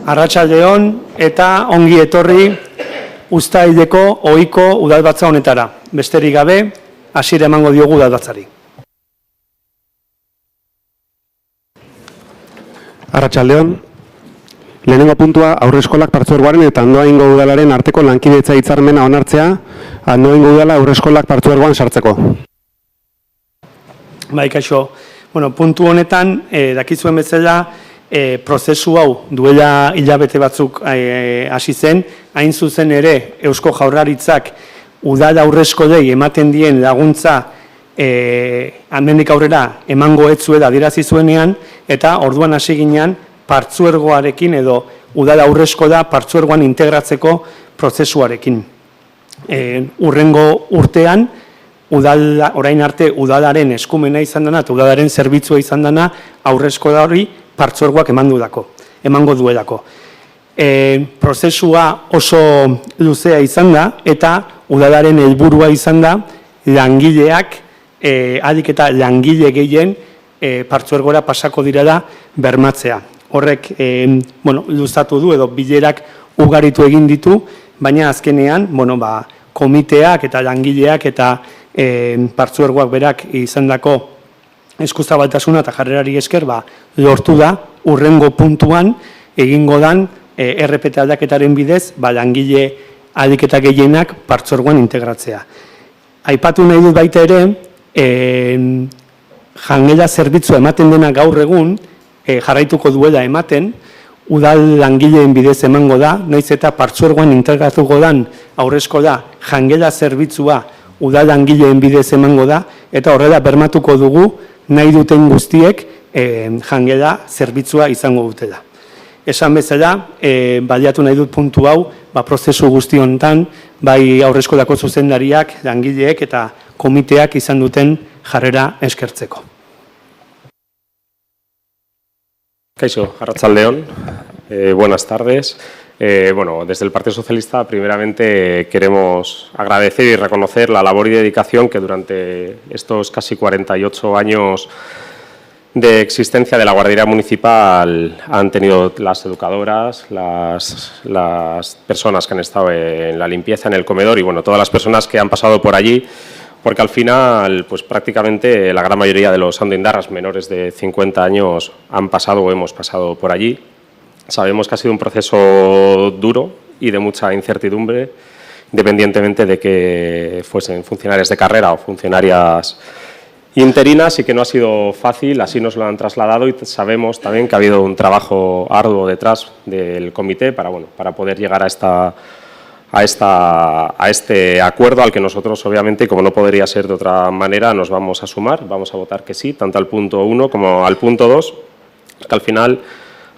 Arratsaldeon eta ongi etorri Uztaileko ohiko udalbatza honetara. Besterik gabe, hasiera emango diogu udalbatzari. Arratsaldeon. Lehenengo puntua aurreskolak partzuergoaren eta Andoaingo udalaren arteko lankidetza hitzarmena onartzea, Andoaingo udala aurreskolak partzuergoan sartzeko. Bai, kaixo. Puntu honetan, dakizuen bezala, prozesu hau duela hilabete batzuk hasi zen, hain zuzen ere Eusko Jaurlaritzak udal aurreskolei ematen dien laguntza hemendik aurrera emango ez zuela adierazi zuenean, eta orduan hasi ginen partzuergoarekin edo udal aurreskola partzuergoan integratzeko prozesuarekin. Hurrengo urtean, orain arte udalaren eskumena izan dena eta udalaren zerbitzua izan dena aurreskola hori partzuergoak emango duelako. Prozesua oso luzea izan da eta udalaren helburua izan da langileak, ahalik eta langile gehien partzuergora pasako direla bermatzea. Horrek luzatu du edo bilerak ugaritu egin ditu, baina azkenean komiteak eta langileak eta partzuergoak berak izandako eskuzabaltasuna eta jarrerari esker lortu da hurrengo puntuan egingo dan RPT aldaketaren bidez langile ahalik eta gehienak partzuergoan integratzea. Aipatu nahi dut baita ere, jangela zerbitzua ematen dena gaur egun jarraituko duela ematen, udal langileen bidez emango da, naiz eta partzuergoan integratuko dan aurreskola jangela zerbitzua udal langileen bidez emango da, eta horrela bermatuko dugu nahi duten guztiek jangela zerbitzua izango dutela. Esan bezala, baliatu nahi dut puntu hau, prozesu guzti honetan, bai aurreskolako zuzendariak, langileek eta komiteak izan duten jarrera eskertzeko. Kaixo, arratsaldeon, buenas tardes. Desde el Partido Socialista, primeramente queremos agradecer y reconocer la labor y dedicación que durante estos casi 48 años de existencia de la Guardería Municipal han tenido las educadoras, las personas que han estado en la limpieza, en el comedor y todas las personas que han pasado por allí, porque al final, pues prácticamente la gran mayoría de los andoindarras menores de 50 años han pasado o hemos pasado por allí. Sabemos que ha sido un proceso duro y de mucha incertidumbre, independientemente de que fuesen funcionarias de carrera o funcionarias interinas, y que no ha sido fácil, así nos lo han trasladado, y sabemos también que ha habido un trabajo arduo detrás del comité para poder llegar a este acuerdo al que nosotros, obviamente, como no podría ser de otra manera, nos vamos a sumar, vamos a votar que sí, tanto al punto 1 como al punto 2, que al final,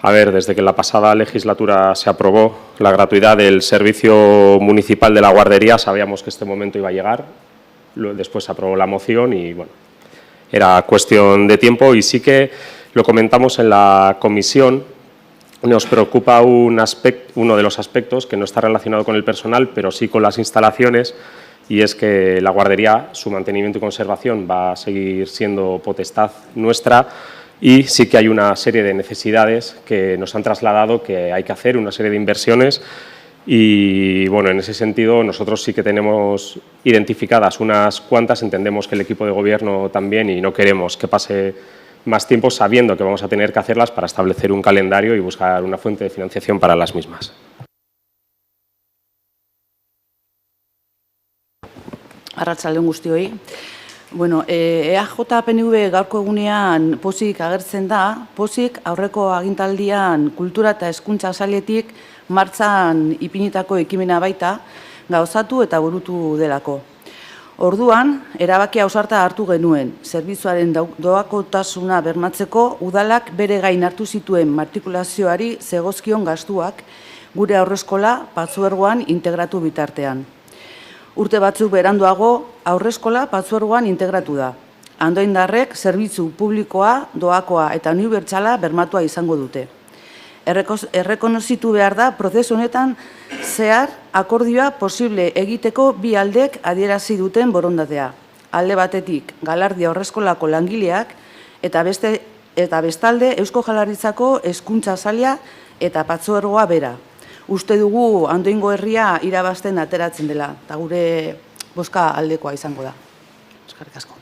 desde que la pasada legislatura se aprobó la gratuidad del servicio municipal de la guardería, sabíamos que este momento iba a llegar, después se aprobó la moción y era cuestión de tiempo, y sí que lo comentamos en la comisión. Nos preocupa uno de los aspectos que no está relacionado con el personal, pero sí con las instalaciones, y es que la guardería, su mantenimiento y conservación va a seguir siendo potestad nuestra, y sí que hay una serie de necesidades que nos han trasladado que hay que hacer, una serie de inversiones, y en ese sentido nosotros sí que tenemos identificadas unas cuantas, entendemos que el equipo de gobierno también, y no queremos que pase más tiempo sabiendo que vamos a tener que hacerlas para establecer un calendario y buscar una fuente de financiación para las mismas. Arratsaldeon guztioi. EAJ-PNV gaurko egunean pozik agertzen da, pozik aurreko agintaldian kultura eta hezkuntza sailetik martxan ipinitako ekimena baita gauzatu eta burutu delako. Orduan, erabakia ausarta hartu genuen, zerbitzuaren doakotasuna bermatzeko udalak bere gain hartu zituen matrikulazioari zegozkion gastuak gure aurreskola partzuergoan integratu bitartean. Urte batzuk beranduago, aurreskola partzuergoan integratu da. Andoindarrek zerbitzu publikoa, doakoa eta unibertsala bermatua izango dute. Errekonozitu behar da, prozesu honetan zehar akordioa posible egiteko bi aldek adierazi duten borondatea. Alde batetik, Galardia aurreskolako langileak eta bestalde Eusko Jaurlaritzako hezkuntza saila eta patzuergoa bera. Uste dugu Andoaingo herria irabazten ateratzen dela, eta gure bozka aldekoa izango da. Eskerrik asko.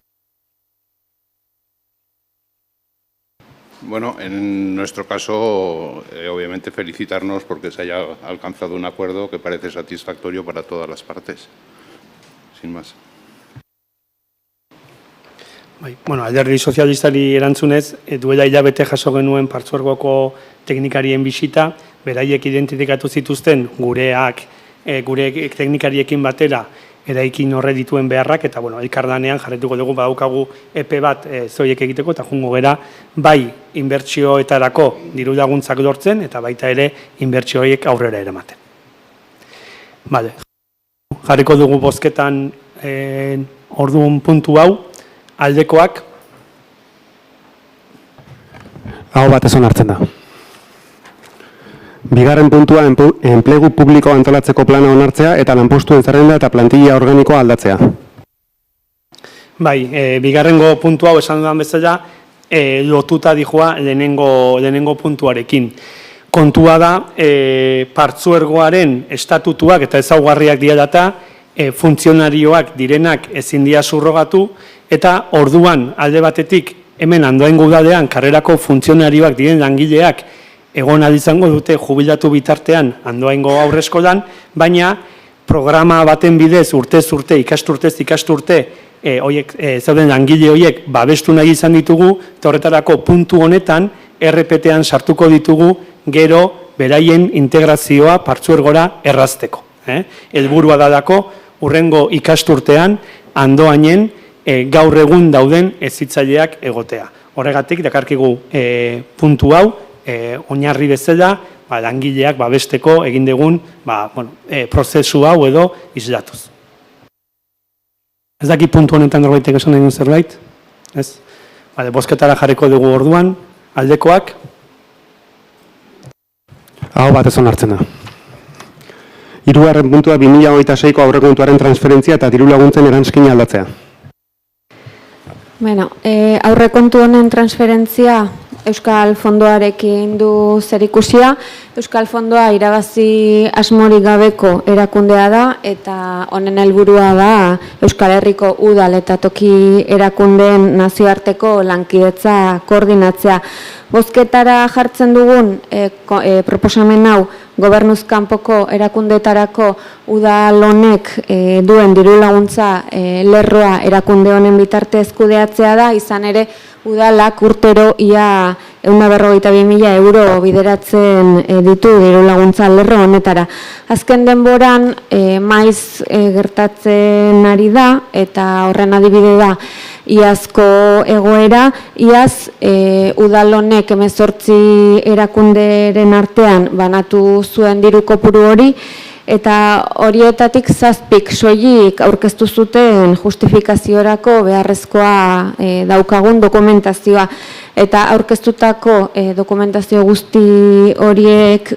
Bueno, en nuestro caso, obviamente felicitarnos porque se haya alcanzado un acuerdo que parece satisfactorio para todas las partes. Sin más. Bueno, alderdi sozialistari erantzunez, duela hilabete jaso genuen partzuergoko teknikarien bisita, beraiek identifikatu zituzten gure teknikariekin batera eraikin horre dituen beharrak, eta elkarlanean jarretuko dugu badaukagu epe bat zoiek egiteko, eta jungo gera bai inbertsioetarako diru laguntzak lortzen, eta baita ere inbertsioiek aurrera eramaten. Jarriko dugu bozketan orduan puntu hau, aldekoak. Aho batez onartzen da. Bigarren puntua enplegu publiko antolatzeko plana onartzea eta lanpostuen zerrenda eta plantilla organikoa aldatzea. Bigarrengo puntu hau esan dudan bezala lotuta dijoa lehenengo puntuarekin. Kontua da partzuergoaren estatutuak eta ezaugarriak dialata funtzionarioak direnak ezin dira subrogatu, eta orduan alde batetik hemen Andoaingo udadean karrerako funtzionarioak diren langileak egon izango dute jubilatu bitartean Andoaingo haurreskolan, baina programa baten bidez urtez urte, ikasturte, zauden langile horiek babestu nahi izan ditugu, eta horretarako puntu honetan RPT-an sartuko ditugu gero beraien integrazioa partzuergora errazteko. Helburua dadako hurrengo ikasturtean Andoainen gaur egun dauden hezitzaileak egotea. Horregatik dakarkigu puntu hau, oinarri bezala, langileak babesteko egin dugun prozesu hau edo islatuz. Ez daki puntu honetan norbaitek esan nahi zerbait? Ez? Bozketara jarriko dugu orduan, aldekoak. Aho batez onartzen da. Hirugarren puntua 2026ko aurrekontuaren transferentzia eta diru laguntzen eranskina aldatzea. Aurrekontu honen transferentzia Euskal Fondoarekin du zerikusia. Euskal Fondoa irabazi asmorik gabeko erakundea da, eta honen helburua da Euskal Herriko udal eta toki erakundeen nazioarteko lankidetza koordinatzea. Bozketara jartzen dugun proposamen hau gobernuz kanpoko erakundeetarako udal honek duen diru laguntza lerroa erakunde honen bitartez kudeatzea da, izan ere udalak urtero ia 152.000 euro bideratzen ditu diru laguntza lerro honetara. Azken denboran maiz gertatzen ari da, eta horren adibide da iazko egoera, iaz udal honek 18 erakunderen artean banatu zuen diru kopuru hori, eta horietatik 7 soilik aurkeztu zuten justifikaziorako beharrezkoa daukagun dokumentazioa. Eta aurkeztutako dokumentazio guztiek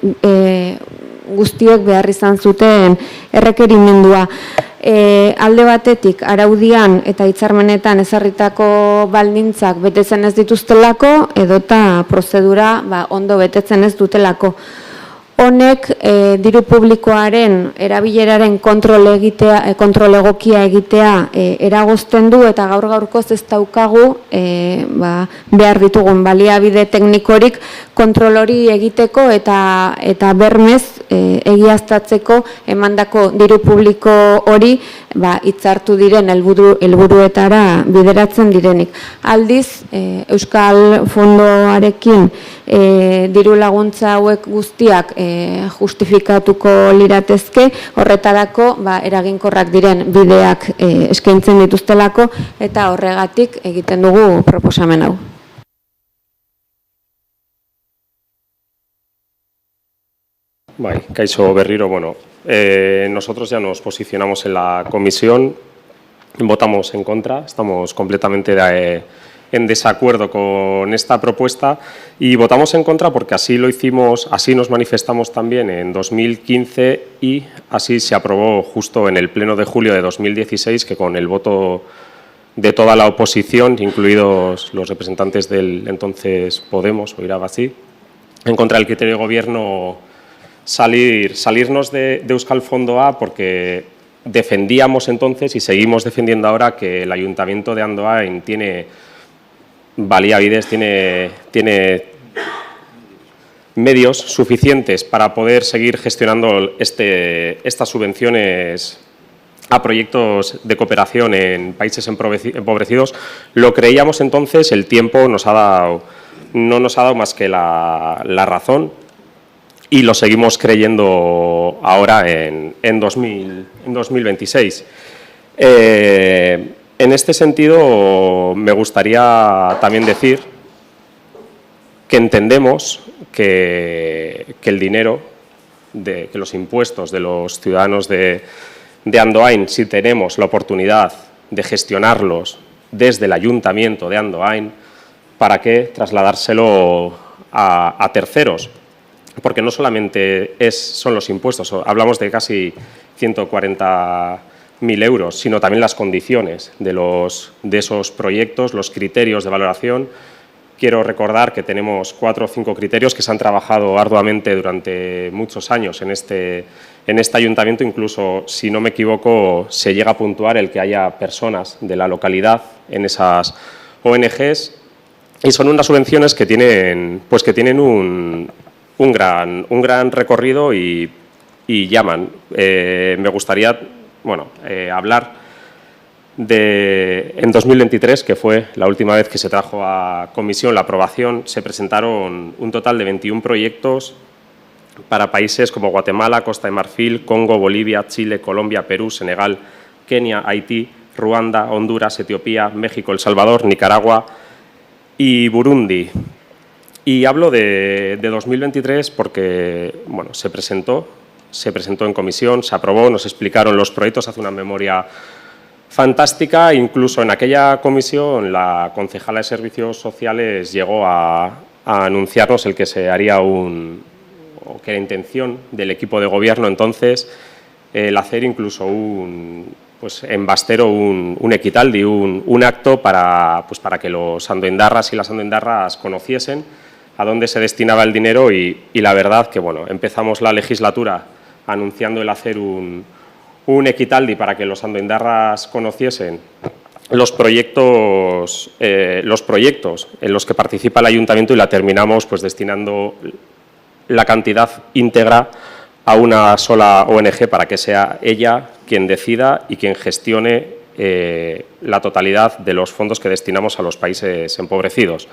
behar izan zuten errekerimendua. Alde batetik araudian eta hitzarmenetan ezarritako baldintzak betetzen ez dituztelako, edota prozedura ondo betetzen ez dutelako. Honek diru publikoaren erabileraren kontrol egokia egitea eragozten du, eta gaur-gaurkoz ez daukagu behar ditugun baliabide teknikorik kontrol hori egiteko eta bermez egiaztatzeko emandako diru publiko hori hitzartu diren helburuetara bideratzen direnik. Aldiz, Euskal Fondoarekin diru laguntza hauek guztiak justifikatuko liratezke, horretarako eraginkorrak diren bideak eskaintzen dituztelako, eta horregatik egiten dugu proposamen hau. Kaixo berriro, nosotros ya nos posicionamos en la comisión, votamos en contra, estamos completamente en desacuerdo con esta propuesta, y votamos en contra porque así lo hicimos, así nos manifestamos también en 2015 y así se aprobó justo en el pleno de julio de 2016, que con el voto de toda la oposición, incluidos los representantes del entonces Podemos o Irabazí, en contra del criterio de gobierno salirnos de Euskal Fondoa porque defendíamos entonces y seguimos defendiendo ahora que el Ayuntamiento de Andoain tiene baliabides, tiene medios suficientes para poder seguir gestionando estas subvenciones a proyectos de cooperación en países empobrecidos. Lo creíamos entonces, el tiempo no nos ha dado más que la razón y lo seguimos creyendo ahora en 2026. En este sentido, me gustaría también decir que entendemos que el dinero, que los impuestos de los ciudadanos de Andoain, si tenemos la oportunidad de gestionarlos desde el Ayuntamiento de Andoain, ¿para qué trasladárselo a terceros? Porque no solamente son los impuestos, hablamos de casi 140.000 euros, sino también las condiciones de esos proyectos, los criterios de valoración. Quiero recordar que tenemos 4 o 5 criterios que se han trabajado arduamente durante muchos años en este ayuntamiento. Incluso, si no me equivoco, se llega a puntuar el que haya personas de la localidad en esas ONGs, y son unas subvenciones que tienen un gran recorrido y llaman. Me gustaría hablar en 2023, que fue la última vez que se trajo a comisión la aprobación. Se presentaron un total de 21 proyectos para países como Guatemala, Costa de Marfil, Congo, Bolivia, Chile, Colombia, Perú, Senegal, Kenia, Haití, Ruanda, Honduras, Etiopía, México, El Salvador, Nicaragua y Burundi. Y hablo de 2023 porque se presentó en comisión, se aprobó, nos explicaron los proyectos, hace una memoria fantástica. Incluso en aquella comisión la concejala de Servicios Sociales llegó a anunciarnos el que se haría que era intención del equipo de gobierno entonces el hacer incluso en Bastero un equitaldi, un acto para que los andoindarras y las andoindarras conociesen a dónde se destinaba el dinero y la verdad que empezamos la legislatura anunciando el hacer un equitaldi para que los andoindarras conociesen los proyectos en los que participa el ayuntamiento, y la terminamos destinando la cantidad íntegra a una sola ONG para que sea ella quien decida y quien gestione la totalidad de los fondos que destinamos a los países empobrecidos.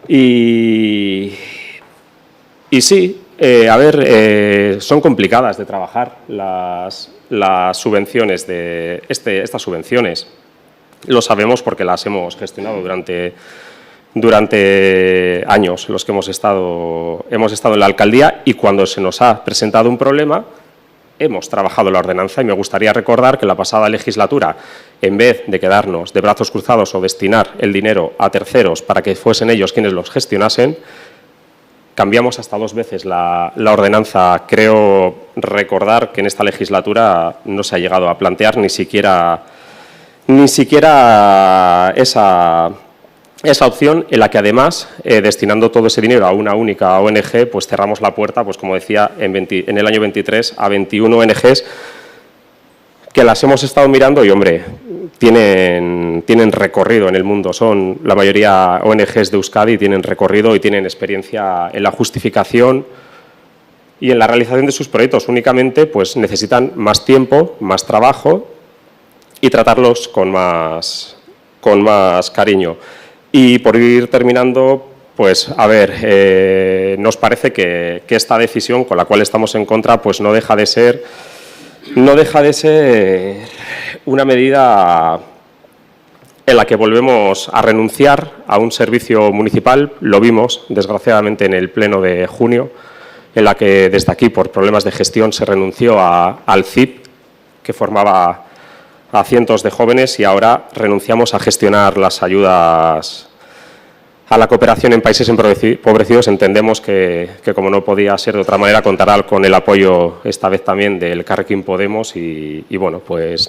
Y sí, son complicadas de trabajar las subvenciones estas subvenciones. Lo sabemos porque las hemos gestionado durante años los que hemos estado en la alcaldía, y cuando se nos ha presentado un problema hemos trabajado la ordenanza. Y me gustaría recordar que en la pasada legislatura, en vez de quedarnos de brazos cruzados o destinar el dinero a terceros para que fuesen ellos quienes los gestionasen, cambiamos hasta 2 veces la ordenanza. Creo recordar que en esta legislatura no se ha llegado a plantear ni siquiera esa opción, en la que además, destinando todo ese dinero a una única ONG, cerramos la puerta, como decía, en el año 23 a 21 ONGs que las hemos estado mirando y, hombre, tienen recorrido en el mundo. Son la mayoría ONGs de Euskadi, tienen recorrido y tienen experiencia en la justificación y en la realización de sus proyectos. Únicamente necesitan más tiempo, más trabajo y tratarlos con más cariño. Y por ir terminando, nos parece que esta decisión con la cual estamos en contra no deja de ser una medida en la que volvemos a renunciar a un servicio municipal. Lo vimos, desgraciadamente, en el pleno de junio, en la que desde aquí, por problemas de gestión, se renunció al CIP, que formaba a cientos de jóvenes, y ahora renunciamos a gestionar las ayudas a la cooperación en países empobrecidos. Entendemos que como no podía ser de otra manera, contará con el apoyo esta vez también del Elkarrekin Podemos y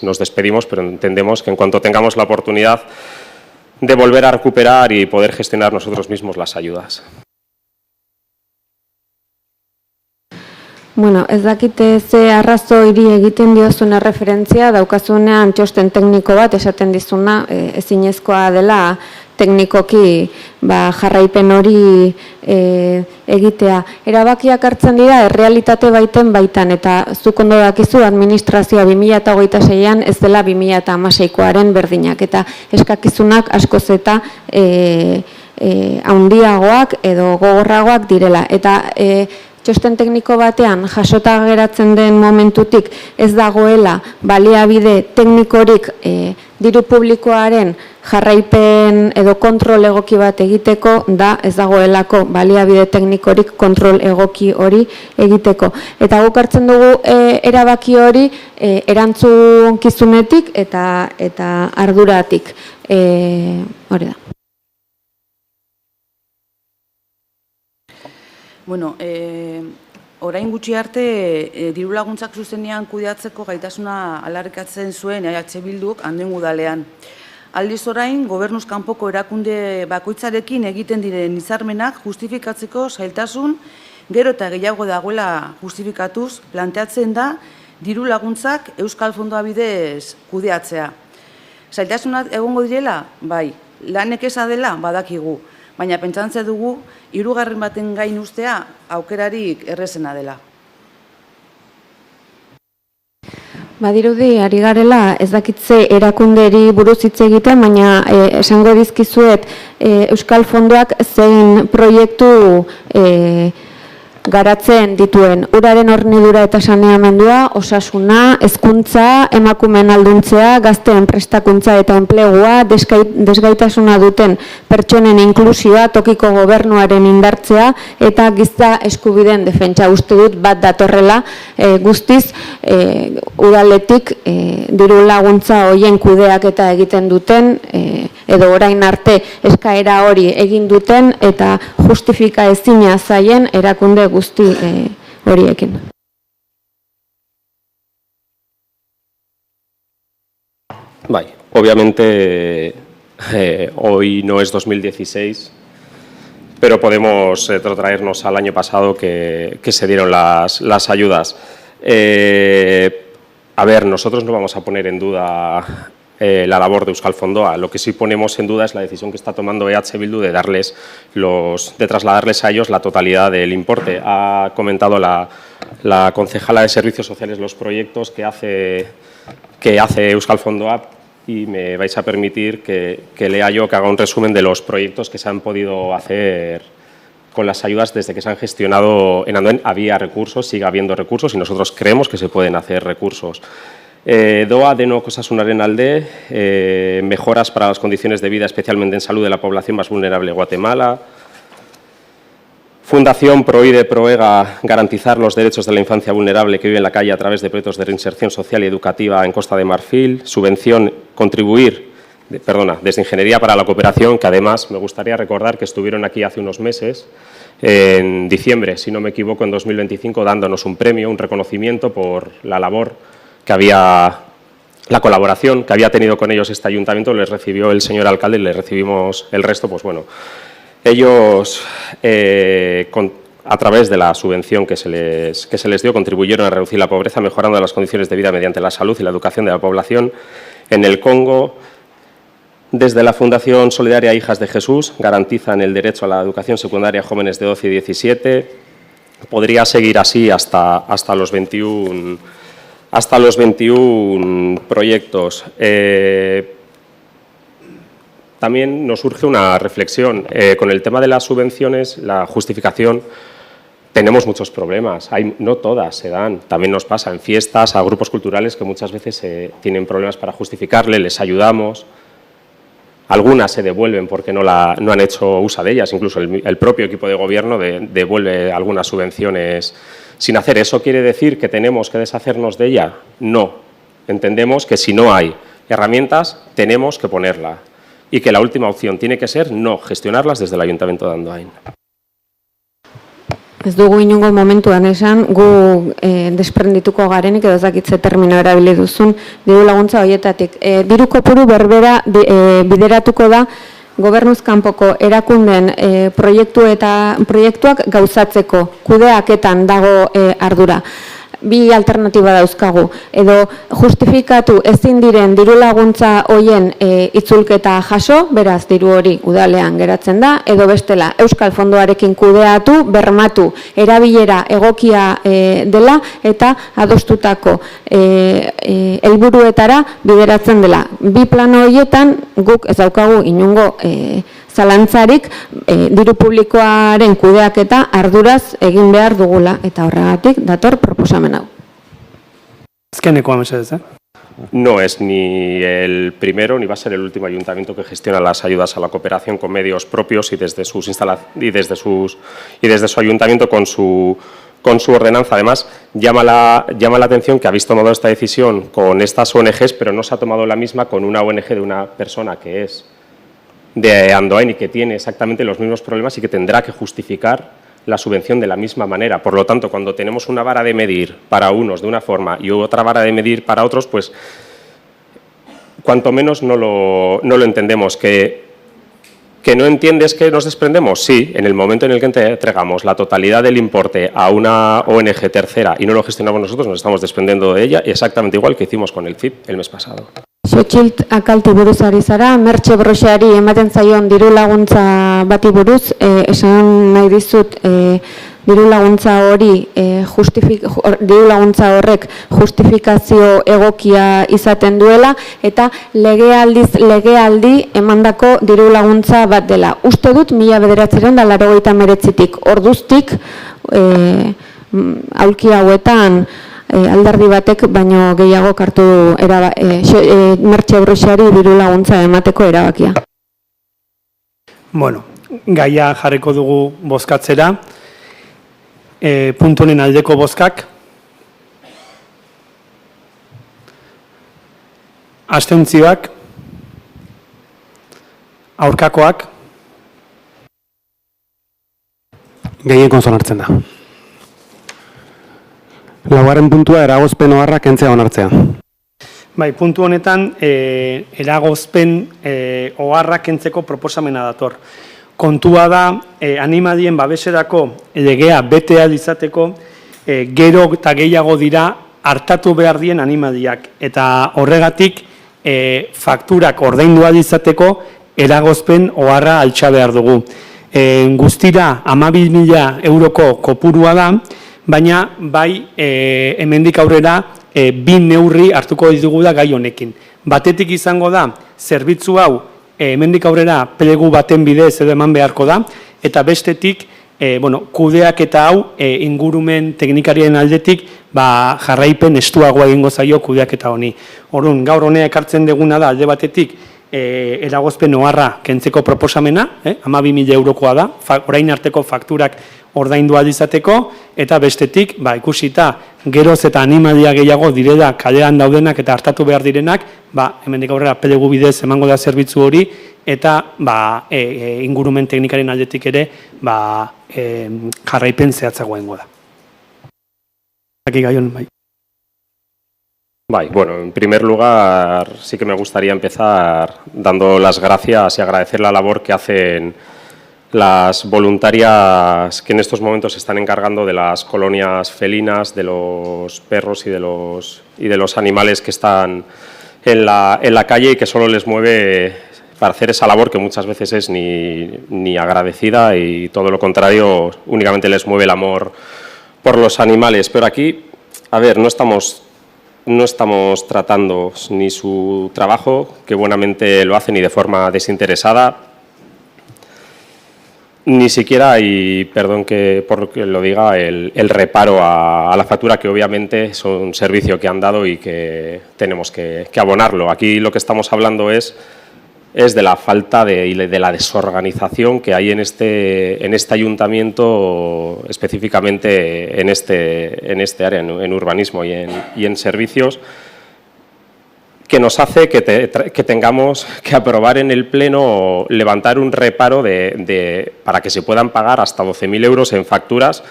nos despedimos, pero entendemos que en cuanto tengamos la oportunidad de volver a recuperar y poder gestionar nosotros mismos las ayudas. Bueno, ez dakite ze arrazoiri egiten diozuna referentzia, daukazunean txosten tekniko bat esaten dizuna, ezinezkoa dela teknikoki jarraipen hori egitea. Erabakiak hartzen dira errealitate baitan, eta zuk ondo dakizu administrazioa 2026an ez dela 2016koaren berdinak, eta eskakizunak askoz eta handiagoak edo gogorragoak direla. Eta txosten tekniko batean jasota geratzen den momentutik ez dagoela baliabide teknikorik diru publikoaren jarraipen edo kontrol egoki bat egiteko, da ez dagoelako baliabide teknikorik kontrol egoki hori egiteko. Eta guk hartzen dugu erabaki hori erantzunkizunetik eta arduratik. Hori da. Bueno, orain gutxi arte diru laguntzak zuzenean kudeatzeko gaitasuna aldarrikatzen zuen EH Bilduk Andoain udalean. Aldiz orain, gobernuz kanpoko erakunde bakoitzarekin egiten diren hitzarmenak justifikatzeko zailtasun gero eta gehiago dagoela justifikatuz planteatzen da diru laguntzak Euskal Fondoa bidez kudeatzea. Zailtasunak egongo direla? Bai, lanek eza dela badakigu. Baina pentsantze dugu, hirugarren baten gain ustea aukerarik errezena dela. Badirudi, ari garela ez dakitze erakunderi buruz hitz egiten, baina esango dizkizuet Euskal Fondoak zein proiektu garatzen dituen. Uraren hornidura eta saneamendua, osasuna, hezkuntza, emakumeen alduntzea, gazteen prestakuntza eta enplegua, desgaitasuna duten pertsonen inklusioa, tokiko gobernuaren indartzea eta giza eskubideen defentsa. Uste dut bat datorrela guztiz udaletik diru laguntza hoien kudeak eta egiten duten edo orain arte eskaera hori egin duten eta justifika ezina zaien erakunde guzti horiekin. Bai, obviamente hoy no es 2016, pero podemos retrotraernos al año pasado que se dieron las ayudas. A ver, nosotros no vamos a poner en duda la labor de Euskal Fondoa. Lo que sí ponemos en duda es la decisión que está tomando EH Bildu de trasladarles a ellos la totalidad del importe. Ha comentado la concejala de Servicios Sociales los proyectos que hace Euskal Fondoa y me vais a permitir que lea yo, que haga un resumen de los proyectos que se han podido hacer con las ayudas desde que se han gestionado en Andoain. Había recursos, sigue habiendo recursos y nosotros creemos que se pueden hacer recursos. DOA Denok Osasunaren alde, mejoras para las condiciones de vida, especialmente en salud de la población más vulnerable de Guatemala. Fundación ProIDE Proega, garantizar los derechos de la infancia vulnerable que vive en la calle a través de proyectos de reinserción social y educativa en Costa de Marfil. Subvención, desde Ingeniería para la Cooperación, que además me gustaría recordar que estuvieron aquí hace unos meses, en diciembre, si no me equivoco, en 2025, dándonos un premio, un reconocimiento por la labor que había, la colaboración que había tenido con ellos este ayuntamiento. Les recibió el señor alcalde y les recibimos el resto. Pues bueno, ellos a través de la subvención que se les dio contribuyeron a reducir la pobreza, mejorando las condiciones de vida mediante la salud y la educación de la población. En el Congo, desde la Fundación Solidaria Hijas de Jesús, garantizan el derecho a la educación secundaria a jóvenes de 12 y 17. Podría seguir así hasta los 21 proyectos. También nos surge una reflexión. Con el tema de las subvenciones, la justificación, tenemos muchos problemas. No todas se dan. También nos pasa en fiestas, a grupos culturales que muchas veces tienen problemas para justificarle, les ayudamos. Algunas se devuelven porque no han hecho uso de ellas. Incluso el propio equipo de gobierno devuelve algunas subvenciones sin hacer. ¿Eso quiere decir que tenemos que deshacernos de ella? No. Entendemos que si no hay herramientas, tenemos que ponerla. Y que la última opción tiene que ser no gestionarlas desde el Ayuntamiento de Andoain. Ez dugu inongo momentuan esan, gu desprendituko garenik, edo ez dakitze termino erabili duzun, diru laguntza horietatik. Diru kopuru berbera bideratuko da gobernuz kanpoko erakundeen proiektuak gauzatzeko kudeaketan dago ardura. Bi alternatiba dauzkagu, edo justifikatu ezin diren diru laguntza hoien itzulketa jaso, beraz diru hori udalean geratzen da, edo bestela Euskal Fondoarekin kudeatu, bermatu, erabilera egokia dela eta adostutako helburuetara bideratzen dela. Bi plano horietan guk ez daukagu inongo zalantzarik diru publikoaren kudeaketa arduraz egin behar dugula, eta horregatik dator proposamen hau. Azkenekoa mesedez, No es ni el primero ni va a ser el último ayuntamiento que gestiona las ayudas a la cooperación con medios propios y desde su ayuntamiento con su ordenanza. Además, llama la atención que habéis tomado esta decisión con estas ONGs, pero no se ha tomado la misma con una ONG de una persona que es de Andoain y que tiene exactamente los mismos problemas y que tendrá que justificar la subvención de la misma manera. Por lo tanto, cuando tenemos una vara de medir para unos de una forma y otra vara de medir para otros, pues cuanto menos no lo entendemos. ¿Que no entiendes que nos desprendemos? Sí, en el momento en el que entregamos la totalidad del importe a una ONG tercera y no lo gestionamos nosotros, nos estamos desprendiendo de ella, exactamente igual que hicimos con el CIP el mes pasado. Xotxilt akalti buruz ari zara, Mertxe Broxeari ematen zaion diru laguntza bati buruz, esan nahi dizut diru laguntza horrek justifikazio egokia izaten duela eta legealdi emandako diru laguntza bat dela. Uste dut 1989tik orduztik aulki hauetan alderdi batek baino gehiago hartu Mertxe Broxeari diru laguntza emateko erabakia. Bueno, gaia jarriko dugu bozkatzera. Puntu honen aldeko bozkak. Abstentzioak. Aurkakoak. Gehien konzon hartzen da. Laugarren puntua eragozpen oharra kentzea onartzea. Bai, puntu honetan eragozpen oharra kentzeko proposamena dator. Kontua da animalien babeserako legea bete ahal izateko gero eta gehiago dira hartatu behar dien animaliak eta horregatik fakturak ordaindu ahal izateko eragozpen oharra altxa behar dugu. Guztira 12.000 euroko kopurua da, baina bai hemendik aurrera bi neurri hartuko ditugu da gai honekin. Batetik izango da zerbitzu hau hemendik aurrera plegu baten bidez edo eman beharko da, eta bestetik kudeaketa hau ingurumen teknikarien aldetik jarraipen estuagoa egingo zaio kudeaketa honi. Orduan, gaur honea ekartzen duguna da alde batetik eragozpen oharra kentzeko proposamena, 12.000 eurokoa da, orain arteko fakturak ordaindu ahal izateko, eta bestetik, ikusita geroz eta animalia gehiago direla kalean daudenak eta hartatu behar direnak, hemendik aurrera plegu bidez emango da zerbitzu hori, eta ingurumen teknikaren aldetik ere jarraipen zehatzagoengo da. Bueno, en primer lugar sí que me gustaría empezar dando las gracias y agradecer la labor que hacen las voluntarias que en estos momentos se están encargando de las colonias felinas, de los perros y de los animales que están en la calle y que solo les mueve para hacer esa labor que muchas veces es ni agradecida y todo lo contrario, únicamente les mueve el amor por los animales. Pero aquí, a ver, no estamos tratando ni su trabajo, que buenamente lo hacen y de forma desinteresada, ni siquiera, y perdón por que lo diga, el reparo a la factura, que obviamente es un servicio que han dado y que tenemos que abonarlo. Aquí lo que estamos hablando es de la falta y de la desorganización que hay en este ayuntamiento, específicamente en este área, en urbanismo y en servicios, que nos hace que tengamos que aprobar en el Pleno levantar un reparo para que se puedan pagar hasta 12.000 euros en facturas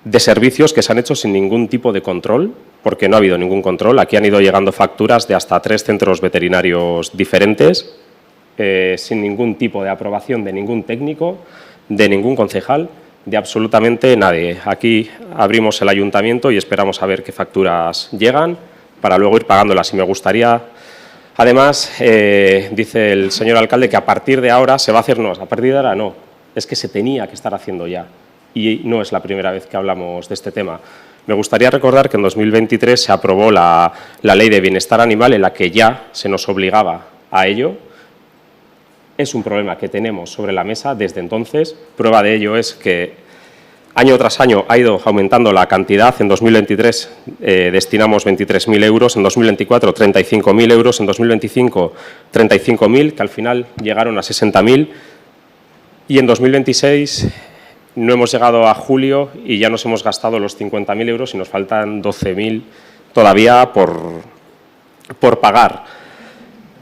de servicios que se han hecho sin ningún tipo de control, porque no ha habido ningún control. Aquí han ido llegando facturas de hasta 3 centros veterinarios diferentes sin ningún tipo de aprobación de ningún técnico, de ningún concejal, de absolutamente nadie. Aquí abrimos el ayuntamiento y esperamos a ver qué facturas llegan para luego ir pagándolas. Y me gustaría, además, dice el señor alcalde que a partir de ahora se va a hacer, no, a partir de ahora no, es que se tenía que estar haciendo ya. Y no es la primera vez que hablamos de este tema. Me gustaría recordar que en 2023 se aprobó la Ley de Bienestar Animal en la que ya se nos obligaba a ello. Es un problema que tenemos sobre la mesa desde entonces. Prueba de ello es que año tras año ha ido aumentando la cantidad. En 2023 destinamos 23.000 euros, en 2024 35.000 euros, en 2025 35.000, que al final llegaron a 60.000. Y en 2026 no hemos llegado a julio y ya nos hemos gastado los 50.000 euros y nos faltan 12.000 todavía por pagar.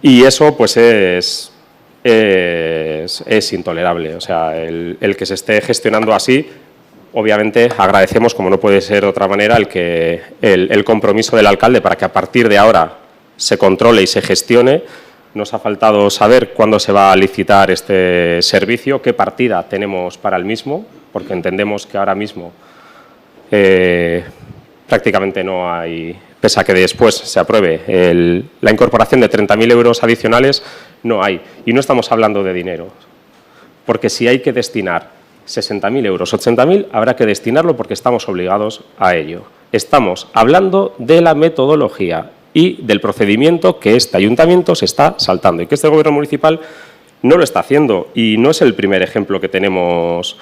Y eso pues es intolerable. O sea, el que se esté gestionando así, obviamente agradecemos, como no puede ser de otra manera, el compromiso del alcalde para que a partir de ahora se controle y se gestione. Nos ha faltado saber cuándo se va a licitar este servicio, qué partida tenemos para el mismo, porque entendemos que ahora mismo prácticamente no hay, pese a que después se apruebe la incorporación de 30.000 euros adicionales, no hay. Y no estamos hablando de dinero, porque si hay que destinar 60.000 euros, 80.000, habrá que destinarlo porque estamos obligados a ello. Estamos hablando de la metodología y del procedimiento que este ayuntamiento se está saltando y que este gobierno municipal no lo está haciendo. Y no es el primer ejemplo que tenemos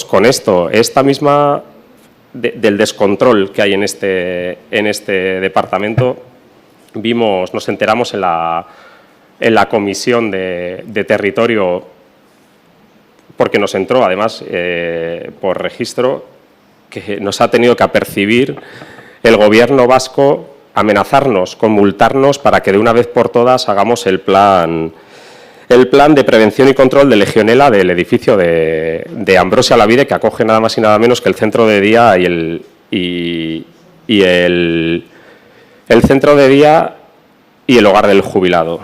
con esto. Esta misma del descontrol que hay en este departamento, nos enteramos en la comisión de territorio, porque nos entró además por registro, que nos ha tenido que apercibir el gobierno vasco, amenazarnos con multarnos para que de una vez por todas hagamos el plan de prevención y control de legionela del edificio de Ambrosia Olavide, que acoge nada más y nada menos que el centro de día y el centro de día y el hogar del jubilado.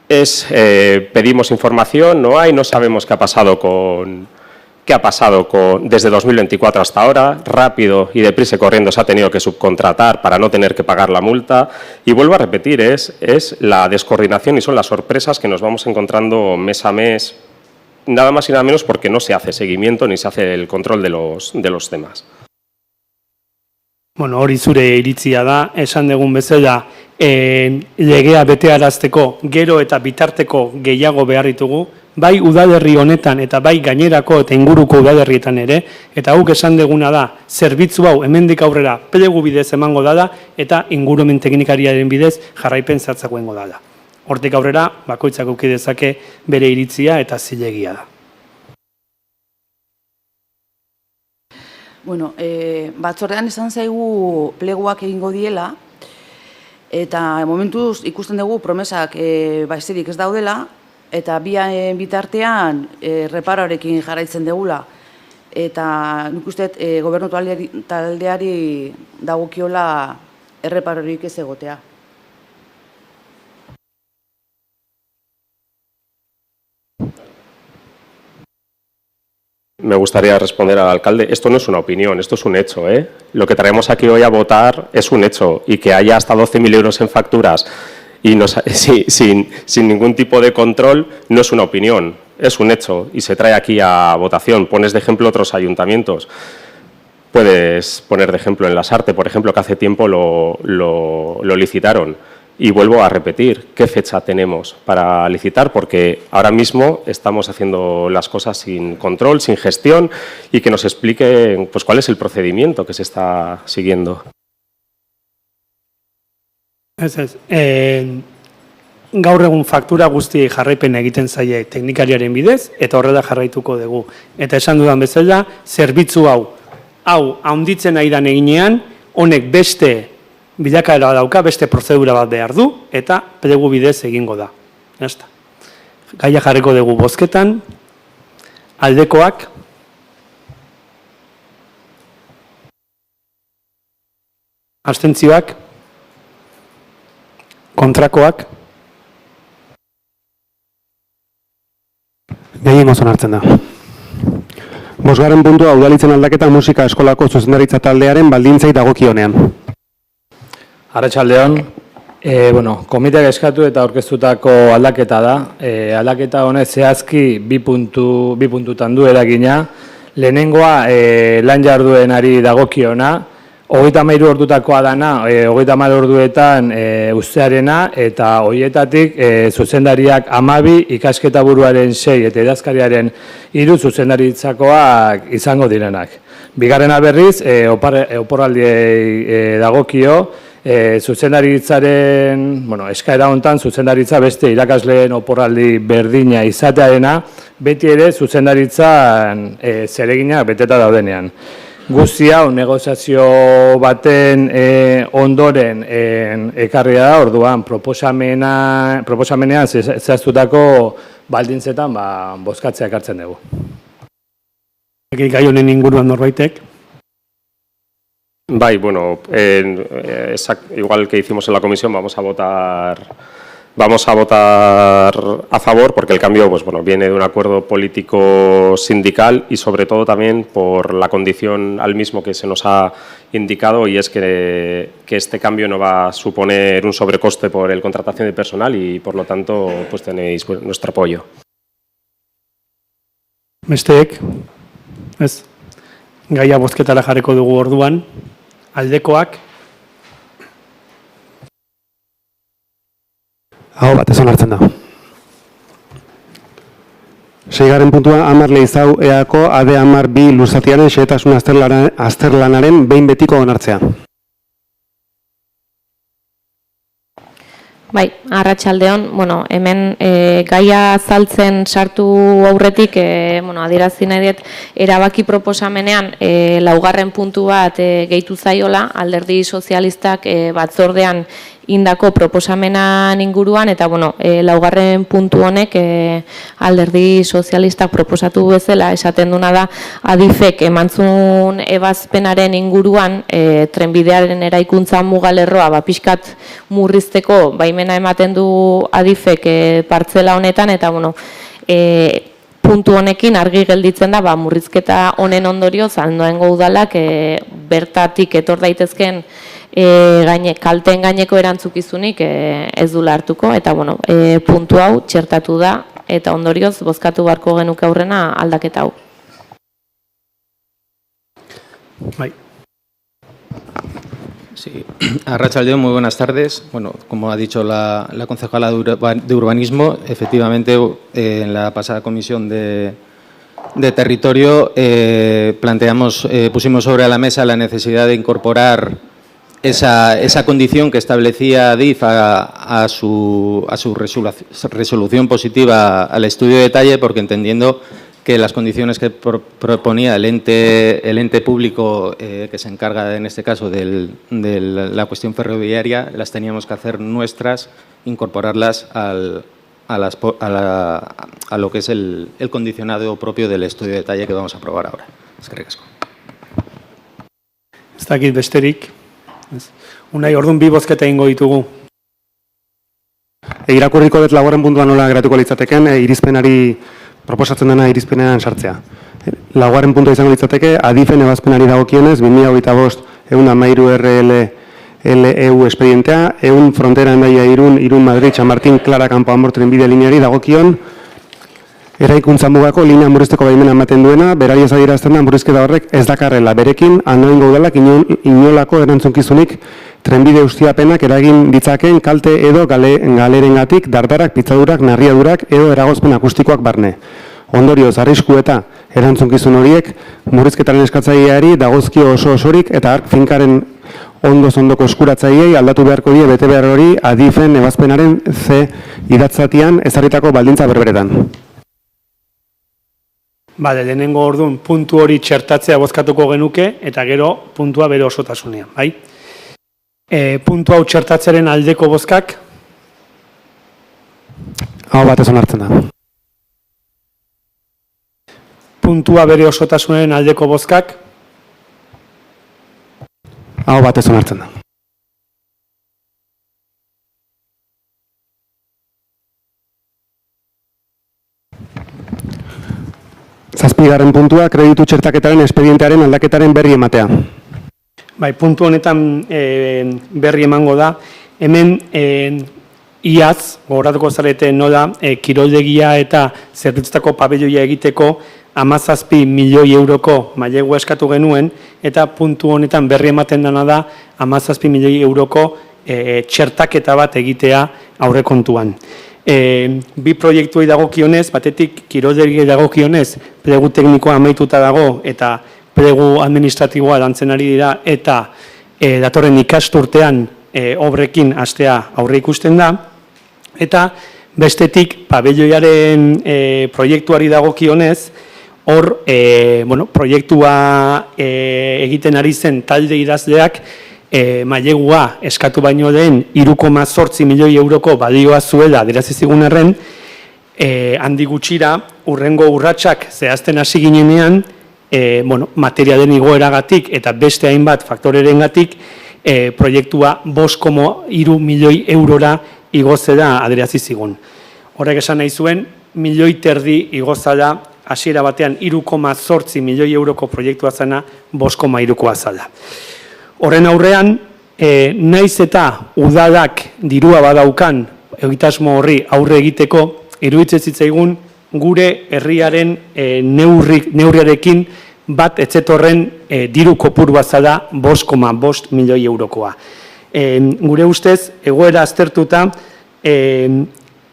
Pedimos información, no hay, no sabemos qué ha pasado desde 2024 hasta ahora. Rápido y deprisa y corriendo se ha tenido que subcontratar para no tener que pagar la multa. Y vuelvo a repetir, es la descoordinación y son las sorpresas que nos vamos encontrando mes a mes, nada más y nada menos porque no se hace seguimiento ni se hace el control de los temas. Bueno, hori zure iritzia da, esan dugun bezala, legea betearazteko gero eta bitarteko gehiago behar ditugu, bai udalerri honetan eta bai gainerako eta inguruko udalerrietan ere, eta guk esan duguna da, zerbitzu hau hemendik aurrera plegu bidez emango dala eta ingurumen teknikariaren bidez jarraipen zehatzakoengo dala. Hortik aurrera, bakoitzak eduki dezake bere iritzia eta zilegia da. Bueno, batzordean esan zaigu pleguak egingo diela, eta momentuz ikusten dugu promesak besterik ez daudela, eta bien bitartean reparoarekin jarraitzen degula. Eta nik uste gobernu taldeari dagokiola erreparorik ez egotea. Me gustaría responder al alcalde, esto no es una opinión, esto es un hecho. Lo que traemos aquí hoy a votar es un hecho, y que haya hasta 12.000 euros en facturas y sin ningún tipo de control no es una opinión, es un hecho y se trae aquí a votación. Pones de ejemplo otros ayuntamientos. Puedes poner de ejemplo en Lasarte, por ejemplo, que hace tiempo lo licitaron. Y vuelvo a repetir, ¿qué fecha tenemos para licitar? Porque ahora mismo estamos haciendo las cosas sin control, sin gestión, y que nos expliquen pues, cuál es el procedimiento que se está siguiendo. Gaur egun faktura guztiei jarraipen egiten zaie teknikariaren bidez, eta horrela jarraituko dugu. Eta esan dudan bezala, zerbitzu hau handitzen nahi dan eginean, honek beste bilakaera dauka, beste prozedura bat behar du, eta plegu bidez egingo da. Gaia jarriko dugu bozketan, aldekoak, abstentzioak, kontrakoak, Gehiengoz onartzen da. Bosgarren puntua udalitzen aldaketa musika eskolako zuzendaritza taldearen baldintzei dagokionean. Arratsaldeon, komiteak eskatu eta aurkeztutako aldaketa da. Aldaketa honek zehazki bi puntutan du eragina. Lehenengoa lan jarduenari dagokiona, 33 ordutakoa dana, 30 orduetan ustearena, eta horietatik zuzendariak 12, ikasketa buruaren 6 eta idazkariaren 3 zuzendaritzakoak izango direnak. Bigarrena berriz, oporraldiei dagokio, zuzendaritzaren, eskaera hontan zuzendaritza beste irakasleen oporraldi berdina izatearena, beti ere zuzendaritzan zereginak beteta daudenean. Guzti hau negoziazio baten ondoren ekarria da, orduan proposamenean zehaztutako baldintzetan bozkatzea ekartzen dugu. Gai honen inguruan norbaitek? Bai, igual que hicimos en la comisión, vamos a votar a favor porque el cambio viene de un acuerdo político sindical y sobre todo también por la condición al mismo que se nos ha indicado, y es que este cambio no va a suponer un sobrecoste por el contratación de personal y por lo tanto tenéis nuestro apoyo. Besteek? Ez? Gaia bozketara jarriko dugu orduan. Aldekoak? Aho batez onartzen da. 6. puntua, 10 Leizau eako AD 10B lurzatiaren xehetasun azterlanaren behin betiko onartzea. Bai, arratsaldeon, hemen gaia azaltzen sartu aurretik, adierazi nahi dut, erabaki proposamenean 4. puntu bat gehitu zaiola, Alderdi Sozialistak batzordean indako proposamenan inguruan, eta 4. puntu honek Alderdi Sozialistak proposatu bezala esaten duna da, adifek emantzun ebazpenaren inguruan trenbidearen eraikuntza mugalerroa pixkat murrizteko baimena ematen du adifek partzela honetan, eta puntu honekin argi gelditzen da murrizketa honen ondorioz Andoaingo udalak bertatik etor daitezken kalteen gaineko erantzukizunik ez dula hartuko, eta puntu hau txertatu da eta ondorioz bozkatu beharko genuke aurrena aldaketa hau. Bai. Sí, arratsaldeon, muy buenas tardes. Como ha dicho la concejala de urbanismo, efectivamente en la pasada comisión de territorio pusimos sobre la mesa la necesidad de incorporar esa condición que establecía DIF a su resolución positiva al estudio de detalle, porque entendiendo que las condiciones que proponía el ente público que se encarga en este caso de la cuestión ferroviaria, las teníamos que hacer nuestras, incorporarlas a lo que es el condicionado propio del estudio de detalle que vamos a aprobar ahora. Eskerrik asko. Ez dakit besterik. Unai, orduan bi bozketa ingo ditugu. Irakurriko dut 4. puntua nola geratuko litzateken, irizpenari proposatzen dena irizpenean sartzea. 4. puntua izango litzateke, adifen ebazpenari dagokionez, 2025 113 RLEU expedientea, frontera endaia Irun Madrid Chamartín Clara Campo Amor trenbide lineari dagokion, eraikuntza mugako linea murrizteko baimena ematen duena, berari ez adierazten da murrizketa horrek ez dakarrela berekin, Andoaingo udalak inolako erantzunkizunik trenbide ustiapenak eragin ditzakeen kalte edo galerengatik dardarak, pitzadurak, narriadurak edo eragozpen akustikoak barne. Ondorioz, arrisku eta erantzunkizun horiek murrizketaren eskatzaileari dagozkio osorik eta ark finkaren ondoko eskuratzaileei aldatu beharko die bete behar hori adifen ebazpenaren C idatzatian ezarritako baldintza berberetan. Bale, lehenengo orduan puntu hori txertatzea bozkatuko genuke, eta gero puntua bere osotasunean, bai? Puntu hau txertatzeren aldeko bozkak? Hau batez onartzen da. Puntua bere osotasunaren aldeko bozkak? Hau batez onartzen da. Zazpigarren puntua, kreditu txertaketaren espedientearen aldaketaren berri ematea. Bai, puntu honetan berri emango da. Hemen iaz, gogoratuko zarete nola, kiroldegia eta zerbitzutako pabelloia egiteko 17 milioi euroko mailegua eskatu genuen, eta puntu honetan berri ematen dena da 17 milioi euroko txertaketa bat egitea aurrekontuan. Bi proiektuei dagokionez, batetik kiroldegiei dagokionez, plegu teknikoa amaituta dago eta plegu administratiboa lantzen ari dira, eta datorren ikasturtean obrekin hastea aurre ikusten da, eta bestetik pabelloiaren proiektuari dagokionez, hor proiektua egiten ari zen talde idazleak mailegua eskatu baino den 3,8 milioi euroko balioa zuela adierazi zigun arren, handi gutxira hurrengo urratsak zehazten hasi ginenean, materialen igoeragatik eta beste hainbat faktorerengatik proiektua 5,3 milioi eurora igozela adierazi zigun. Horrek esan nahi zuen, milioi terdi igozala hasiera batean 3,8 milioi euroko proiektua zena 5,3koa zala. Horren aurrean, naiz eta udalak dirua badaukan egitasmo horri aurre egiteko, iruditzen zitzaigun gure herriaren neurriarekin bat etzetorren diru kopurua zala 5,5 milioi eurokoa. Gure ustez, egoera aztertuta,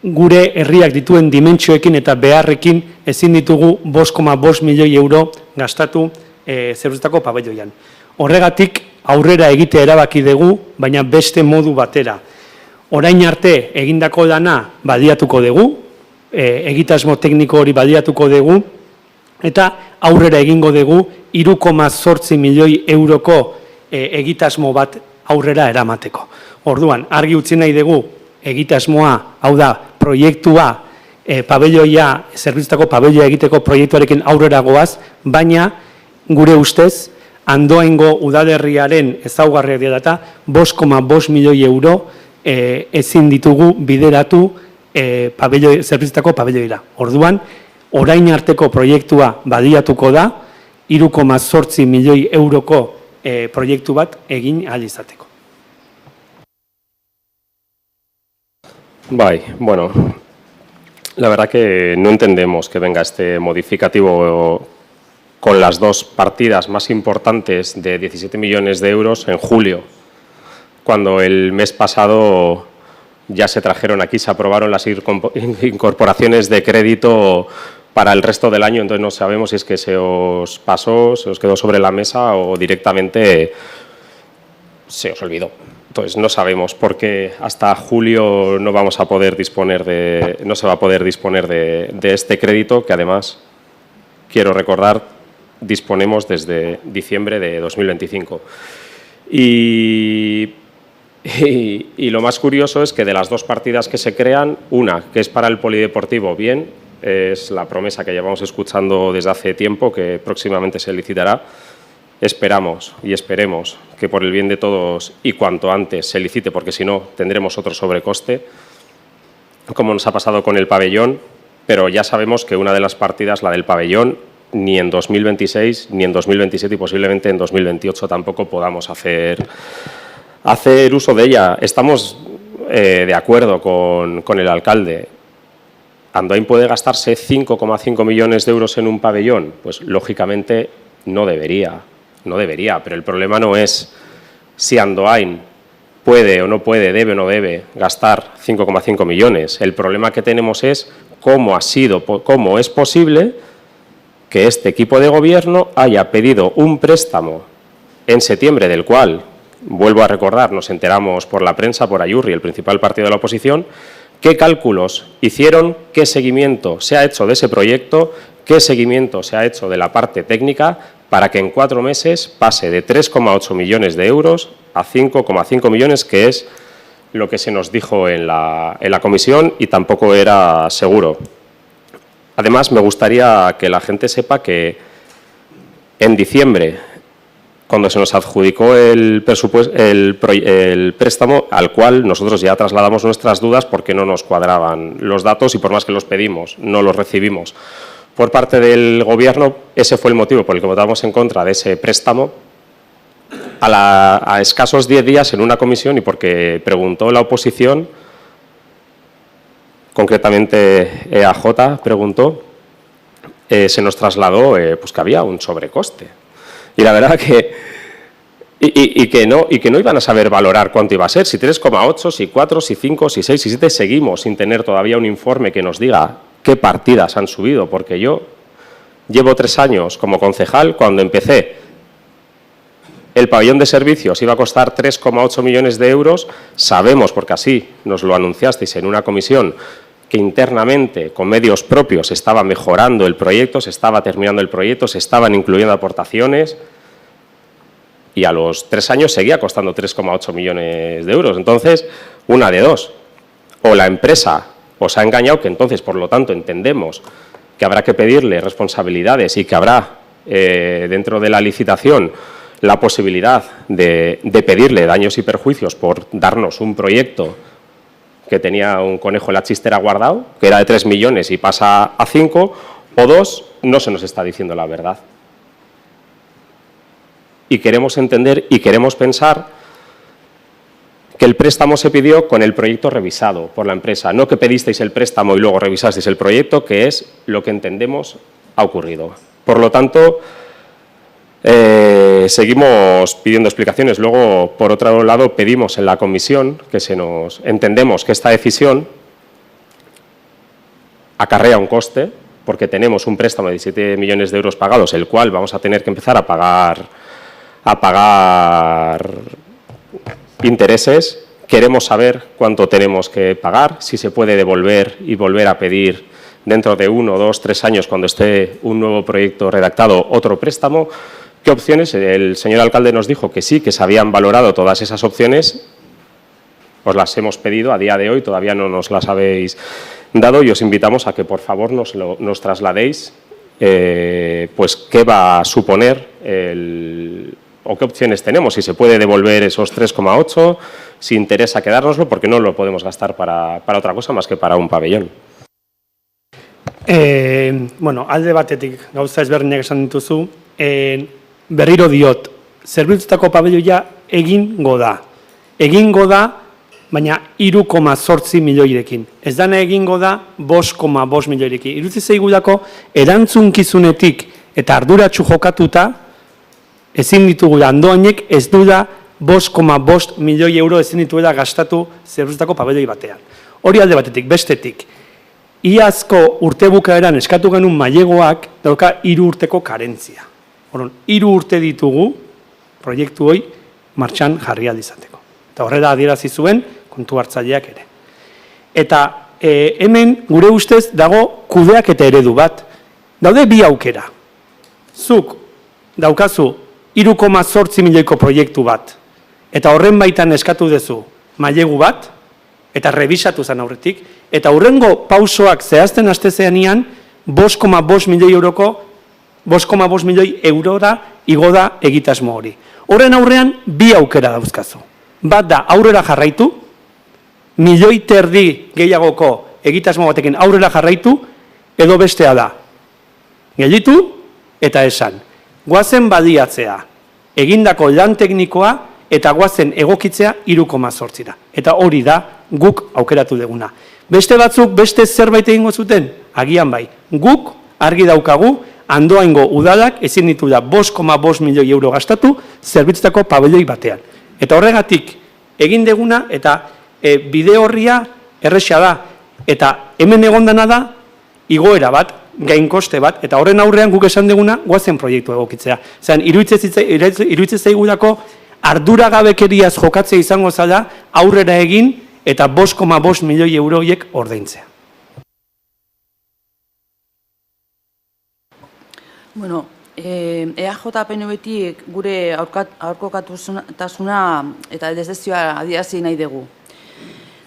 gure herriak dituen dimentsioekin eta beharrekin ezin ditugu 5,5 milioi euro gastatu zerbitzutako pabelloian. Horregatik aurrera egitea erabaki dugu, baina beste modu batera. Orain arte egindako dana baliatuko dugu, egitasmo tekniko hori baliatuko dugu, eta aurrera egingo dugu 3,8 milioi euroko egitasmo bat aurrera eramateko. Orduan, argi utzi nahi dugu egitasmoa, hau da, proiektua, pabelloia, zerbitzutako pabelloia egiteko proiektuarekin aurrera goaz, baina gure ustez, Andoaingo udalerriaren ezaugarriak dira eta 5,5 milioi euro ezin ditugu bideratu zerbitzutako pabelloira. Orduan, orain arteko proiektua baliatuko da, 3,8 milioi euroko proiektu bat egin ahal izateko. Bai, bueno, la verdad que no entendemos que venga este modificativo con las dos partidas más importantes de 17 millones de euros en julio, cuando el mes pasado ya se trajeron aquí, se aprobaron las incorporaciones de crédito para el resto del año, entonces no sabemos si es que se os pasó, se os quedó sobre la mesa o directamente se os olvidó. Entonces no sabemos, porque hasta julio no vamos a poder disponer no se va a poder disponer de este crédito, que además, quiero recordar, disponemos desde diciembre de 2025. Y lo más curioso es que de las dos partidas que se crean, una, que es para el polideportivo, bien, es la promesa que llevamos escuchando desde hace tiempo, que próximamente se licitará. Esperamos y esperemos que por el bien de todos y cuanto antes se licite, porque si no tendremos otro sobrecoste, como nos ha pasado con el pabellón, pero ya sabemos que una de las partidas, la del pabellón, ni en 2026, ni en 2027 y posiblemente en 2028 tampoco podamos hacer uso de ella. Estamos de acuerdo con el alcalde. ¿Andoain puede gastarse 5,5 millones de euros en un pabellón? Pues lógicamente no debería, pero el problema no es si Andoain puede o no puede, debe o no debe gastar 5,5 millones. El problema que tenemos es cómo es posible que este equipo de gobierno haya pedido un préstamo en septiembre, del cual, vuelvo a recordar, nos enteramos por la prensa, por Ayurri, el principal partido de la oposición, qué cálculos hicieron, qué seguimiento se ha hecho de ese proyecto, qué seguimiento se ha hecho de la parte técnica, para que en 4 meses pase de 3,8 millones de euros a 5,5 millones, que es lo que se nos dijo en la comisión y tampoco era seguro. Además, me gustaría que la gente sepa que en diciembre, cuando se nos adjudicó el préstamo, al cual nosotros ya trasladamos nuestras dudas porque no nos cuadraban los datos y por más que los pedimos, no los recibimos. por parte del Gobierno. Ese fue el motivo por el que votamos en contra de ese préstamo. A escasos 10 días en una comisión, y porque preguntó la oposición, concretamente EAJ preguntó, se nos trasladó pues que había un sobrecoste. Y la verdad que no iban a saber valorar cuánto iba a ser, si 3,8, si 4, si 5, si 6, si 7, seguimos sin tener todavía un informe que nos diga qué partidas han subido, porque yo llevo 3 años como concejal. Cuando empecé, el pabellón de servicios iba a costar 3,8 millones de euros. Sabemos, porque así nos lo anunciasteis en una comisión, que internamente, con medios propios, se estaba mejorando el proyecto, se estaba terminando el proyecto, se estaban incluyendo aportaciones, y a los 3 años seguía costando 3,8 millones de euros. Entonces, una de dos: o la empresa os ha engañado, que entonces, por lo tanto, entendemos que habrá que pedirle responsabilidades y que habrá, dentro de la licitación, la posibilidad de pedirle daños y perjuicios por darnos un proyecto que tenía un conejo en la chistera guardado, que era de 3 millones y pasa a 5, o dos, no se nos está diciendo la verdad. Y queremos entender y queremos pensar que el préstamo se pidió con el proyecto revisado por la empresa, no que pedisteis el préstamo y luego revisasteis el proyecto, que es lo que entendemos ha ocurrido. Por lo tanto, seguimos pidiendo explicaciones. Luego, por otro lado, pedimos en la comisión que entendemos que esta decisión acarrea un coste, porque tenemos un préstamo de 17 millones de euros pagados, el cual vamos a tener que empezar a pagar intereses. Queremos saber cuánto tenemos que pagar, si se puede devolver y volver a pedir dentro de 1, 2, 3 años, cuando esté un nuevo proyecto redactado, otro préstamo. ¿Qué opciones? El señor alcalde nos dijo que sí, que se habían valorado todas esas opciones. Os las hemos pedido a día de hoy, todavía no nos las habéis dado, y os invitamos a que por favor nos trasladéis pues qué va a suponer o qué opciones tenemos, si se puede devolver esos 3,8, si interesa quedárnoslo, porque no lo podemos gastar para otra cosa más que para un pabellón. Bueno, alde batetik gauza ezberdinak esan dituzu, berriro diot, zerbitzutako pabelloia egingo da, baina 3,8 milioirekin. Ez dana egingo da 5,5 milioirekin. Iruditzen zaigulako erantzunkizunetik eta arduratsu jokatuta ezin ditugu Andoainek ez duela 5,5 milioi euro ezin dituela gastatu zerbitzutako pabelloi batean. Hori alde batetik, bestetik. Iazko urtebukaeran eskatu genuen mailegoak dauka 3 urteko karentzia. Orduan, 3 urte ditugu proiektu hori martxan jarri ahal izateko. Eta horrela adierazi zuen kontu hartzaileak ere. Eta hemen gure ustez dago kudeaketa eredu bat. Daude bi aukera. Zuk daukazu 3,8 milioiko proiektu bat, eta horren baitan eskatu duzu mailegu bat, eta revisatu zen aurretik, eta hurrengo pausoak zehazten hastezeanian 5,5 milioi euroko 5,5 milioi eurora igo da egitasmo hori. Horren aurrean bi aukera dauzkazu. Bat da aurrera jarraitu, 1,5 milioi gehiagoko egitasmo batekin aurrera jarraitu, edo bestea da. Gelditu eta esan. Goazen badiatzea, egindako lan teknikoa eta goazen egokitzea 3,8. Eta hori da guk aukeratu duguna. Beste batzuk beste zerbait egingo zuten? Agian bai. Guk argi daukagu Andoaingo udalak ezin ditu da 5,5 milioi euro gastatu zerbitzutako pabelloi batean. Eta horregatik egin deguna eta bide horria erresa da. Eta hemen egondana da igoera bat, gainkoste bat, eta horren aurrean guk esan deguna goazen proiektu egokitzea. Zeran, iruditzen zaigulako arduragabekeriaz jokatzea izango zala aurrera egin eta 5,5 milioi euroiek ordaintzea. Bueno, EAJ-PNV-tik gure aurkokatasuna eta desezioa adierazi nahi dugu.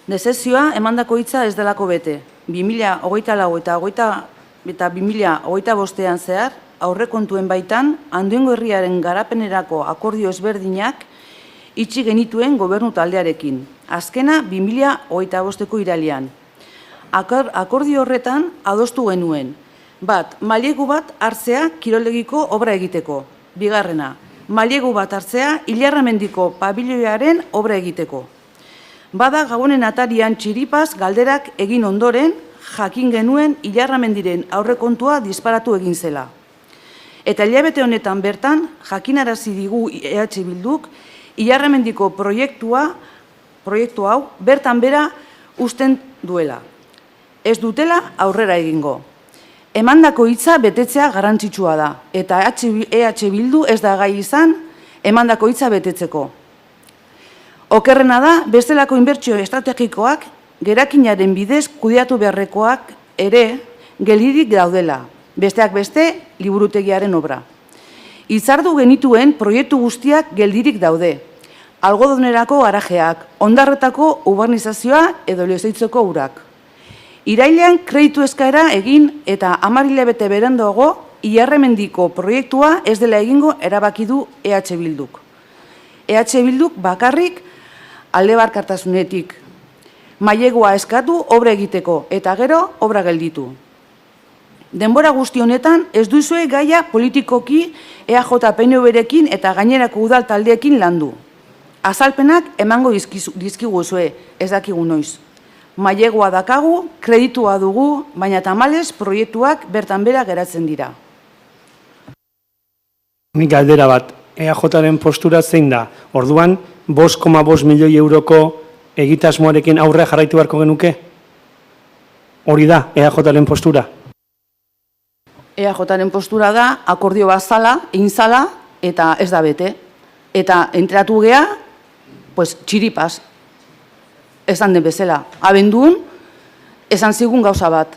Desezioa emandako hitza ez delako bete. 2024 eta 2025 zehar, aurrekontuen baitan, Andoaingo herriaren garapenerako akordio ezberdinak itxi genituen gobernu taldearekin. Azkena 2025ko irailean. Akordio horretan adostu genuen. Bat, mailegu bat hartzea kiroldegiko obra egiteko. Bigarrena, mailegu bat hartzea Ilarramendiko pabiloiaren obra egiteko. Bada Gabonen atarian txiripaz galderak egin ondoren, jakin genuen Ilarramendiren aurrekontua disparatu egin zela. Eta hilabete honetan bertan, jakinarazi digu EH Bilduk, Ilarramendiko proiektu hau bertan bera uzten duela. Ez dutela aurrera egingo. Emandako hitza betetzea garrantzitsua da, eta EH Bildu ez da gai izan emandako hitza betetzeko. Okerrena da, bestelako inbertsio estrategikoak gerakinaren bidez kudeatu beharrekoak ere geldirik daudela, besteak beste liburutegiaren obra. Hitzardu genituen proiektu guztiak geldirik daude, algodonerako garajeak, hondarretako urbanizazioa edo Lezoitzeko urak. Irailean kreditu eskaera egin eta 10 hilabete beranduago Ilarramendiko proiektua ez dela egingo erabaki du EH Bilduk. EH Bilduk bakarrik aldebakartasunetik mailegua eskatu obra egiteko eta gero obra gelditu. Denbora guzti honetan ez duzue gaia politikoki EAJ-PNV-rekin eta gainerako udal taldeekin landu. Azalpenak emango dizkiguzue, ez dakigu noiz. Mailegua dakagu, kreditua dugu, baina tamalez proiektuak bertan bera geratzen dira. Nik galdera bat, EAJaren postura zein da? Orduan, 5,5 milioi euroko egitasmoarekin aurre jarraitu beharko genuke? Hori da, EAJaren postura? EAJaren postura da, akordio bat zala, egin zala, eta ez da bete. Eta enteratu gea, pues, txiripaz, esan den bezala. Abendun, esan zigun gauza bat.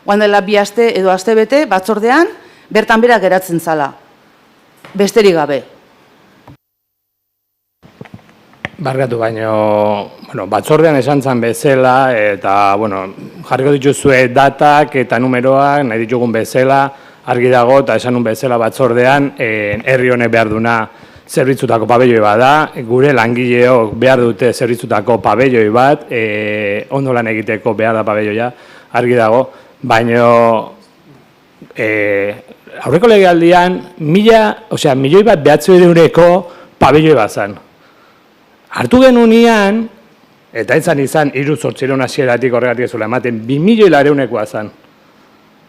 Guan dela 2 aste edo aste bete, batzordean, bertan bera geratzen zala. Besterik gabe. Barkatu, baino, batzordean esan zan bezala, eta, jarriko dituzue datak eta numeroak, nahi ditugun bezala, argi dago, eta esan nun bezala batzordean, herri honek behar duna zerbitzutako pabelloi bat da, gure langileok behar dute zerbitzutako pabelloi bat, ondo lan egiteko behar da pabelloia, argi dago, baino, aurreko legealdian, milioi bat 900.000 pabelloi bat zan. Hartu genunean, eta izan 3.800 hasieratik horregatik ezula ematen, 2.900.000 zan.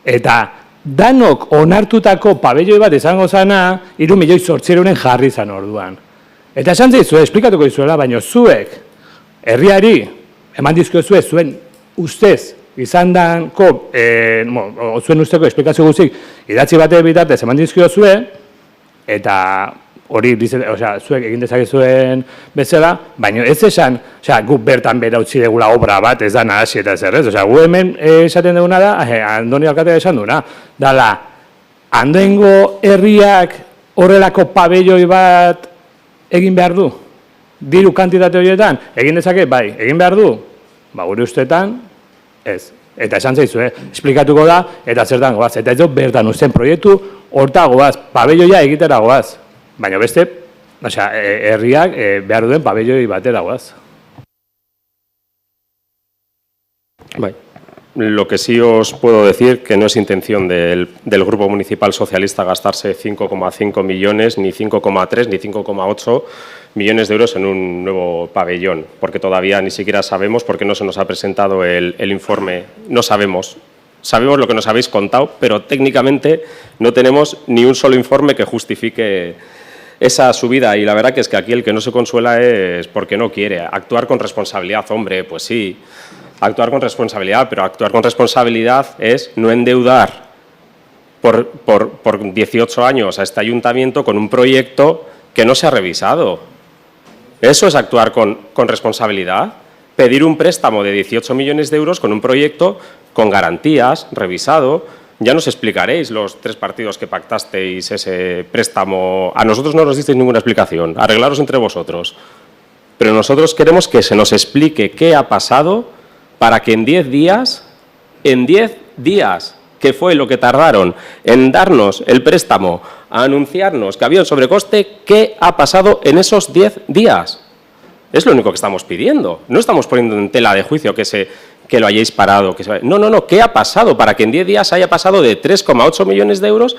Eta danok onartutako pabelloi bat izango zana, 3.800.000 jarri zan orduan. Eta esan zaizue, esplikatuko izuela, baina zuek, herriari, eman dizkiozue zuen ustez, izan danko, zuen usteko esplikazio guztik, idatzi bate bitartez eman dizkiozue, eta hori, zuek egin dezakezuen bezala, baina ez esan, gu bertan bera utzi degula obra bat, ez da nahasi eta zer ez, gu hemen esaten duguna da, Andoni Alkatea esan duguna, dala, handengo herriak horrelako pabelloi bat egin behar du, diru kantitate horietan, egin dezake, bai, egin behar du, gure ustetan, ez. Eta esan zaizue, esplikatuko da, eta zertan goaz, eta ez dut bertan uzten proiektu, horta goaz, pabelloia egitera goaz. Baina beste, herriak behar duen pabelloi batera goaz. Lo que sí os puedo decir que no es intención del Grupo Municipal Socialista gastarse 5,5 millones, ni 5,3, ni 5,8 millones de euros en un nuevo pabellón, porque todavía ni siquiera sabemos, porque no se nos ha presentado el informe, no sabemos. Sabemos lo que nos habéis contado, pero técnicamente no tenemos ni un solo informe que justifique esa subida. Y la verdad que es que aquí el que no se consuela es porque no quiere. Actuar con responsabilidad, hombre, pues sí, actuar con responsabilidad, pero actuar con responsabilidad es no endeudar por 18 años a este ayuntamiento con un proyecto que no se ha revisado. Eso es actuar con responsabilidad. Pedir un préstamo de 18 millones de euros con un proyecto con garantías, revisado. Ya nos explicaréis los 3 partidos que pactasteis ese préstamo. A nosotros no nos disteis ninguna explicación, arreglaros entre vosotros. Pero nosotros queremos que se nos explique qué ha pasado para que en 10 días, que fue lo que tardaron en darnos el préstamo, a anunciarnos que había un sobrecoste, ¿qué ha pasado en esos 10 días? Es lo único que estamos pidiendo. No estamos poniendo en tela de juicio que que lo hayáis parado. No, ¿qué ha pasado para que en 10 días haya pasado de 3,8 millones de euros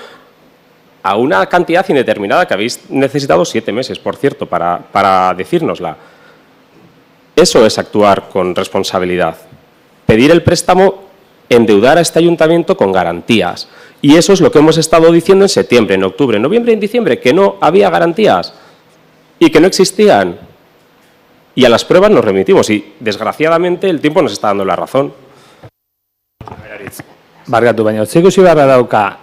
a una cantidad indeterminada que habéis necesitado 7 meses, por cierto, para decírnosla? Eso es actuar con responsabilidad. Pedir el préstamo, endeudar a este ayuntamiento con garantías. Y eso es lo que hemos estado diciendo en septiembre, en octubre, en noviembre y en diciembre, que no había garantías y que no existían. Y a las pruebas nos remitimos y, desgraciadamente, el tiempo nos está dando la razón. Barkatu, baina, zekusi beharra dauka,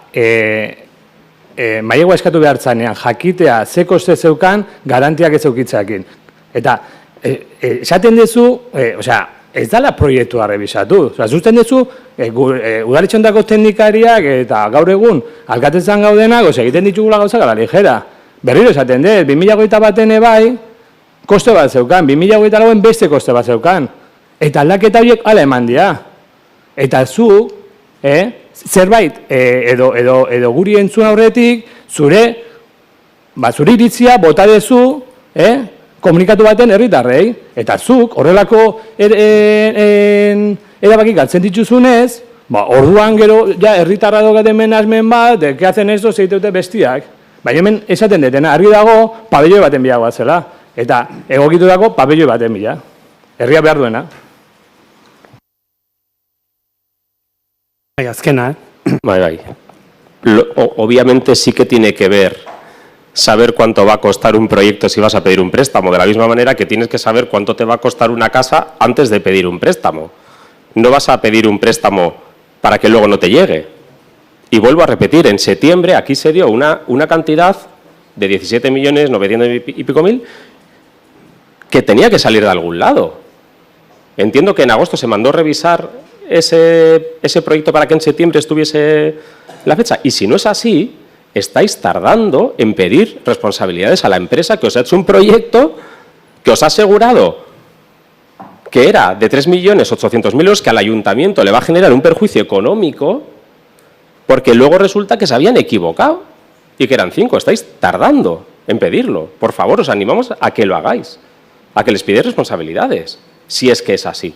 mailegua eskatu behar zanean, jakitea ze koste zeukan garantiak ez eukitzeakin. Eta, esaten dezu, ez dala proiektua rebisatu. Zuzten dezu, udaletxondako teknikariak eta gaur egun alkatetzan gaudenak, egiten ditugula gauzak ala ligera. Berriro esaten dut, 2021 bai, koste bat zeukan, 2024 beste koste bat zeukan. Eta aldaketa horiek ala eman dira. Eta zu, zerbait, edo guri entzun aurretik, zure iritzia bota dezu, komunikatu baten herritarrei, eta zuk horrelako erabakik galtzen dituzunez, orduan gero herritarra dogaten menazmen bat, que hacen esto, zeiteute bestiak. Baina hemen esaten detena, argi dago pabelloi baten bila zela, eta egokitu dago pabelloi baten bila. Herria behar duena. Azkena, Bai. Obviamente sí que tiene que ver saber cuánto va a costar un proyecto si vas a pedir un préstamo, de la misma manera que tienes que saber cuánto te va a costar una casa antes de pedir un préstamo. No vas a pedir un préstamo para que luego no te llegue. Y vuelvo a repetir, en septiembre aquí se dio una cantidad de 17.900.000 y pico que tenía que salir de algún lado. Entiendo que en agosto se mandó revisar ese proyecto para que en septiembre estuviese la fecha. Y si no es así, estáis tardando en pedir responsabilidades a la empresa que os ha hecho un proyecto que os ha asegurado que era de 3.800.000 euros, que al ayuntamiento le va a generar un perjuicio económico, porque luego resulta que se habían equivocado y que eran 5. Estáis tardando en pedirlo. Por favor, os animamos a que lo hagáis, a que les pidáis responsabilidades, si es que es así.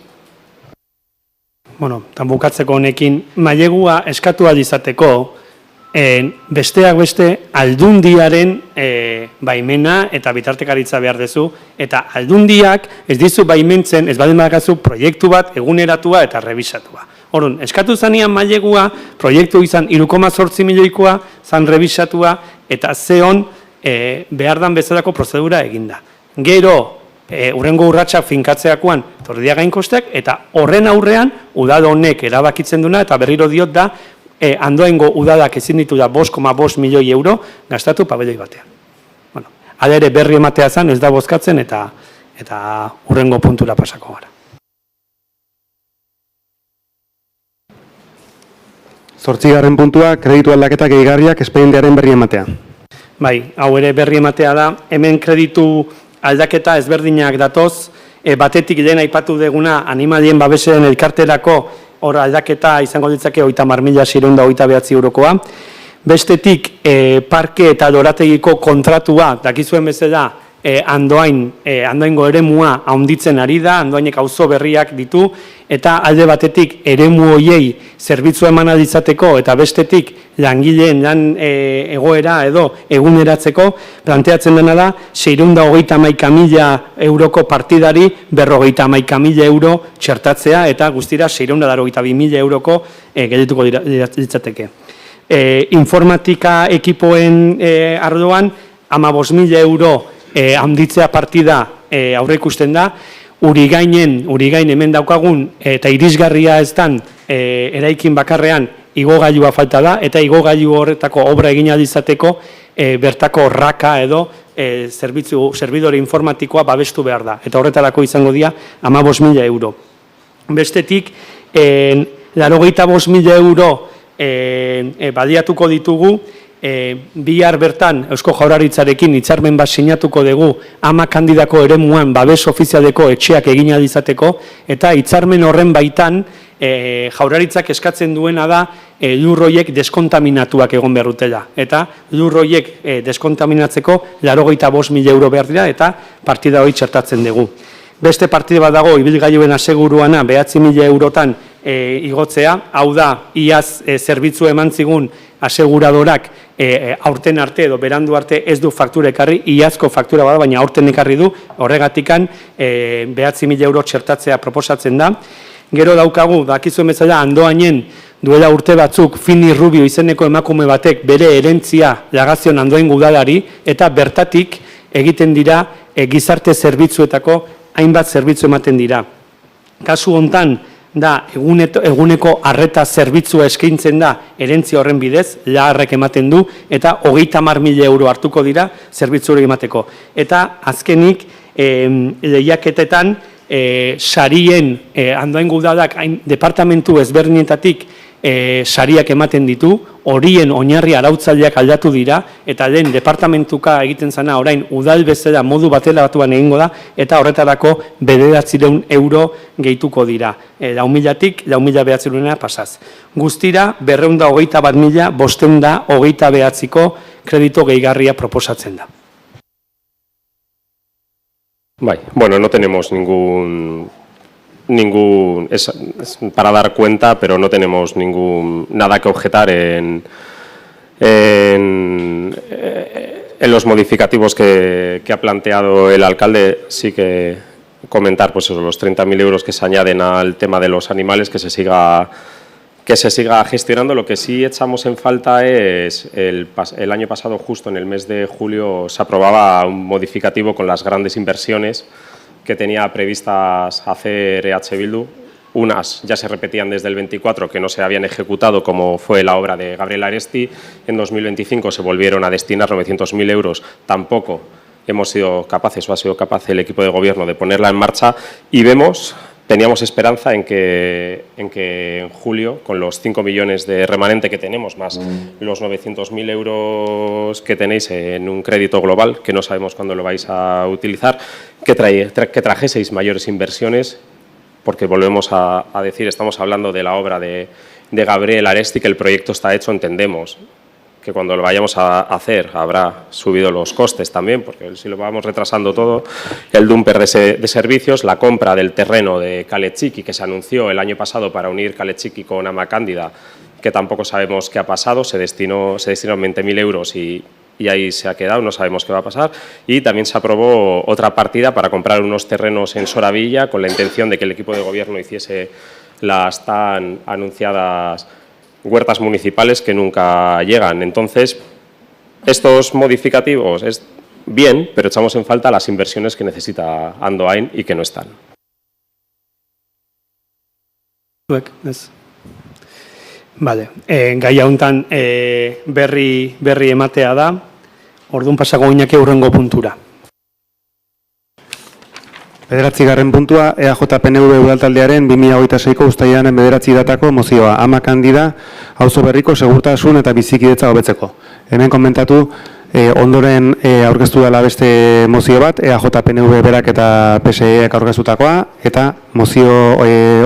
Bueno, bukatzeko honekin, mailegua eskatu ahal izateko, besteak beste aldundiaren baimena eta bitartekaritza behar dezu, eta aldundiak ez dizu baimentzen, ez badin badakazu proiektu bat eguneratua eta rebisatua. Orduan, eskatu zanean mailegua, proiektu izan 3,8 milioikoa, zan rebisatua, eta zeon behar dan bezalako prozedura eginda. Gero, urrengo urratsak finkatzeakoan tordia gainkosteak, eta horren aurrean udal honek erabakitzen duna, eta berriro diot da, Andoaingo udadak ezin ditu da 5,5 milioi euro gastatu pabelloi batean. Bueno, adere berri ematea zen, ez da bozkatzen, eta urrengo puntura pasako gara. Zortzigarren puntua, kreditu aldaketak gehigarriak espedientearen berri ematea. Bai, hau ere berri ematea da, hemen kreditu aldaketa ezberdinak datoz, batetik lehen aipatu deguna animalien babesen elkarterako hor aldaketa izango ditzake 30.629 eurokoa. Bestetik, parke eta lorategiko kontratua, dakizuen bezala, Andoaingo eremua handitzen ari da, Andoainek auzo berriak ditu, eta alde batetik eremu hoiei zerbitzua eman izateko eta bestetik langileen lan egoera edo eguneratzeko planteatzen dena da 631.000 euroko partidari 50.000 euro txertatzea eta guztira 682.000 euroko geldituko ditzateke. Informatika ekipoen arloan 15.000 euro handitzea partida aurre ikusten da, Urigain hemen daukagun eta irisgarria ez dan eraikin bakarrean igogailua falta da, eta igogailu horretako obra egin izateko bertako raka edo zerbidore informatikoa babestu behar da, eta horretarako izango dira 15.000 euro. Bestetik, 85.000 euro baliatuko ditugu, bihar bertan Eusko Jaurlaritzarekin hitzarmen bat sinatuko dugu ama kandidako eremuan babes ofizialeko etxeak egin izateko, eta hitzarmen horren baitan Jaurlaritzak eskatzen duena da lurroiek deskontaminatuak egon behar dutela, eta lurroiek deskontaminatzeko 85.000 euro behar dira eta partida hori txertatzen dugu. Beste partide bat dago, ibilgailuen aseguruana 9.000 eurotan igotzea, hau da, iaz zerbitzu eman zigun aseguradorak aurten arte edo berandu arte ez du faktura ekarri, iazko faktura bada, baina aurten ekarri du, horregatikan 9.000 euro txertatzea proposatzen da. Gero daukagu, dakizuen bezala, Andoainen duela urte batzuk Fini Rubio izeneko emakume batek bere herentzia lagazion Andoain udalari eta bertatik egiten dira gizarte zerbitzuetako hainbat zerbitzu ematen dira. Kasu hontan da eguneko arreta zerbitzua eskaintzen da herentzia horren bidez, laharrek ematen du eta 30.000 euro hartuko dira zerbitzu hori emateko. Eta azkenik lehiaketetan sarien Andoain udalak departamentu ezberdinetatik sariak ematen ditu, horien oinarri arautzaileak aldatu dira, eta lehen departamentuka egiten zana orain udal bezala modu batera batuan egingo da, eta horretarako 9.000 euro gehituko dira. 4.000-tik 4.900 pasaz. Guztira, 221.529ko kredito gehigarria proposatzen da. Vale, bueno, no tenemos es para dar cuenta, pero no tenemos nada que objetar en los modificativos que ha planteado el alcalde. Sí que comentar pues eso, los 30.000 euros que se añaden al tema de los animales, que se siga gestionando. Lo que sí echamos en falta es el año pasado, justo en el mes de julio, se aprobaba un modificativo con las grandes inversiones que tenía previstas hacer EH Bildu. Unas ya se repetían desde el 24, que no se habían ejecutado, como fue la obra de Gabriel Aresti. En 2025 se volvieron a destinar 900.000 euros. Tampoco hemos sido capaces, o ha sido capaz el equipo de gobierno, de ponerla en marcha. Y teníamos esperanza en que en julio, con los 5 millones de remanente que tenemos, más los 900.000 euros que tenéis en un crédito global, que no sabemos cuándo lo vais a utilizar, que trajeseis mayores inversiones, porque volvemos a decir, estamos hablando de la obra de Gabriel Aresti, que el proyecto está hecho, entendemos que cuando lo vayamos a hacer habrá subido los costes también, porque si lo vamos retrasando todo, el dumper de servicios, la compra del terreno de Kalechiqui, que se anunció el año pasado para unir Kalechiqui con Amakandida, que tampoco sabemos qué ha pasado, se destinaron 20.000 euros y ahí se ha quedado, no sabemos qué va a pasar. Y también se aprobó otra partida para comprar unos terrenos en Soravilla, con la intención de que el equipo de gobierno hiciese las tan anunciadas huertas municipales que nunca llegan. Entonces, estos modificativos es bien, pero echamos en falta las inversiones que necesita Andoain y que no están. Vale, gai hauntan berri ematea da, orduan pasako oinake hurrengo puntura. 9. puntua, EAJ-PNV udaltaldearen 2026ko uztailaren 9 datako mozioa, Amakandida, auzo berriko segurtasun eta bizikidetza hobetzeko. Hemen komentatu, ondoren aurkeztu dela beste mozio bat, EAJ-PNV berak eta PSE-ek aurkeztutakoa, eta mozio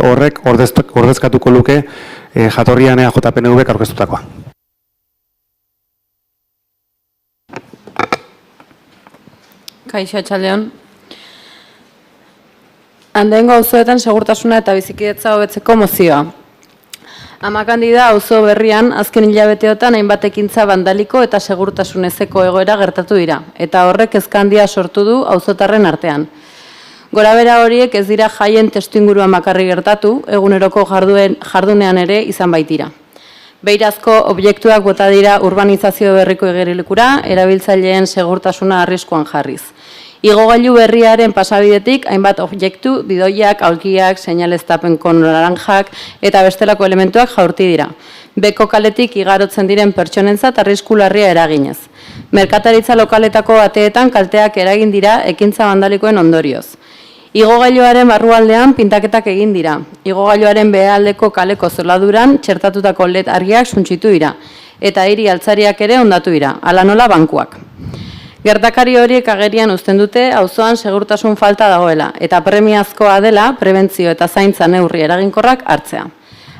horrek ordezkatuko luke jatorrian EAJ-PNV-ek aurkeztutakoa. Kaixo, atxaldeon. Andoaingo auzoetan segurtasuna eta bizikidetza hobetzeko mozioa. Amakandida auzo berrian azken hilabeteotan hainbat ekintza bandaliko eta segurtasun ezeko egoera gertatu dira, eta horrek kezka handia sortu du auzotarren artean. Gorabehera horiek ez dira jaien testuinguruan bakarrik gertatu, eguneroko jardunean ere izan baitira. Beirazko objektuak bota dira urbanizazio berriko igerilekura, erabiltzaileen segurtasuna arriskuan jarriz. Igogailu berriaren pasabidetik hainbat objektu, bidoiak, aulkiak, seinaleztapenko naranjak eta bestelako elementuak jaurti dira. Beko kaletik igarotzen diren pertsonentzat arrisku larria eraginez. Merkataritza lokaletako ateetan kalteak eragin dira ekintza bandalikoen ondorioz. Igogailuaren barrualdean pintaketak egin dira. Igogailuaren behealdeko kaleko zoladuran txertatutako LED argiak suntsitu dira. Eta hiri altzariak ere hondatu dira, hala nola bankuak. Gertakari horiek agerian uzten dute auzoan segurtasun falta dagoela eta premiazkoa dela prebentzio eta zaintza neurri eraginkorrak hartzea.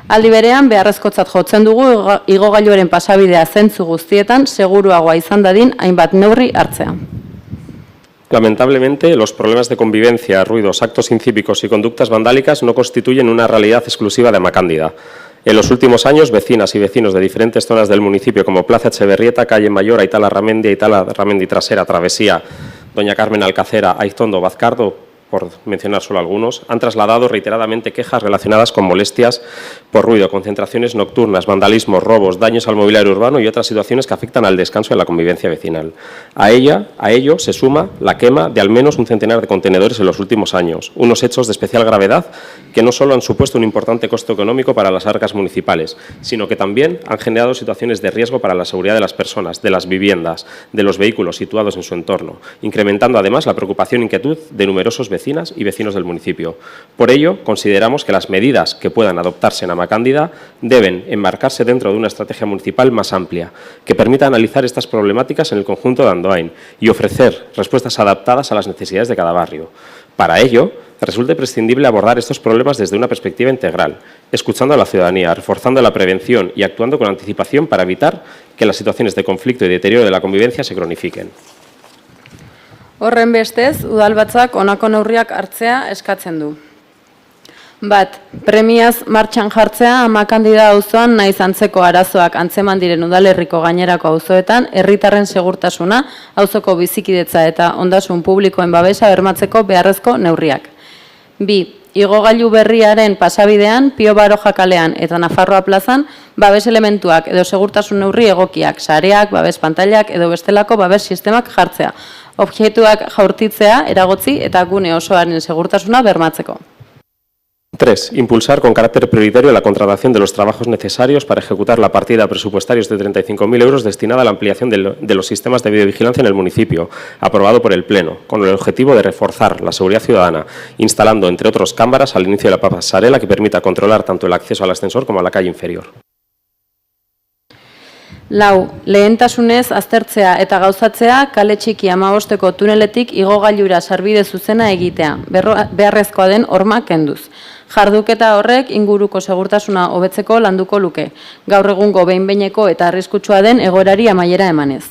Aldi berean beharrezkotzat jotzen dugu igogailuaren pasabidea zentzu guztietan seguruagoa izan dadin hainbat neurri hartzea. Lamentablemente, los problemas de convivencia, ruidos, actos incívicos y conductas vandálicas no constituyen una realidad exclusiva de Amacándida. En los últimos años, vecinas y vecinos de diferentes zonas del municipio, como Plaza Echeverrieta, Calle Mayor, Aitala Ramendi Trasera, Travesía, Doña Carmen Alcacera, Aiztondo, Bazcardo, por mencionar solo algunos, han trasladado reiteradamente quejas relacionadas con molestias por ruido, concentraciones nocturnas, vandalismos, robos, daños al mobiliario urbano y otras situaciones que afectan al descanso y a la convivencia vecinal. A ello se suma la quema de al menos un centenar de contenedores en los últimos años, unos hechos de especial gravedad que no solo han supuesto un importante costo económico para las arcas municipales, sino que también han generado situaciones de riesgo para la seguridad de las personas, de las viviendas, de los vehículos situados en su entorno, incrementando además la preocupación e inquietud de numerosos vecinos y vecinos del municipio. Por ello, consideramos que las medidas que puedan adoptarse en Amacándida deben enmarcarse dentro de una estrategia municipal más amplia, que permita analizar estas problemáticas en el conjunto de Andoain y ofrecer respuestas adaptadas a las necesidades de cada barrio. Para ello, resulta imprescindible abordar estos problemas desde una perspectiva integral, escuchando a la ciudadanía, reforzando la prevención y actuando con anticipación para evitar que las situaciones de conflicto y deterioro de la convivencia se cronifiquen. Horren bestez, udalbatzak honako neurriak hartzea eskatzen du. Bat, premiaz martxan jartzea Amacándida auzoan naiz antzeko arazoak antzeman diren udalerriko gainerako auzoetan herritarren segurtasuna, auzoko bizikidetza eta ondasun publikoen babesa bermatzeko beharrezko neurriak. Bi, igogailu berriaren pasabidean, Pio Baroja kalean eta Nafarroa plazan, babes elementuak edo segurtasun neurri egokiak, sareak, babes pantailak edo bestelako babes sistemak jartzea. Objektuak jaurtitzea, eragotzi eta gune osoaren segurtasuna bermatzeko. 3. Impulsar con carácter prioritario la contratación de los trabajos necesarios para ejecutar la partida presupuestaria de 35.000 euros destinada a la ampliación de los sistemas de videovigilancia en el municipio, aprobado por el Pleno, con el objetivo de reforzar la seguridad ciudadana, instalando, entre otros, cámaras al inicio de la pasarela que permita controlar tanto el acceso al ascensor como a la calle inferior. Lau, lehentasunez aztertzea eta gauzatzea kale txiki 15ko tuneletik igogailura sarbide zuzena egitea, beharrezkoa den horma kenduz. Jarduketa horrek inguruko segurtasuna hobetzeko landuko luke, gaur egungo behin-behineko eta arriskutsua den egoerari amaiera emanez.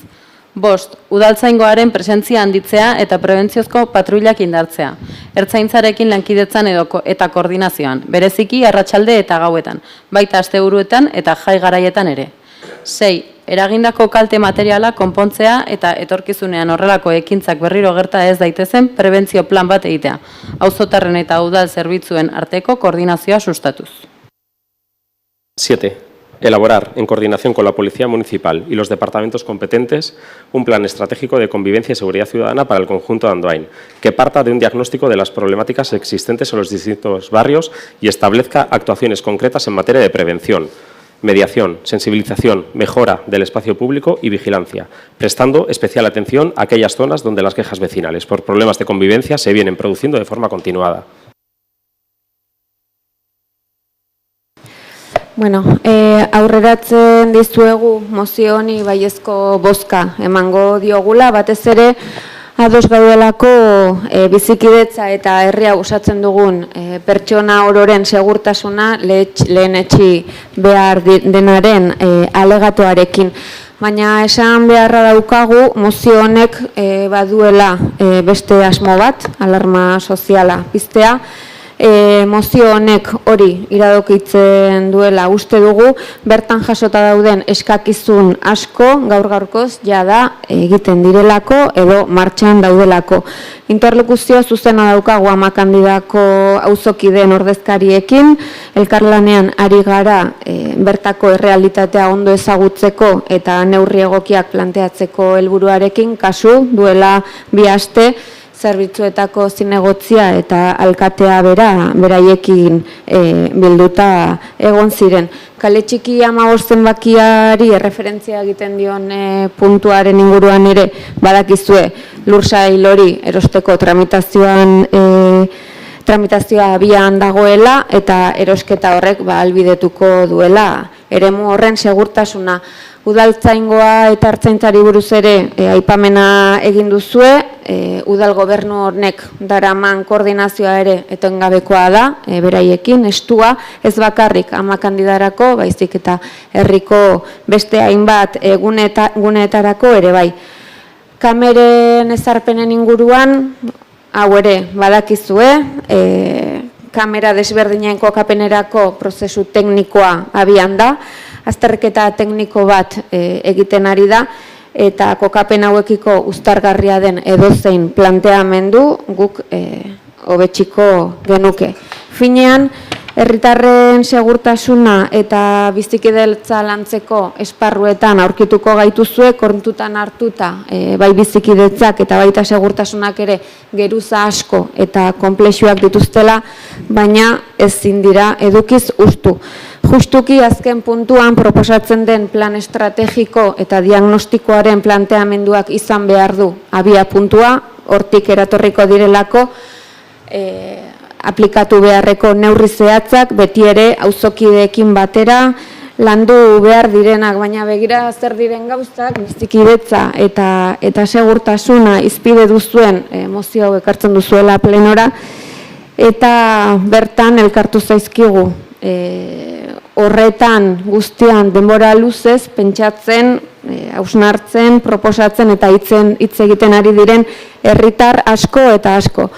5. Udaltzaingoaren presentzia handitzea eta prebentziozko patruilak indartzea, ertzaintzarekin lankidetzan eta koordinazioan, bereziki arratsalde eta gauetan, baita asteburuetan eta jai garaietan ere. 6. Eragindako kalte materiala konpontzea eta etorkizunean horrelako ekintzak berriro gerta ez daitezen prebentzio plan bat egitea, auzotarren eta udal zerbitzuen arteko koordinazioa sustatuz. 7. Elaborar, en coordinación con la Policía Municipal y los departamentos competentes, un plan estratégico de convivencia y seguridad ciudadana para el conjunto de Andoain, que parta de un diagnóstico de las problemáticas existentes en los distintos barrios y establezca actuaciones concretas en materia de prevención, mediación, sensibilización, mejora del espacio público y vigilancia, prestando especial atención a aquellas zonas donde las quejas vecinales por problemas de convivencia se vienen produciendo de forma continuada. Bueno, aurreratzen dizuegu mozio honi baiezko bozka emango diogula, batez ere ados gaudelako bizikidetza eta herria osatzen dugun pertsona ororen segurtasuna lehenetsi behar denaren alegatoarekin. Baina esan beharra daukagu mozio honek baduela beste asmo bat, alarma soziala piztea. Mozio honek hori iradokitzen duela uste dugu, bertan jasota dauden eskakizun asko gaur-gaurkoz jada egiten direlako edo martxan daudelako. Interlokuzioa zuzena daukagu Amacándidako auzokideen ordezkariekin, elkarlanean ari gara bertako errealitatea ondo ezagutzeko eta neurri egokiak planteatzeko helburuarekin, kasu duela 2 aste, zerbitzuetako zinegotzia eta alkatea beraiekin bilduta egon ziren. Kale txiki 15 zenbakiari erreferentzia egiten dion puntuaren inguruan ere badakizue lursail hori erosteko tramitazioa abian dagoela eta erosketa horrek ahalbidetuko duela eremu horren segurtasuna. Udaltzaingoa eta ertzaintzari buruz ere aipamena egin duzue, udal gobernu honek daraman koordinazioa ere etengabekoa da, beraiekin, estua, ez bakarrik Amacándidarako, baizik eta herriko beste hainbat guneetarako ere bai. Kameren ezarpenen inguruan, hau ere, badakizue, kamera desberdinen kokapenerako prozesu teknikoa abian da, azterketa tekniko bat egiten ari da, eta kokapen hauekiko uztargarria den edozein planteamendu guk hobetsiko genuke. Finean, herritarren segurtasuna eta bizikidetza lantzeko esparruetan aurkituko gaituzue, kontutan hartuta bai bizikidetzak eta baita segurtasunak ere geruza asko eta konplexuak dituztela, baina ezin dira edukiz ustu. Justuki azken puntuan proposatzen den plan estrategiko eta diagnostikoaren planteamenduak izan behar du abia puntua, hortik eratorriko direlako aplikatu beharreko neurri zehatzak, beti ere auzokideekin batera landu behar direnak, baina begira zer diren gauzak, bizikidetza eta segurtasuna izpide duzuen mozio hau ekartzen duzuela plenora, eta bertan elkartu zaizkigu horretan guztian denbora luzez pentsatzen, hausnartzen, proposatzen eta hitz egiten ari diren herritar asko eta asko.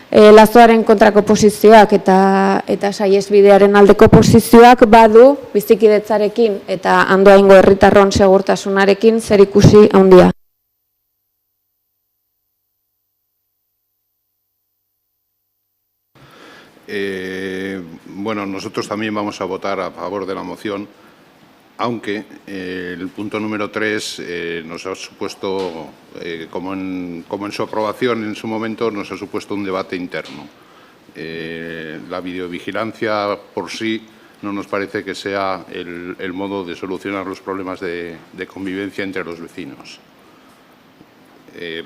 Lazoaren kontrako posizioak eta saihesbidearen aldeko posizioak badu bizikidetzarekin eta Andoaingo herritarron segurtasunarekin zerikusi handia. Bueno, nosotros también vamos a votar a favor de la moción, aunque el punto número 3 nos ha supuesto, como en su aprobación en su momento, nos ha supuesto un debate interno. La videovigilancia por sí no nos parece que sea el modo de solucionar los problemas de convivencia entre los vecinos.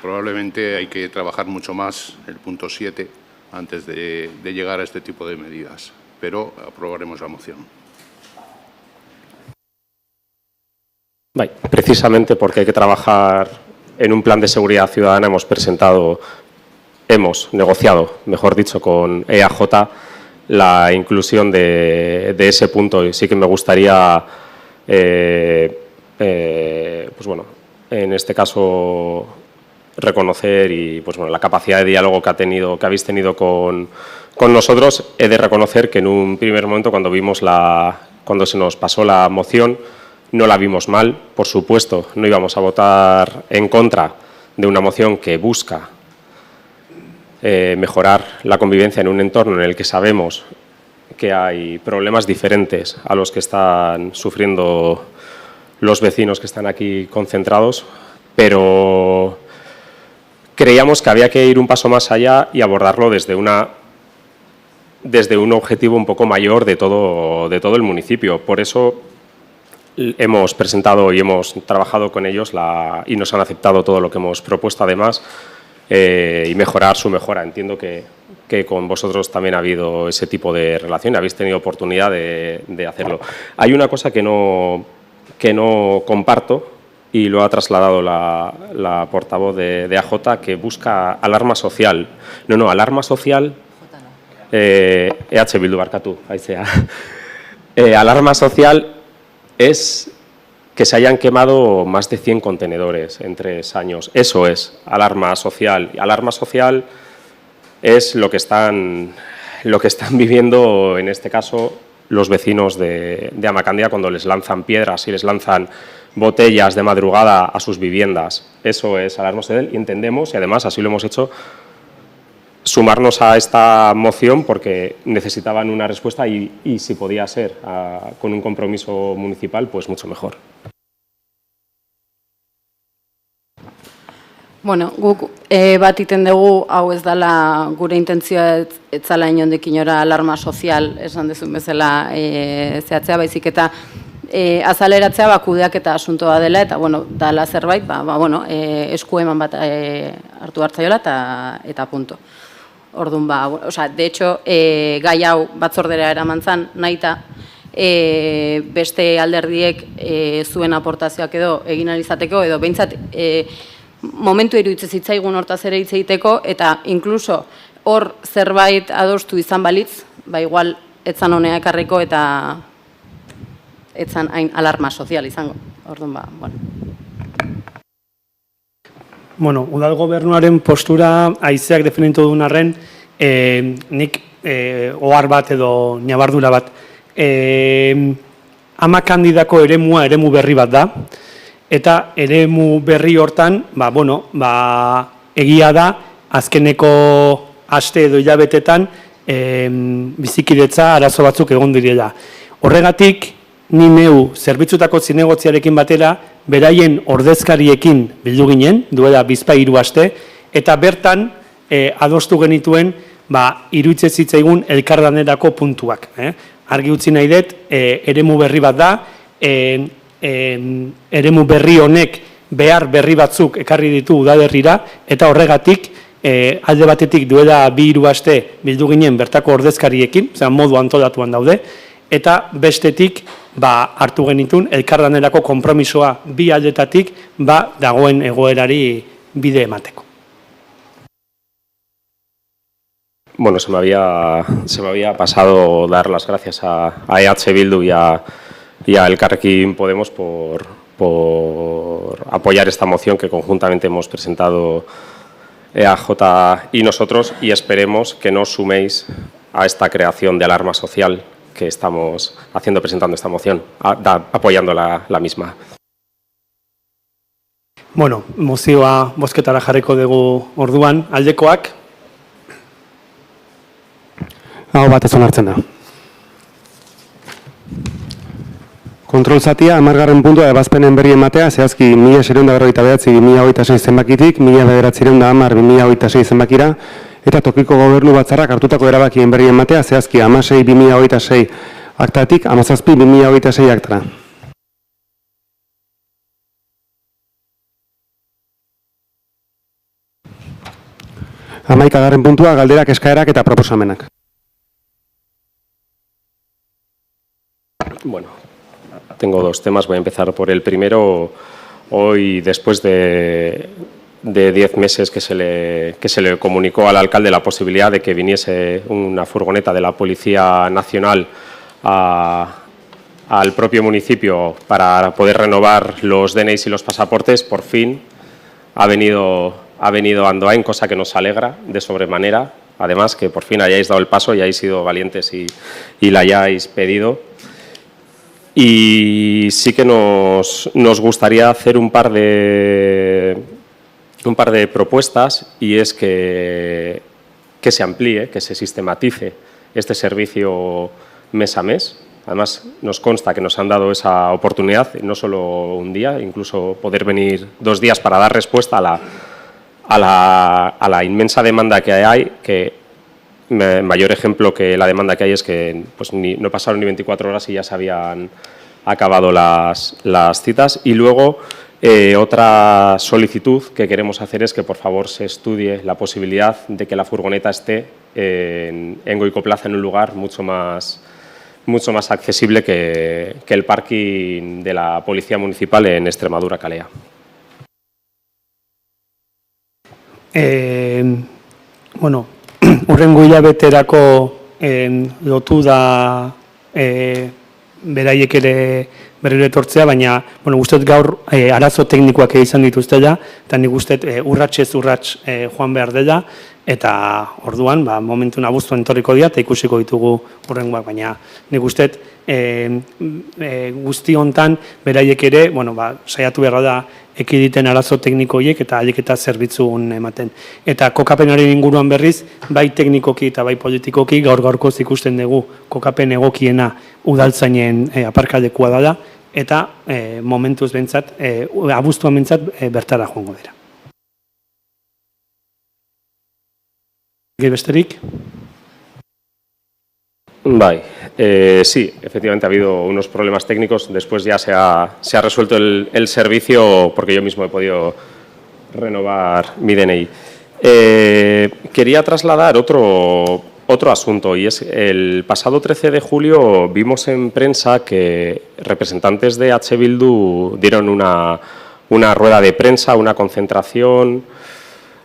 Probablemente hay que trabajar mucho más el punto 7 antes de llegar a este tipo de medidas, pero aprobaremos la moción. Precisamente porque hay que trabajar en un plan de seguridad ciudadana hemos negociado, mejor dicho, con EAJ la inclusión de ese punto, y sí que me gustaría, pues bueno, en este caso reconocer y pues bueno, la capacidad de diálogo que habéis tenido con nosotros. He de reconocer que en un primer momento cuando se nos pasó la moción no la vimos mal, por supuesto, no íbamos a votar en contra de una moción que busca mejorar la convivencia en un entorno en el que sabemos que hay problemas diferentes a los que están sufriendo los vecinos que están aquí concentrados, pero creíamos que había que ir un paso más allá y abordarlo desde un objetivo un poco mayor de todo el municipio. Por eso hemos presentado y hemos trabajado con ellos y nos han aceptado todo lo que hemos propuesto, además, y mejorar su mejora. Entiendo que con vosotros también ha habido ese tipo de relación, habéis tenido oportunidad de hacerlo. Hay una cosa que no comparto, y lo ha trasladado la portavoz de AJ, que busca alarma social. No, alarma social... EH Bildu barkatu, aizea. Alarma social es que se hayan quemado más de 100 contenedores en 3 años. Eso es alarma social. Alarma social es lo que están viviendo, en este caso, los vecinos de Amacandia cuando les lanzan piedras y les lanzan botellas de madrugada a sus viviendas. Eso es alarma social y entendemos, y además así lo hemos hecho, sumarnos a esta moción porque necesitaban una respuesta y si podía ser con un compromiso municipal, pues mucho mejor. Bueno, guk bat iten dugu, hau ez dela gure intentzioa ez zala inondik inora alarma sozial, esan dezun bezala zehatzea, baizik eta azaleratzea kudeak eta asuntoa dela, eta bueno, dala zerbait, esku eman bat hartu hartzaiola eta punto. Orduan, de hecho, gai hau batzordera eraman zan, nahita, beste alderdiek zuen aportazioak edo egin alizateko, edo behintzat momentu iruditzen zitzaigun hortaz ere hitz egiteko, eta inkluso hor zerbait adostu izan balitz, igual etzan honea ekarriko eta etzan hain alarma sozial izango. Orduan, bueno. Bueno, udal gobernuaren postura haizeak definitu duen arren, nik ohar bat edo ñabardura bat. Ama kandidako eremua eremu berri bat da, eta eremu berri hortan, egia da, azkeneko aste edo hilabetetan bizikidetza arazo batzuk egon direla. Horregatik, ni neu zerbitzutako zinegotziarekin batera, beraien ordezkariekin bildu ginen, duela bizpa 3 aste, eta bertan adostu genituen iruditzen zitzaigun elkarlanerako puntuak. Argi utzi nahi dut, eremu berri bat da, eremu berri honek behar berri batzuk ekarri ditu udalerrira, eta horregatik alde batetik duela 2-3 aste bildu ginen bertako ordezkariekin, modu antolatuan daude, eta bestetik hartu genitun elkarlanerako konpromisoa bi aldetatik dagoen egoerari bide emateko. Bueno, se me había pasado dar las gracias a EH Bildu y a Elkarrekin Podemos por apoyar esta moción que conjuntamente hemos presentado EAJ y nosotros, y esperemos que no os suméis a esta creación de alarma social que estamos haciendo presentando esta moción, apoyando la misma. Bueno, mozioa bozketara jarriko dugu orduan, aldekoak. Hau batez onartzen da. Kontrol zatia, 10. puntua ebazpenen berri ematea, zehazki 1649-2026 zenbakitik, 1910-2026 zenbakira, eta tokiko gobernu batzarrak hartutako erabakien berri ematea, zehazki 16-2026 aktatik, 17-2026 aktara. Hamaikagarren puntua, galderak, eskaerak eta proposamenak. Bueno, tengo 2 temas, voy a empezar por el primero. Hoy, después de 10 meses que se le comunicó al alcalde la posibilidad de que viniese una furgoneta de la Policía Nacional al propio municipio para poder renovar los DNIs y los pasaportes, por fin ha venido Andoain, cosa que nos alegra de sobremanera. Además, que por fin hayáis dado el paso y hayáis sido valientes y la hayáis pedido. Y sí que nos gustaría hacer un par de propuestas, y es que se amplíe, que se sistematice este servicio mes a mes. Además, nos consta que nos han dado esa oportunidad, no solo un día, incluso poder venir 2 días para dar respuesta a la inmensa demanda que hay, que mayor ejemplo que la demanda que hay es que pues, no pasaron ni 24 horas y ya se habían acabado las citas. Y luego, otra solicitud que queremos hacer es que, por favor, se estudie la posibilidad de que la furgoneta esté en Goiko Plaza, en un lugar mucho más accesible que el parking de la Policía Municipal en Extremadura, Calea. Bueno, hurrengo hilabeterako lotu da beraiek ere berriro etortzea, baina uste dut gaur arazo teknikoak izan dituztela, eta nik uste urratsez urrats joan behar dela, eta orduan momentu abuztuan etorriko dira eta ikusiko ditugu hurrengoak, baina nik uste guzti hontan beraiek ere saiatu beharra da ekiditen arazo tekniko horiek eta ahalik eta zerbitzu ematen. Eta kokapenaren inguruan berriz, bai teknikoki eta bai politikoki gaur-gaurkoz ikusten dugu kokapen egokiena udaltzainen aparkalekua dela, eta momentuz behintzat, abuztuan behintzat bertara joango dira. Besterik? Bai, sí, efectivamente ha habido unos problemas técnicos. Después ya se ha resuelto el servicio porque yo mismo he podido renovar mi DNI. Quería trasladar otro asunto, y es el pasado 13 de julio vimos en prensa que representantes de H. Bildu dieron una rueda de prensa, una concentración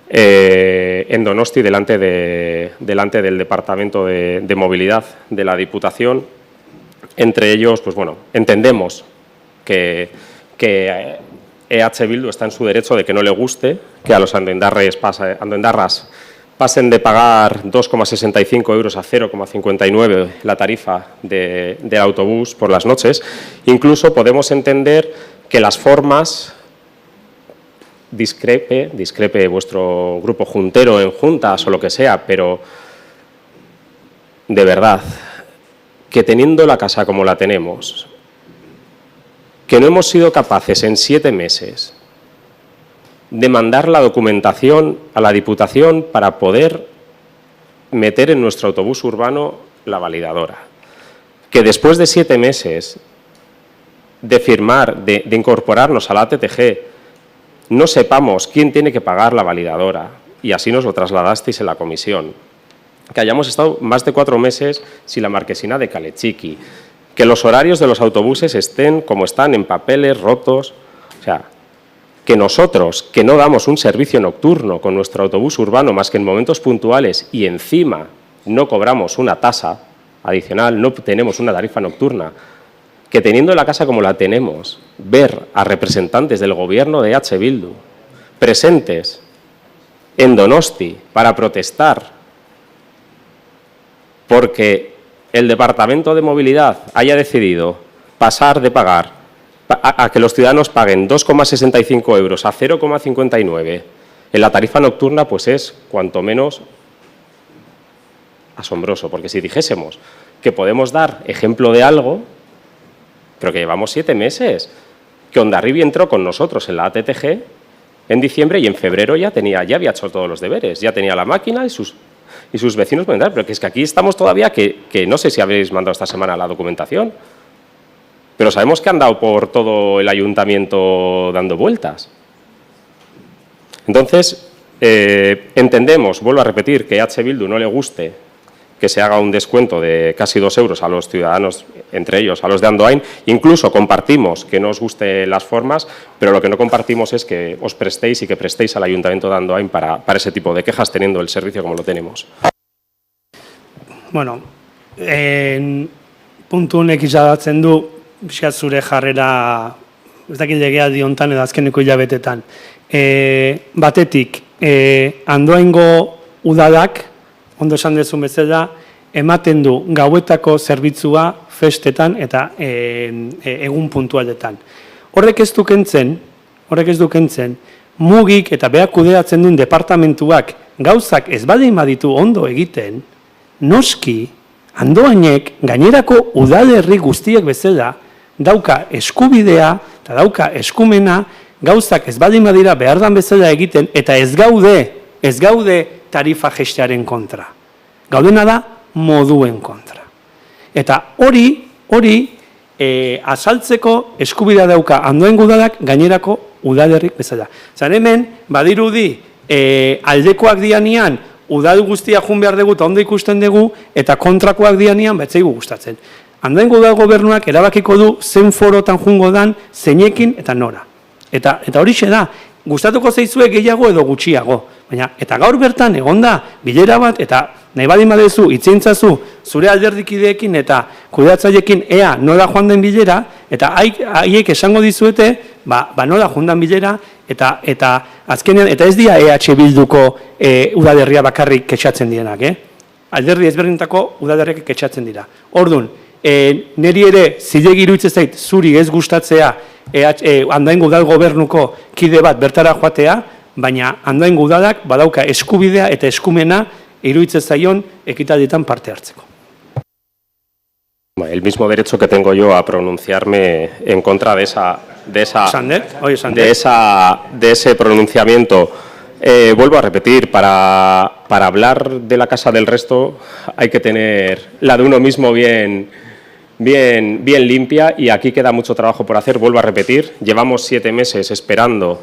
en Donosti delante del Departamento de Movilidad de la Diputación. Entre ellos, pues bueno, entendemos que EH Bildu está en su derecho de que no le guste que a los andoendarras pasen de pagar 2,65 euros a 0,59 la tarifa del autobús por las noches. Incluso podemos entender que las formas discrepe vuestro grupo juntero en juntas o lo que sea, pero de verdad, que teniendo la casa como la tenemos, que no hemos sido capaces en 7 meses de mandar la documentación a la Diputación para poder meter en nuestro autobús urbano la validadora, que después de 7 meses de firmar, de incorporarnos a la ATTG, no sepamos quién tiene que pagar la validadora, y así nos lo trasladasteis en la comisión, que hayamos estado más de 4 meses sin la marquesina de Kalechiqui, que los horarios de los autobuses estén como están, en papeles rotos, o sea, que nosotros, que no damos un servicio nocturno con nuestro autobús urbano más que en momentos puntuales y encima no cobramos una tasa adicional, no tenemos una tarifa nocturna, que teniendo la casa como la tenemos, ver a representantes del gobierno de EH Bildu presentes en Donosti para protestar porque el Departamento de Movilidad haya decidido pasar de pagar a que los ciudadanos paguen 2,65 euros a 0,59 en la tarifa nocturna, pues es cuanto menos asombroso, porque si dijésemos que podemos dar ejemplo de algo, pero que llevamos 7 meses, que Hondarribia entró con nosotros en la ATTG en diciembre y en febrero ya había hecho todos los deberes, ya tenía la máquina y sus vecinos pueden dar, pero que es que aquí estamos todavía, que no sé si habéis mandado esta semana la documentación, pero sabemos que han dado por todo el ayuntamiento dando vueltas. Entonces, entendemos, vuelvo a repetir, que a EH Bildu no le guste que se haga un descuento de casi 2 euros a los ciudadanos, entre ellos a los de Andoain. Incluso compartimos que no os gusten las formas, pero lo que no compartimos es que os prestéis y que prestéis al Ayuntamiento de Andoain para ese tipo de quejas, teniendo el servicio como lo tenemos. Bueno, puntu honek izadatzen du, pixkat zure jarrera, ez dakit legea diontan edo azkeneko hilabetetan. Batetik, Andoaingo udadak, ondo esan dezun bezala, ematen du gauetako zerbitzua festetan eta egun puntualetan. Horrek ez du kentzen, mugik eta berak kudeatzen duen departamentuak gauzak ez baldin baditu ondo egiten, noski, Andoainek gainerako udalerri guztiek bezala dauka eskubidea eta dauka eskumena gauzak ez baldin badira behar dan bezala egiten eta ez gaude tarifa jestearen kontra. Gaudena da moduen kontra. Eta hori azaltzeko eskubidea dauka Andoain udadak gainerako udalerrik bezala. Zan hemen, badirudi aldekoak dianian udal guztia jun behar dugu eta ondo ikusten dugu eta kontrakoak dianian betzaigu gustatzen. Andoain udal gobernuak erabakiko du zen forotan jungo dan zeinekin eta nora. Eta horixe da, gustatuko zaizue gehiago edo gutxiago. Baina, eta gaur bertan egonda bilera bat, eta nahi badin badezu, itzeintzazu, zure alderdikideekin eta kudeatzailekin ea nola joan den bilera, eta haiek esango dizuete, nola joan den bilera, eta azkenean, eta ez dira EH Bilduko udalerria bakarrik ketxatzen dienak, alderdi ezberdintako udalerriak ketxatzen dira. Orduan, niri ere zilegi iruditzen zait zuri ez gustatzea Andoaingo udal gobernuko kide bat bertara joatea, baina Andoaingo udalak badauka eskubidea eta eskumena iruditzen zaion ekitaldietan parte hartzeko. El mismo derecho que tengo yo a pronunciarme en contra de ese pronunciamiento. Vuelvo a repetir, para hablar de la casa del resto hay que tener la de uno mismo bien limpia, y aquí queda mucho trabajo por hacer. Vuelvo a repetir, llevamos 7 meses esperando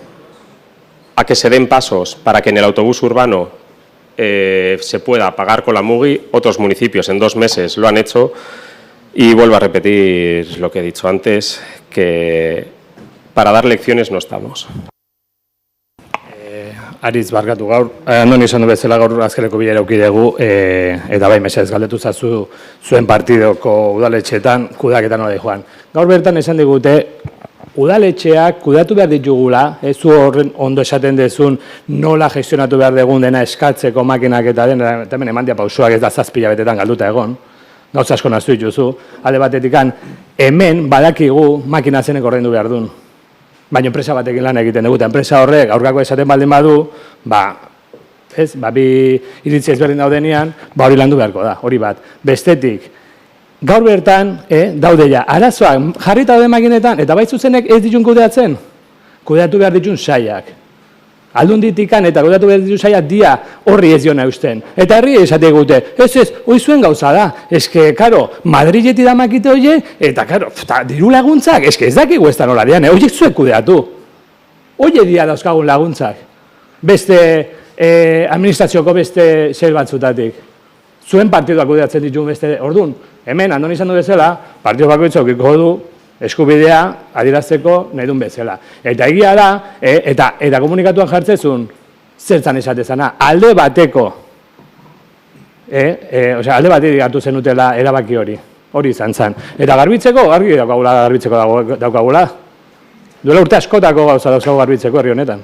a que se den pasos para que en el autobús urbano se pueda pagar con la MUGI. Otros municipios en 2 meses lo han hecho, y vuelvo a repetir lo que he dicho antes, que para dar lecciones no estamos. Aritz, barkatu gaur, non izan du bezala gaur azkeneko bilera eduki dugu, eta bai, mesedez galdetu zazu zuen partidoko udaletxeetan kudeaketa nola joan. Gaur bertan esan digute, udaletxeak kudatu behar ditugula, ez zu horren ondo esaten dezun nola gestionatu behar dugun dena eskatzeko makinak eta den, eta hemen eman dia pausoak ez da 7 betetan galduta egon, gauza asko naztu dituzu, alde batetikan hemen badakigu makina zenek ordaindu behar duen. Baina enpresa batekin lan egiten dugu, eta enpresa horrek aurkako esaten baldin badu, bi iritzi ezberdin daudenean, hori landu beharko da, hori bat. Bestetik, gaur bertan, daude ja, arazoak jarrita daude makinetan, eta bai zuzenek ez ditun kudeatzen, kudeatu behar ditun saiak. Aldunditikan eta kudeatu behar ditun saiak dia horri ez diona eusten. Eta herri esate gute, ez, hoi zuen gauza da, eske, karo, Madrileti da makite horiek, eta, karo, diru laguntzak, eske ez dakigu ez da nola dian, horiek zuek kudeatu. Horiek dia dauzkagun laguntzak. Beste, administrazioko beste zer batzutatik. Zuen partiduak kudeatzen ditun beste, orduan, hemen, andon izan du bezala, partidu bakoitzak ikiko du eskubidea adierazteko nahi duen bezala. Eta egia da, eta komunikatuan jartzezun, zertzan esatezana, alde bateko, alde batetik hartu zenutela erabaki hori izan zen. Eta garbitzeko, argi daukagula. Duela urte askotako gauza dauzkagu garbitzeko herri honetan.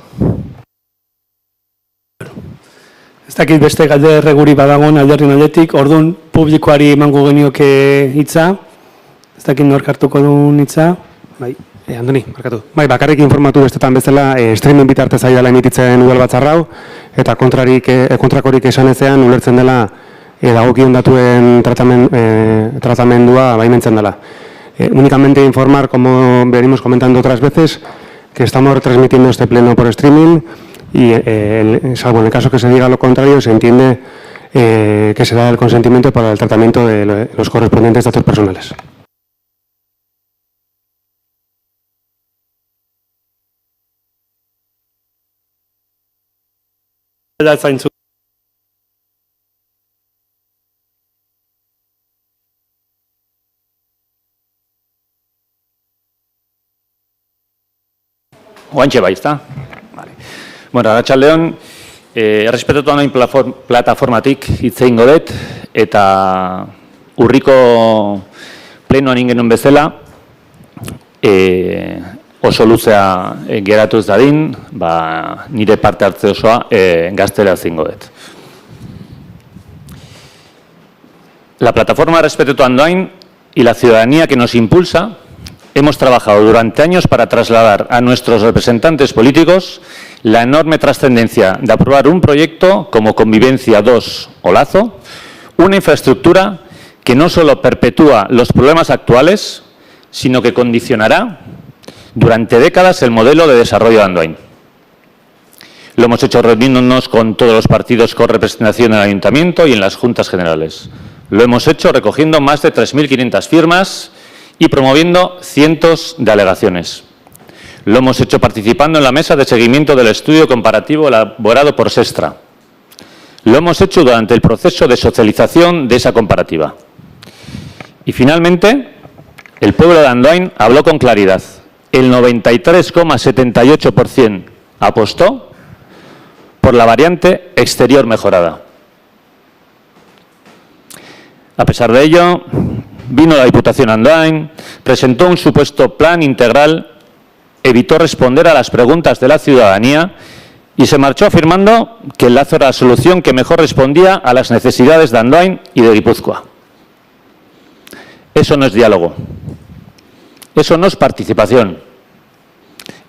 Ez dakit beste galderre guri badagon alderrin aldetik, orduan publikoari emango genioke hitza, ez dakit nork hartuko duen hitza. Bai, Andoni, markatu. Bai, bakarrik informatu bestetan bezala, streaming bitartez ari dela emititzen udalbatzarrau, eta kontrakorik esan ezean ulertzen dela dagokion datuen tratamendua baimentzen dela. Únicamente informar, como venimos comentando otras veces, que estamos retransmitiendo este pleno por streaming, y salvo en el caso que se diga lo contrario, se entiende que se da el consentimiento para el tratamiento de los correspondientes datos personales. Oantxe bai, ezta? Bueno, arratsaldeon, errespetatu anoin plataformatik hitz egingo dut, eta urriko plenoan ingenuen bezala, oso luzea geratu ez dadin, nire parte hartze osoa gaztera zingo dut. La plataforma Respeto Andoain y la ciudadanía que nos impulsa hemos trabajado durante años para trasladar a nuestros representantes políticos la enorme trascendencia de aprobar un proyecto como Convivencia 2 o Lazo, una infraestructura que no solo perpetúa los problemas actuales, sino que condicionará durante décadas el modelo de desarrollo de Andoain. Lo hemos hecho reuniéndonos con todos los partidos con representación en el Ayuntamiento y en las Juntas Generales. Lo hemos hecho recogiendo más de 3.500 firmas y promoviendo cientos de alegaciones. Lo hemos hecho participando en la mesa de seguimiento del estudio comparativo elaborado por Sestra. Lo hemos hecho durante el proceso de socialización de esa comparativa. Y finalmente, el pueblo de Andoain habló con claridad. El 93,78% apostó por la variante exterior mejorada. A pesar de ello, vino la Diputación Andoain, presentó un supuesto plan integral, evitó responder a las preguntas de la ciudadanía y se marchó afirmando que el Lazo era la solución que mejor respondía a las necesidades de Andoain y de Guipúzcoa. Eso no es diálogo, eso no es participación,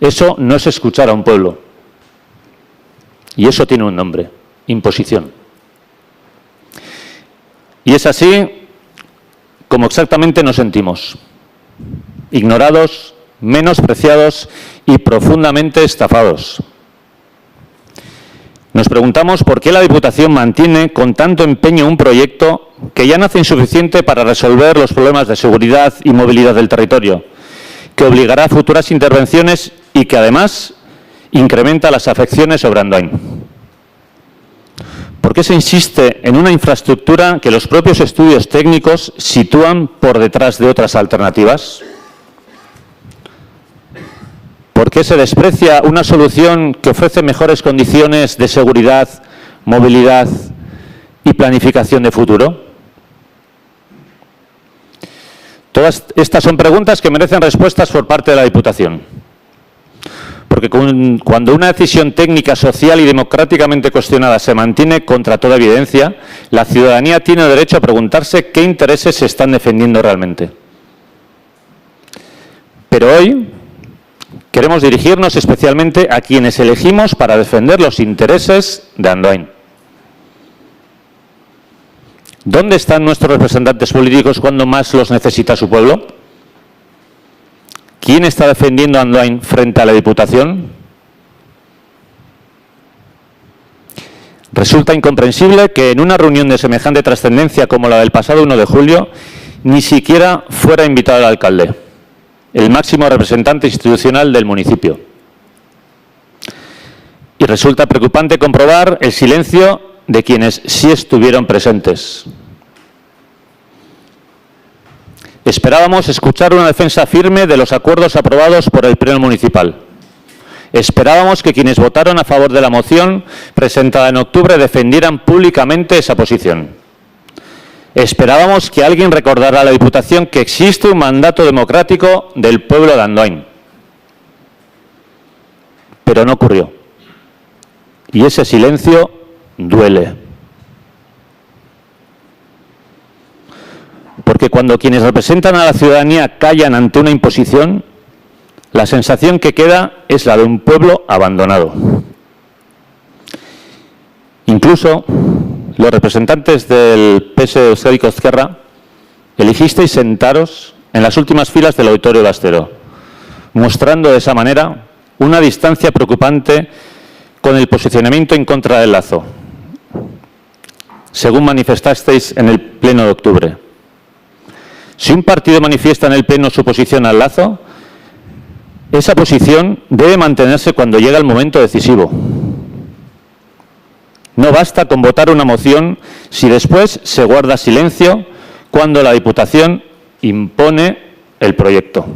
eso no es escuchar a un pueblo. Y eso tiene un nombre, imposición. Y es así como exactamente nos sentimos, ignorados, menospreciados y profundamente estafados. Nos preguntamos por qué la Diputación mantiene con tanto empeño un proyecto que ya no hace insuficiente para resolver los problemas de seguridad y movilidad del territorio, que obligará a futuras intervenciones y que además incrementa las afecciones sobre Andoain. ¿Por qué se insiste en una infraestructura que los propios estudios técnicos sitúan por detrás de otras alternativas? ¿Por qué se desprecia una solución que ofrece mejores condiciones de seguridad, movilidad y planificación de futuro? Todas estas son preguntas que merecen respuestas por parte de la Diputación. Porque cuando una decisión técnica, social y democráticamente cuestionada se mantiene contra toda evidencia, la ciudadanía tiene el derecho a preguntarse qué intereses se están defendiendo realmente. Pero hoy queremos dirigirnos especialmente a quienes elegimos para defender los intereses de Andoain. ¿Dónde están nuestros representantes políticos cuando más los necesita su pueblo? ¿Quién está defendiendo a Andoain frente a la Diputación? Resulta incomprensible que en una reunión de semejante trascendencia como la del pasado 1 de julio ni siquiera fuera invitado el alcalde, el máximo representante institucional del municipio. Y resulta preocupante comprobar el silencio de quienes sí estuvieron presentes. Esperábamos escuchar una defensa firme de los acuerdos aprobados por el Pleno Municipal. Esperábamos que quienes votaron a favor de la moción presentada en octubre defendieran públicamente esa posición. Esperábamos que alguien recordara a la Diputación que existe un mandato democrático del pueblo de Andoain. Pero no ocurrió. Y ese silencio duele. Porque cuando quienes representan a la ciudadanía callan ante una imposición, la sensación que queda es la de un pueblo abandonado. Incluso los representantes del PS de Euskadi Ezkerra eligisteis sentaros en las últimas filas del Auditorio Bastero, mostrando de esa manera una distancia preocupante con el posicionamiento en contra del lazo, según manifestasteis en el Pleno de octubre. Si un partido manifiesta en el Pleno su posición al lazo, esa posición debe mantenerse cuando llega el momento decisivo. No basta con votar una moción si después se guarda silencio cuando la Diputación impone el proyecto.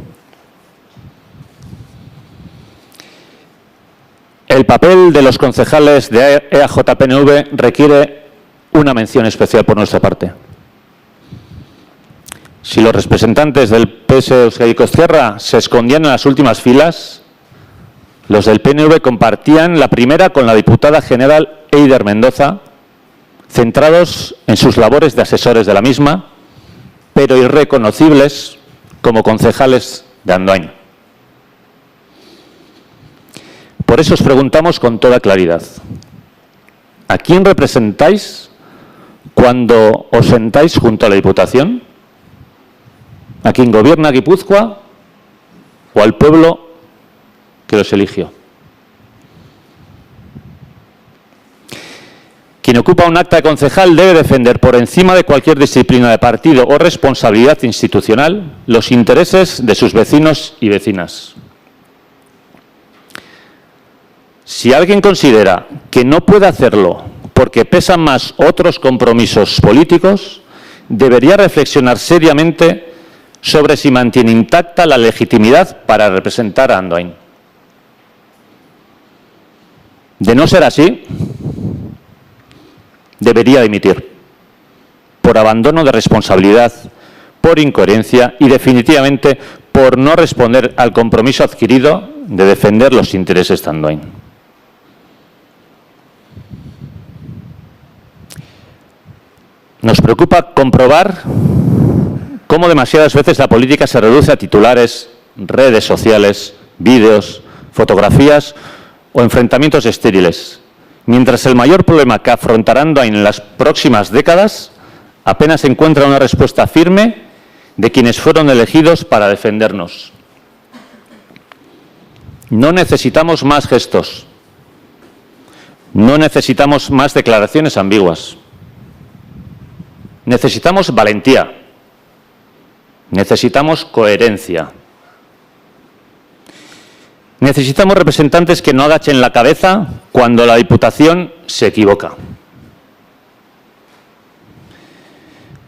El papel de los concejales de EAJ-PNV requiere una mención especial por nuestra parte. Si los representantes del PS de Euskadi Ezkerra se escondían en las últimas filas, los del PNV compartían la primera con la diputada general Eider Mendoza, centrados en sus labores de asesores de la misma, pero irreconocibles como concejales de Andoain. Por eso os preguntamos con toda claridad, ¿a quién representáis cuando os sentáis junto a la Diputación? ¿A quien gobierna Guipúzcoa o al pueblo que los eligió? Quien ocupa un acta de concejal debe defender por encima de cualquier disciplina de partido o responsabilidad institucional los intereses de sus vecinos y vecinas. Si alguien considera que no puede hacerlo porque pesan más otros compromisos políticos, debería reflexionar seriamente sobre si mantiene intacta la legitimidad para representar a Andoain. De no ser así, debería dimitir por abandono de responsabilidad, por incoherencia y definitivamente por no responder al compromiso adquirido de defender los intereses de Andoain. Nos preocupa comprobar cómo demasiadas veces la política se reduce a titulares, redes sociales, vídeos, fotografías o enfrentamientos estériles, mientras el mayor problema que afrontará Andoain en las próximas décadas apenas encuentra una respuesta firme de quienes fueron elegidos para defendernos. No necesitamos más gestos, no necesitamos más declaraciones ambiguas. Necesitamos valentía. Necesitamos coherencia. Necesitamos representantes que no agachen la cabeza cuando la Diputación se equivoca.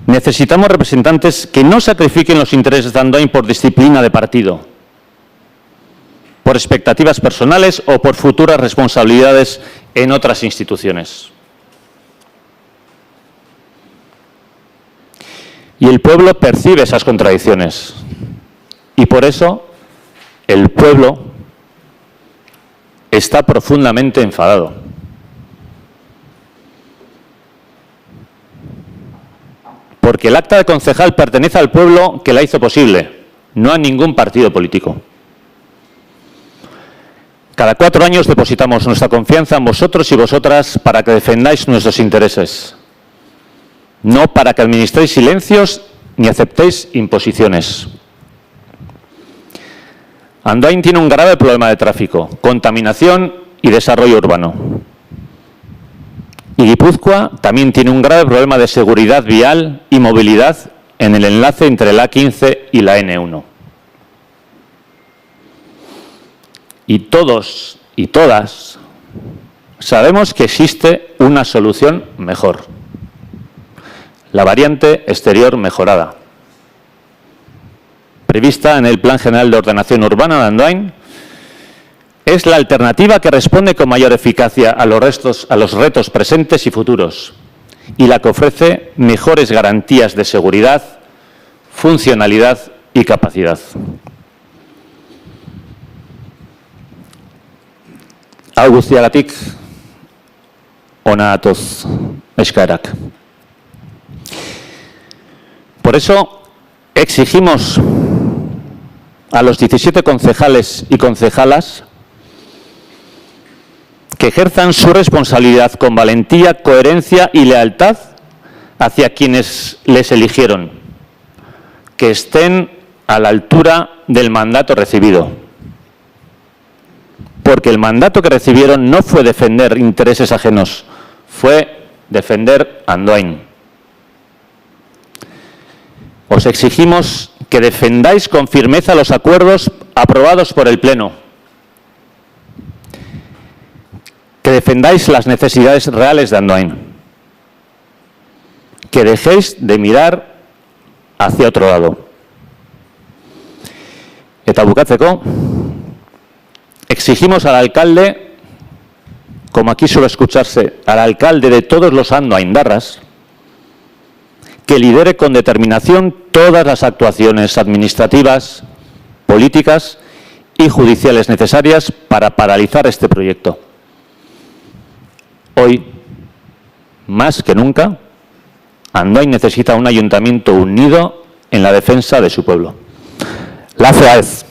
Necesitamos representantes que no sacrifiquen los intereses de Andoain por disciplina de partido, por expectativas personales o por futuras responsabilidades en otras instituciones. Y el pueblo percibe esas contradicciones. Y por eso el pueblo está profundamente enfadado. Porque el acta de concejal pertenece al pueblo que la hizo posible, no a ningún partido político. Cada 4 años depositamos nuestra confianza en vosotros y vosotras para que defendáis nuestros intereses, no para que administréis silencios ni aceptéis imposiciones. Andoain tiene un grave problema de tráfico, contaminación y desarrollo urbano. Y Guipúzcoa también tiene un grave problema de seguridad vial y movilidad en el enlace entre la A15 y la N1. Y todos y todas sabemos que existe una solución mejor. La variante exterior mejorada, prevista en el Plan General de Ordenación Urbana de Andoain, es la alternativa que responde con mayor eficacia a los retos presentes y futuros y la que ofrece mejores garantías de seguridad, funcionalidad y capacidad. Hau guztiagatik, hona datoz eskaerak. Por eso exigimos a los 17 concejales y concejalas que ejerzan su responsabilidad con valentía, coherencia y lealtad hacia quienes les eligieron, que estén a la altura del mandato recibido. Porque el mandato que recibieron no fue defender intereses ajenos, fue defender Andoain. Os exigimos que defendáis con firmeza los acuerdos aprobados por el Pleno, que defendáis las necesidades reales de Andoain, que dejéis de mirar hacia otro lado. Eta bukatzeko, exigimos al alcalde, como aquí suele escucharse, al alcalde de todos los andoaindarras, que lidere con determinación todas las actuaciones administrativas, políticas y judiciales necesarias para paralizar este proyecto. Hoy, más que nunca, Andoain necesita un ayuntamiento unido en la defensa de su pueblo. Gracias.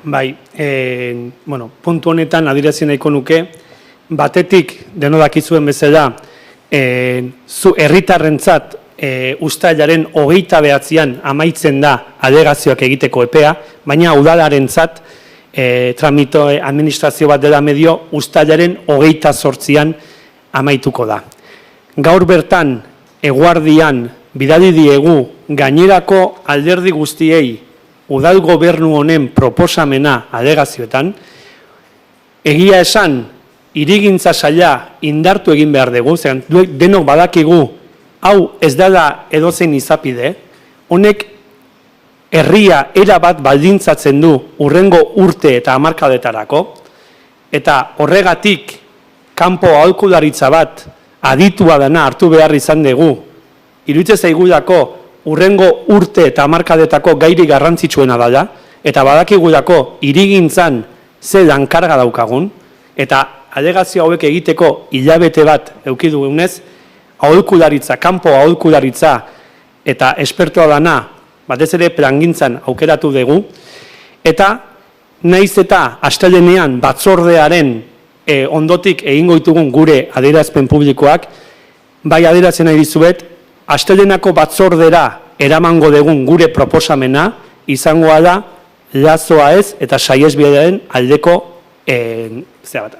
Bai, puntu honetan adierazi nahiko nuke, batetik deno dakizuen bezala, zu herritarrentzat uztailaren 29an amaitzen da alegazioak egiteko epea, baina udalarentzat tramito administrazio bat dela medio uztailaren 28an amaituko da. Gaur bertan, eguardian, bidali diegu gainerako alderdi guztiei udal gobernu honen proposamena alegazioetan, egia esan, hirigintza saila indartu egin behar dugu, denok badakigu, hau ez dela edozein izapide, honek herria erabat baldintzatzen du hurrengo urte eta hamarkadetarako, eta horregatik kanpo aholkularitza bat aditua dena hartu behar izan dugu, iruditzen zaigulako hurrengo urte eta hamarkadetako gairi garrantzitsuena dela, eta badakigulako hirigintzan ze lankarga daukagun, eta alegazio hauek egiteko hilabete bat eduki dugunez, aholkularitza, kanpo aholkularitza eta espertoa dana, batez ere plangintzan aukeratu dugu, eta naiz eta astelehenean batzordearen ondotik egingo ditugun gure adierazpen publikoak, bai adieratzen nahi dizuet, astelehenako batzordera eramango dugun gure proposamena izangoa da lazoa ez eta saihesbidearen aldeko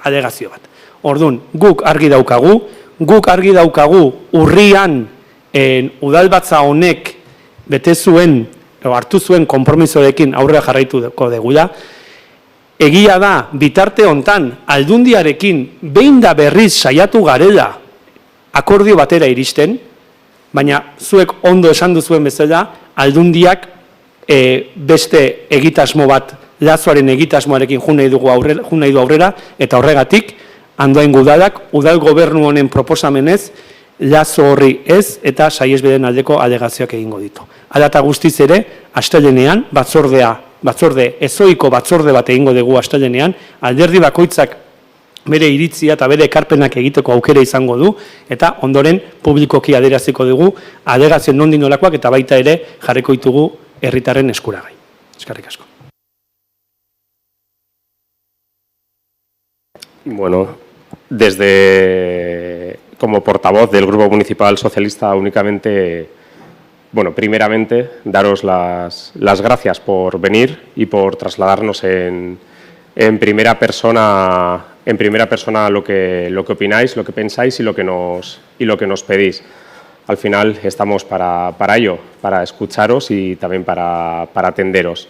alegazio bat. Orduan, guk argi daukagu urrian udalbatza honek bete zuen, hartu zuen konpromisorekin aurrera jarraituko degula. Egia da, bitarte hontan, aldundiarekin behin da berriz saiatu garela akordio batera iristen, baina zuek ondo esan duzuen bezala, aldundiak beste egitasmo bat, lazoaren egitasmoarekin jun nahi du aurrera, eta horregatik, Andoain udalak, udal gobernu honen proposamenez, lazo horri ez eta saihesbideen aldeko alegazioak egingo ditu. Hala eta guztiz ere, astelehenean, ezoiko batzorde bat egingo dugu astelehenean, alderdi bakoitzak bere iritzia eta bere ekarpenak egiteko aukera izango du, eta ondoren publikoki adieraziko dugu, alegazioen nondik nolakoak eta baita ere jarriko ditugu herritarren eskuragai. Eskerrik asko. Bueno, como portavoz del Grupo Municipal Socialista únicamente, primeramente daros las gracias por venir y por trasladarnos en primera persona lo que opináis, lo que pensáis y lo que nos pedís. Al final estamos para ello, para escucharos y también para atenderos.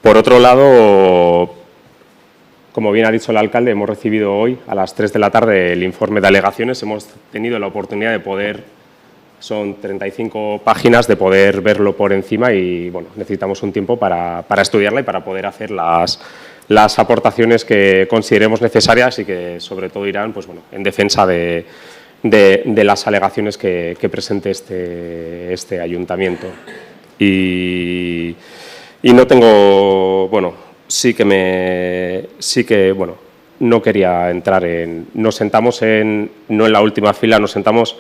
Por otro lado, como bien ha dicho el alcalde, hemos recibido hoy a las 3 de la tarde el informe de alegaciones. Hemos tenido la oportunidad de poder, son 35 páginas, de poder verlo por encima y necesitamos un tiempo para estudiarla y para poder hacer las aportaciones que consideremos necesarias y que sobre todo irán en defensa de las alegaciones que presente este ayuntamiento. Y no tengo, no quería entrar nos sentamos no en la última fila, nos sentamos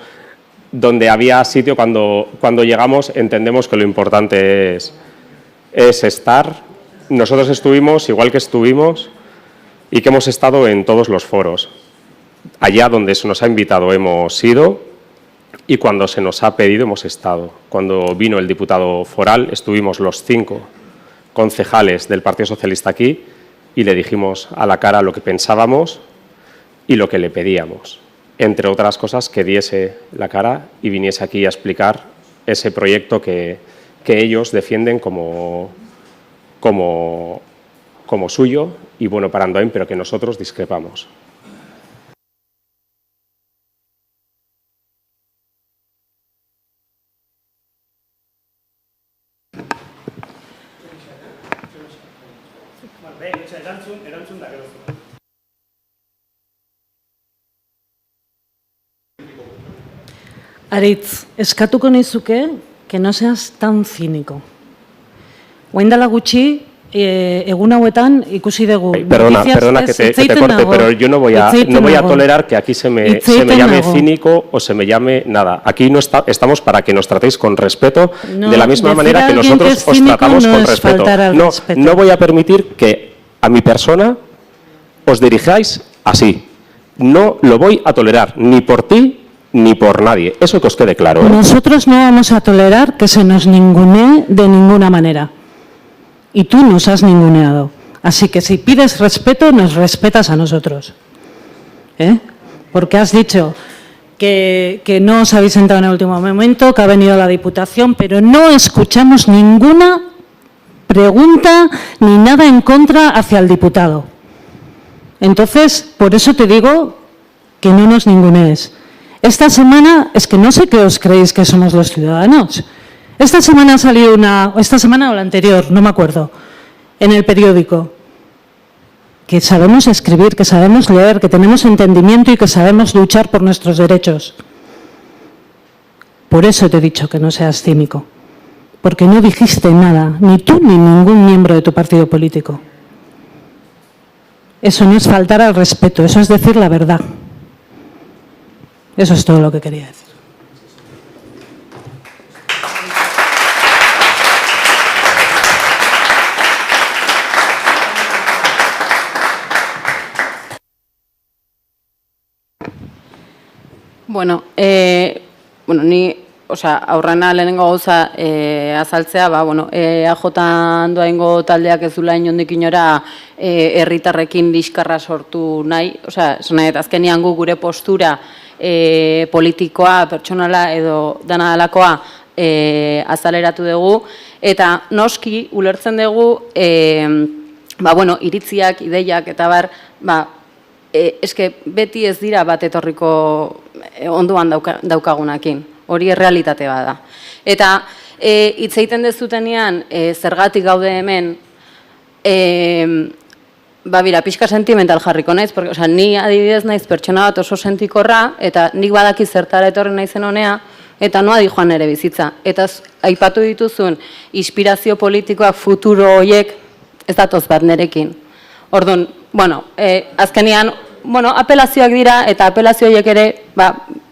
donde había sitio. Cuando llegamos entendemos que lo importante es estar. Nosotros estuvimos, igual que estuvimos y que hemos estado en todos los foros. Allá donde se nos ha invitado hemos ido y cuando se nos ha pedido hemos estado. Cuando vino el diputado foral estuvimos los 5 concejales del Partido Socialista aquí y le dijimos a la cara lo que pensábamos y lo que le pedíamos. Entre otras cosas, que diese la cara y viniese aquí a explicar ese proyecto que ellos defienden como suyo y bueno para Andoain, pero que nosotros discrepamos. Aritz, eskatuko nizuke que no seas tan cínico. Oindala gutxi, egun hauetan ikusi dugu. Perdona que te corte, pero yo no voy a tolerar que aquí se me llame cínico o se me llame nada. Aquí no estamos para que nos tratéis con respeto, de la misma manera que nosotros os tratamos con respeto. No voy a permitir que a mi persona os dirijáis así. No lo voy a tolerar, ni por ti ni por nadie. Eso que os quede claro. Nosotros no vamos a tolerar que se nos ningunee de ninguna manera. Y tú nos has ninguneado. Así que si pides respeto, nos respetas a nosotros. Porque has dicho que no os habéis sentado en el último momento, que ha venido la Diputación, pero no escuchamos ninguna pregunta ni nada en contra hacia el diputado. Entonces, por eso te digo que no nos ningunees. Esta semana, es que no sé qué os creéis que somos los ciudadanos. Esta semana ha salido esta semana o la anterior, no me acuerdo, en el periódico, que sabemos escribir, que sabemos leer, que tenemos entendimiento y que sabemos luchar por nuestros derechos. Por eso te he dicho que no seas cínico, porque no dijiste nada, ni tú ni ningún miembro de tu partido político. Eso no es faltar al respeto, eso es decir la verdad. Eso es todo lo que quería decir. Ni aurrena lehenengo gauza azaltzea, EAJ-an doaingo taldeak ez dula inondik inora herritarrekin liskarra sortu nahi, esan nahi, azkenian gu gure postura politikoa, pertsonala edo dana dalakoa azaleratu dugu, eta noski ulertzen dugu iritziak, ideiak eta eske beti ez dira bat etorriko onduan daukagunakin, hori errealitate bat da. Eta hitz egiten dezutenean zergatik gaude hemen, pixka sentimental jarriko naiz, ni adibidez naiz pertsona bat oso sentikorra, eta nik badaki zertara etorri naizen honea, eta noa di joan ere bizitza. Eta aipatu dituzun inspirazio politikoak futuro horiek ez datoz bat nerekin. Orduan, azkenean, apelazioak dira, eta apelazio horiek ere,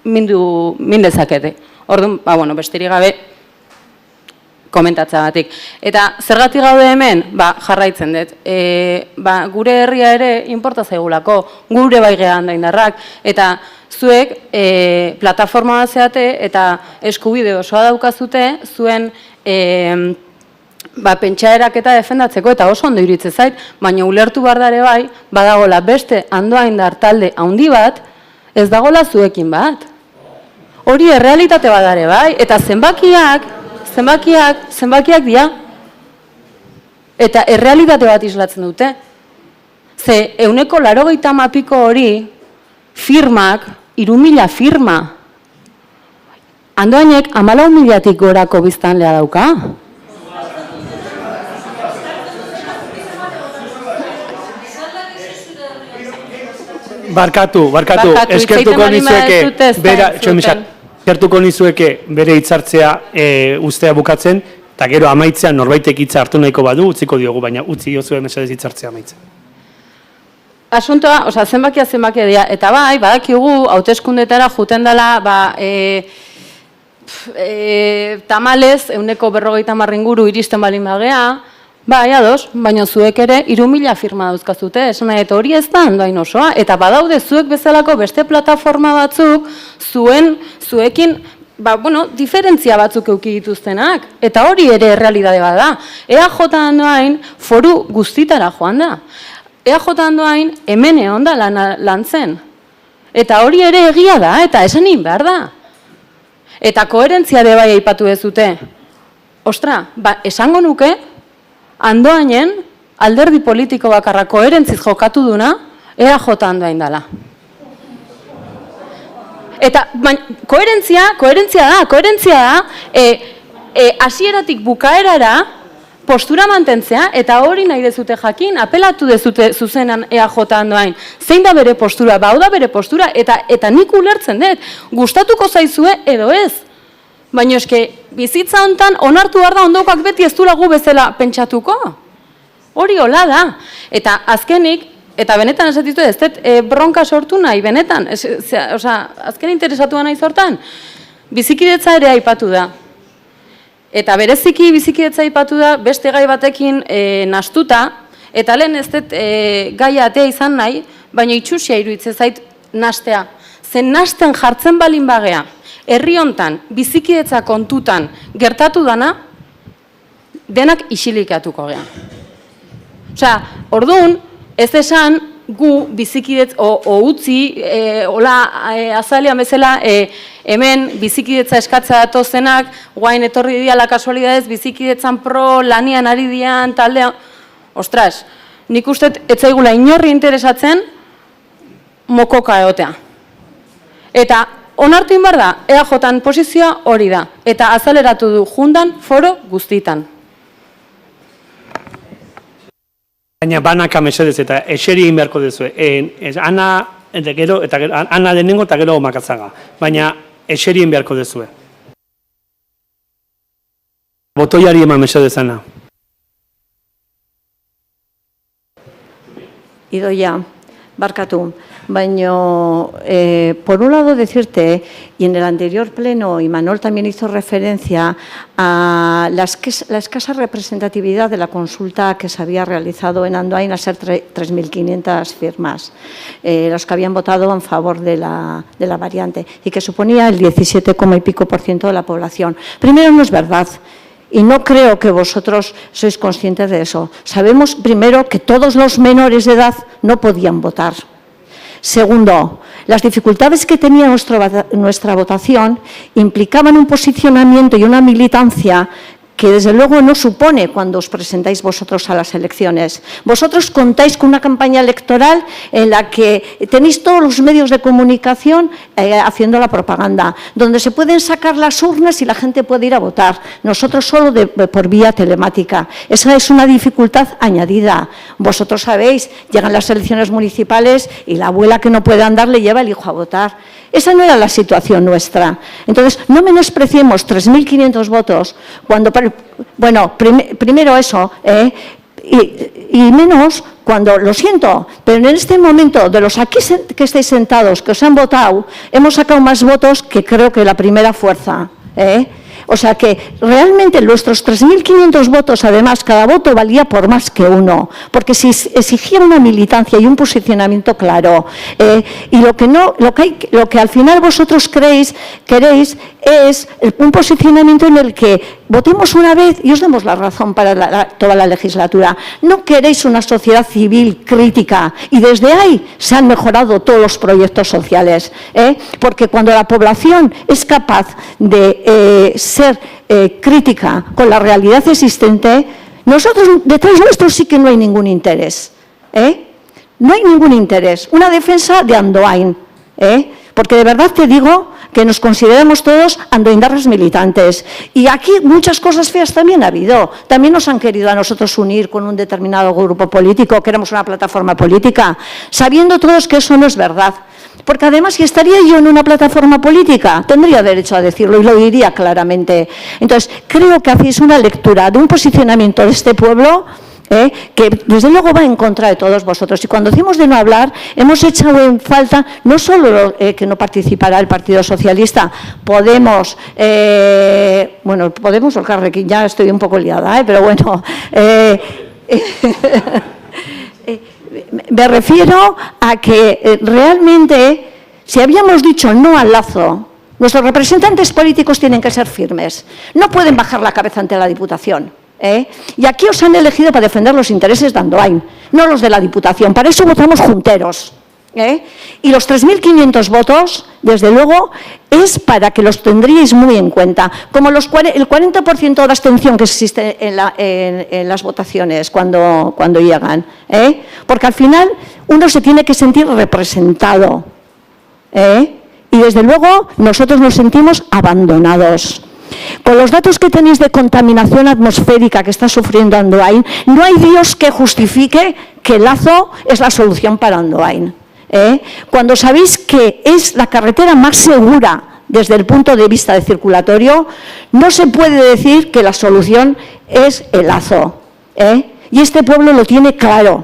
mindezakete. Orduan, besterik gabe, komentatzea batik. Eta zergatik gaude hemen, jarraitzen dut. Gure herria ere inporta zaigulako, gure bai gehan da indarrak, eta zuek plataforma bat zeate, eta eskubide osoa daukazute, zuen pentsaerak eta defendatzeko, eta oso ondo iritze zait, baina ulertu bardare bai, badagola beste andoaindar talde handi bat, ez dagola zuekin bat. Hori errealitate badare bai, eta zenbakiak dira. Eta errealitate bat islatzen dute. Ze 180 hori firmak, 3.000 firma. Andoainek 14.000-tik gorako biztanlea dauka. Barkatu, eskertuko nizueke bere hitzartzea ustea bukatzen, eta gero amaitzean norbaitek hitza hartu nahiko badu, utziko diogu, baina utzi diozue mesedez hitzartzea amaitzen. Asuntoa, zenbakia dira, eta badakigu, hauteskundetara juten dela, tamalez, 150 inguru iristen balin bagea, ados, baina zuek ere 3.000 firma dauzkazute, esan nahi, eta hori ez da andoain osoa, eta badaude zuek bezalako beste plataforma batzuk, zuekin, diferentzia batzuk euki dituztenak, eta hori ere realidade bat da. EAJ andoain foru guztitara joan da. EAJ andoain hemen egon da lan zen. Eta hori ere egia da, eta esanin behar da. Eta koherentzia de bai aipatu dezute. Ostra, esango nuke, andoainen alderdi politiko bakarra koherentziz jokatu duna, EAJ andoain dela. Eta koherentzia da, hasieratik bukaerara postura mantentzea, eta hori nahi dezute jakin, apelatu dezute zuzenan EAJ andoain. Zein da bere postura? Hau da bere postura, eta nik ulertzen dut, gustatuko zaizue edo ez. Baina eske, bizitza hontan onartu behar da ondokoak beti ez dula gu bezala pentsatuko. Hori hola da. Eta azkenik, eta benetan esatitu ez dut bronka sortu nahi, benetan, azken interesatua nahi sortan, bizikidetza ere aipatu da. Eta bereziki bizikidetza aipatu da, beste gai batekin nastuta, eta lehen ez dut gaia atea izan nahi, baina itxusia iruditzen zait nastea. Zen nasten jartzen balin bagea, herri hontan, bizikidetza kontutan gertatu dana, denak isilikatuko gea. Orduan, ez esan gu bizikidetza, o utzi, azalean bezala, hemen bizikidetza eskatza datozenak, guain etorri diala kasualidadez, bizikidetzan pro, lanian ari dian, taldea. Ostras, nik uste ez zaigula inorri interesatzen mokoka egotea. Eta onartu inbar da, EAJ-an posizioa hori da, eta azaleratu du jundan foro guztitan. Baina banaka mesedez eta eseri egin beharko duzue. Ana denengo eta gero Makatzaga. Baina eseri egin beharko duzue. Botoiari eman mesedez, Ana. Idoia, Barkatu, baino, por un lado decirte, y en el anterior pleno, y Manuel también hizo referencia a la escasa representatividad de la consulta que se había realizado en Andoain, a ser 3.500 firmas, los que habían votado en favor de la variante, y que suponía el 17, y pico % de la población. Primero, no es verdad. Y no creo que vosotros sois conscientes de eso. Sabemos, primero, que todos los menores de edad no podían votar. Segundo, las dificultades que tenía nuestra votación implicaban un posicionamiento y una militancia que desde luego no supone cuando os presentáis vosotros a las elecciones. Vosotros contáis con una campaña electoral en la que tenéis todos los medios de comunicación haciendo la propaganda, donde se pueden sacar las urnas y la gente puede ir a votar. Nosotros solo por vía telemática. Esa es una dificultad añadida. Vosotros sabéis, llegan las elecciones municipales y la abuela que no puede andar le lleva el hijo a votar. Esa no era la situación nuestra. Entonces, no menospreciemos 3.500 votos cuando, bueno, primero eso, y menos cuando, lo siento, pero en este momento, de los aquí que estáis sentados, que os han votado, hemos sacado más votos que creo que la primera fuerza, O sea que realmente nuestros 3.500 votos, además, cada voto valía por más que uno, porque si exigía una militancia y un posicionamiento claro, y lo que al final vosotros queréis es un posicionamiento en el que votemos una vez y os demos la razón para toda la legislatura. No queréis una sociedad civil crítica y desde ahí se han mejorado todos los proyectos sociales, porque cuando la población es capaz de ser crítica con la realidad existente, nosotros detrás nuestro sí que no hay ningún interés, no hay ningún interés. Una defensa de Andoain, porque de verdad te digo que nos consideramos todos andoaindarras militantes. Y aquí muchas cosas feas también ha habido. También nos han querido a nosotros unir con un determinado grupo político, que éramos una plataforma política, sabiendo todos que eso no es verdad. Porque además, si estaría yo en una plataforma política, tendría derecho a decirlo y lo diría claramente. Entonces, creo que hacéis una lectura de un posicionamiento de este pueblo que desde luego va en contra de todos vosotros. Y cuando decimos de no hablar, hemos echado en falta no solo que no participará el Partido Socialista, Podemos, Podemos, o Carrequín, ya estoy un poco liada, pero bueno, me refiero a que realmente, si habíamos dicho no al lazo, nuestros representantes políticos tienen que ser firmes, no pueden bajar la cabeza ante la Diputación. Y aquí os han elegido para defender los intereses de Andoain, no los de la Diputación. Para eso votamos junteros. Y los 3.500 votos, desde luego, es para que los tendríais muy en cuenta. Como el 40% de abstención que existe en las votaciones cuando llegan. Porque al final uno se tiene que sentir representado. Y desde luego nosotros nos sentimos abandonados. Con los datos que tenéis de contaminación atmosférica que está sufriendo Andoain, no hay Dios que justifique que el lazo es la solución para Andoain. Cuando sabéis que es la carretera más segura desde el punto de vista de circulatorio, no se puede decir que la solución es el lazo. Y este pueblo lo tiene claro.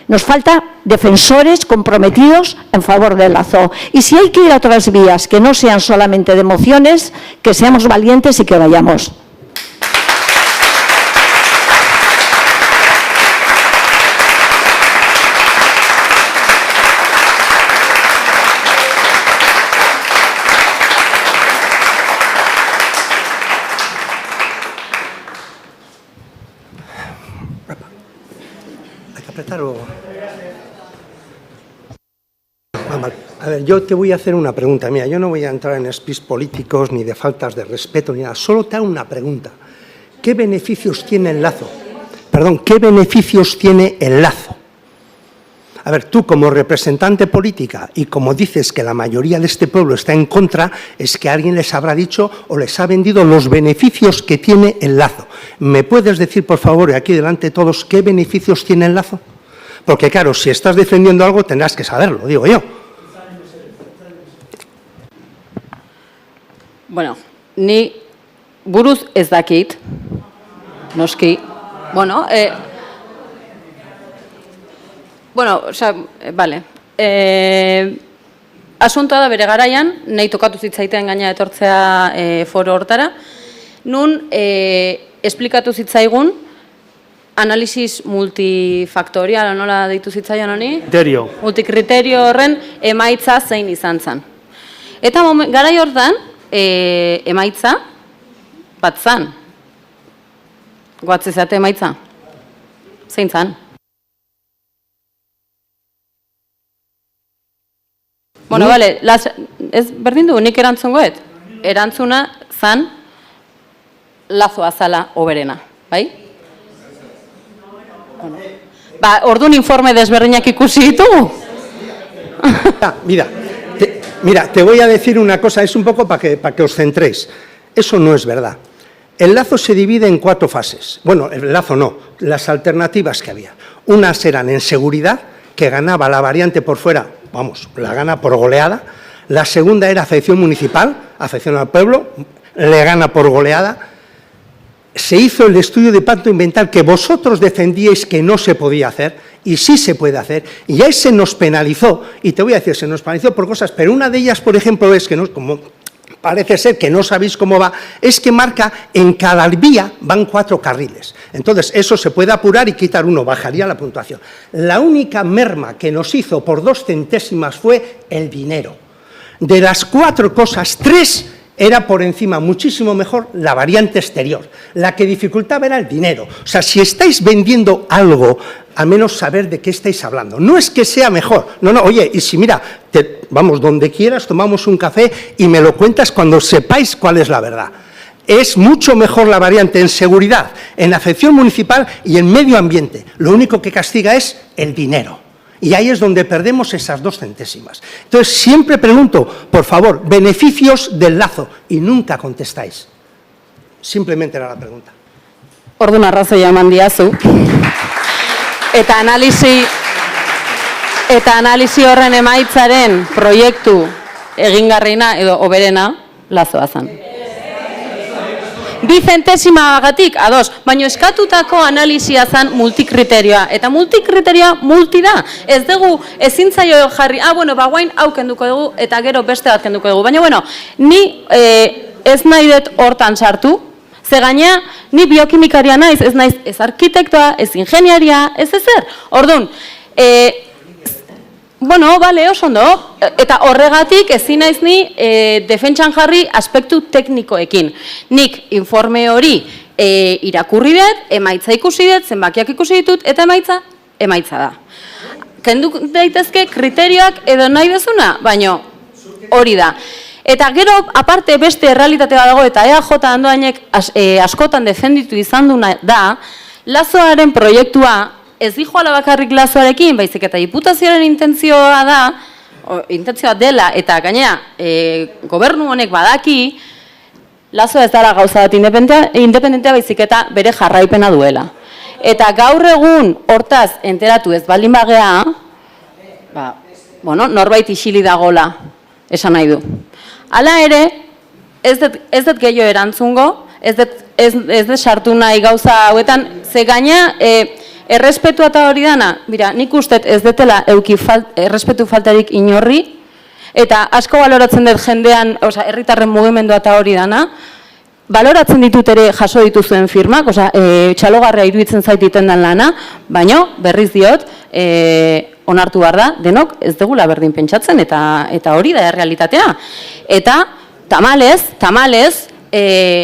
Nos falta defensores comprometidos en favor del lazo. Y si hay que ir a otras vías que no sean solamente de emociones, que seamos valientes y que vayamos. Hay que apretar o... A ver, yo te voy a hacer una pregunta. Mira, yo no voy a entrar en speech políticos ni de faltas de respeto ni nada. Solo te hago una pregunta. ¿Qué beneficios tiene el lazo? Perdón, ¿qué beneficios tiene el lazo? A ver, tú como representante política y como dices que la mayoría de este pueblo está en contra, es que alguien les habrá dicho o les ha vendido los beneficios que tiene el lazo. ¿Me puedes decir, por favor, y aquí delante de todos, qué beneficios tiene el lazo? Porque claro, si estás defendiendo algo tendrás que saberlo, digo yo. Bueno, ni buruz ez dakit, noski. Bueno, Bueno, osea, bale. Asuntoa da bere garaian, nahi tokatu zitzaitean gaina etortzea foro hortara, nun esplikatu zitzaigun analisis multifaktorial, nola deitu zitzaion honi? Kriterio. Multikriterio horren emaitza zein izan zen. Eta garai hortan, emaitza bat zan. Goatzezate emaitza? Zein zan? Bueno, bale, ez berdin du, nik erantzungoet. Erantzuna zan Lazo azala hoberena, bai? Ba, orduan informe desberdinak ikusi ditugu? Mira, te voy a decir una cosa, es un poco para que os centréis. Eso no es verdad. El Lazo se divide en 4 fases. Bueno, el Lazo no, las alternativas que había. Unas eran en seguridad, que ganaba la variante por fuera, vamos, la gana por goleada. La segunda era afección municipal, afección al pueblo, le gana por goleada. Se hizo el estudio de impacto ambiental que vosotros defendíais que no se podía hacer, y sí se puede hacer, y ahí se nos penalizó, y te voy a decir, se nos penalizó por cosas, pero una de ellas, por ejemplo, es que no, como parece ser que no sabéis cómo va, es que marca en cada vía van 4 carriles. Entonces, eso se puede apurar y quitar uno, bajaría la puntuación. La única merma que nos hizo por 2 centésimas fue el dinero. De las 4 cosas, 3 era por encima muchísimo mejor la variante exterior. La que dificultaba era el dinero. O sea, si estáis vendiendo algo, al menos saber de qué estáis hablando. No es que sea mejor. No, oye, y si mira, vamos, donde quieras, tomamos un café y me lo cuentas cuando sepáis cuál es la verdad. Es mucho mejor la variante en seguridad, en afección municipal y en medio ambiente. Lo único que castiga es el dinero. Y ahí es donde perdemos esas 2 centésimas. Entonces, siempre pregunto, por favor, beneficios del Lazo, y nunca contestáis. Simplemente era la pregunta. Orduan arrazoia eman diazu. Eta analisi horren emaitzaren proiektu egingarrina edo hoberena Lazoa zen. 2 zentesimagatik, ados, baina eskatutako analizia zen multikriterioa. Eta multikriterioa multi da. Ez dugu ezin zaio jarri, bueno, guain hau kenduko dugu eta gero beste bat kenduko dugu. Baina, bueno, ni ez nahi dut hortan sartu, ze gaina ni biokimikaria naiz, ez naiz ez arkitektoa, ez ingeniaria, ez ezer. Orduan, bueno, bale, oso ondo, eta horregatik ezin naiz ni defentsan jarri aspektu teknikoekin. Nik informe hori irakurri dut, emaitza ikusi dut, zenbakiak ikusi ditut, eta emaitza da. Kendu daitezke kriterioak edo nahi dezuna, baina hori da. Eta gero, aparte beste errealitate bat dago, eta EAJ Andoainek askotan defenditu izan duna da, Lazoaren proiektua ez dijoala bakarrik Lazoarekin, baizik eta diputazioaren intentzioa dela, eta gainera, gobernu honek badaki, Lazoa ez dara gauza bat independentea baizik eta bere jarraipena duela. Eta gaur egun hortaz enteratu ez baldin bagea, norbait isili dagola, esan nahi du. Hala ere, ez dut gehiago erantzungo, ez dut sartu nahi gauza hauetan, ze gaina, errespetua eta hori dana, nik ustet ez detela euki errespetu faltarik inorri, eta asko baloratzen dut jendean, herritarren mugimendua eta hori dana, baloratzen ditut ere jaso dituzuen firmak, txalogarria iruditzen zaititen den lana, baina berriz diot, onartu behar da, denok ez degula berdin pentsatzen, eta hori da errealitatea. Eta tamalez,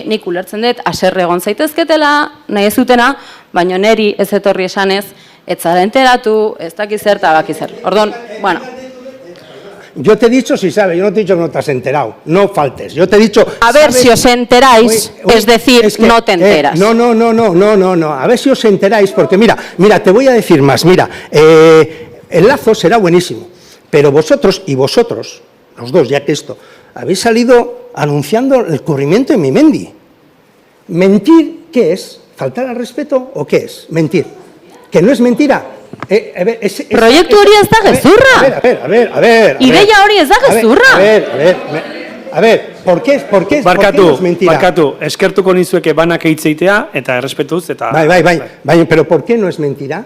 nik ulertzen dut, aserre egon zaitezketela, nahi ez zutena, baina neri ez etorri esanez, ez zara enteratu, ez dakiz zer eta bakiz zer. Orduan, bueno. Yo te he dicho si sabes, yo no te he dicho que no te has enterado, no faltes. Yo te he dicho... A ver si os enteráis, es decir, no te enteras. No, a ver si os enteráis, porque mira, te voy a decir más, mira, el Lazo será buenísimo, pero vosotros, los dos, ya que esto, habéis salido anunciando el corrimiento de Mimendi. ¿Mentir qué es? ¿Faltar al respeto o qué es? Mentir. ¿Que no es mentira? Proiektu hori ez da gezurra. A ver. Ideia hori ez da gezurra. A ver, ¿por qué no es mentira? Barkatu, eskertuko nizueke banak eitzeitea eta errespetuz eta... Bai, pero ¿por qué no es mentira?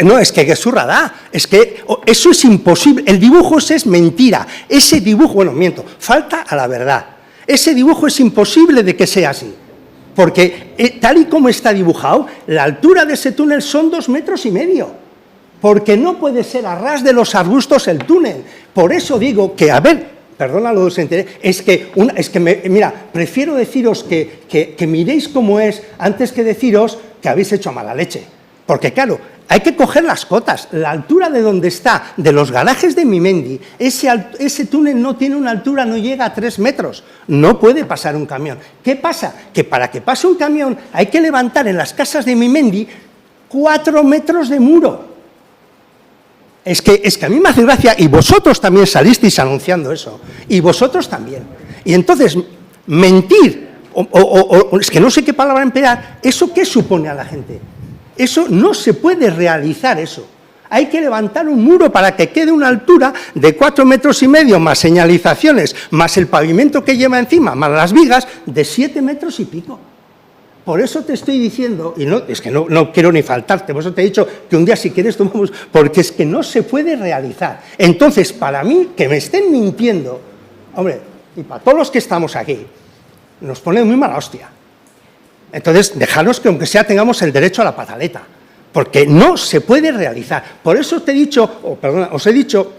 No, es que gezurra da, es que eso es imposible, el dibujo ese es mentira, ese dibujo, bueno, miento, falta a la verdad, ese dibujo es imposible de que sea así, porque tal y como está dibujado, la altura de ese túnel son 2,5 metros, porque no puede ser a ras de los arbustos el túnel, por eso digo que, a ver, perdona lo de mira, prefiero deciros que miréis cómo es antes que deciros que habéis hecho mala leche, porque claro, hay que coger las cotas. La altura de donde está, de los garajes de Mimendi, ese túnel no tiene una altura, no llega a 3 metros. No puede pasar un camión. ¿Qué pasa? Que para que pase un camión hay que levantar en las casas de Mimendi 4 metros de muro. Es que a mí me hace gracia, y vosotros también salisteis anunciando eso, y vosotros también. Y entonces, mentir, es que no sé qué palabra emplear, ¿eso qué supone a la gente? Eso no se puede realizar eso. Hay que levantar un muro para que quede una altura de 4,5 metros, más señalizaciones, más el pavimento que lleva encima, más las vigas, de 7,5 metros. Por eso te estoy diciendo, y no, es que no quiero ni faltarte, por eso te he dicho que un día si quieres tomamos, porque es que no se puede realizar. Entonces, para mí, que me estén mintiendo, hombre, y para todos los que estamos aquí, nos pone muy mala hostia. Entonces, dejaros que aunque sea tengamos el derecho a la pataleta, porque no se puede realizar. Por eso te he dicho, os he dicho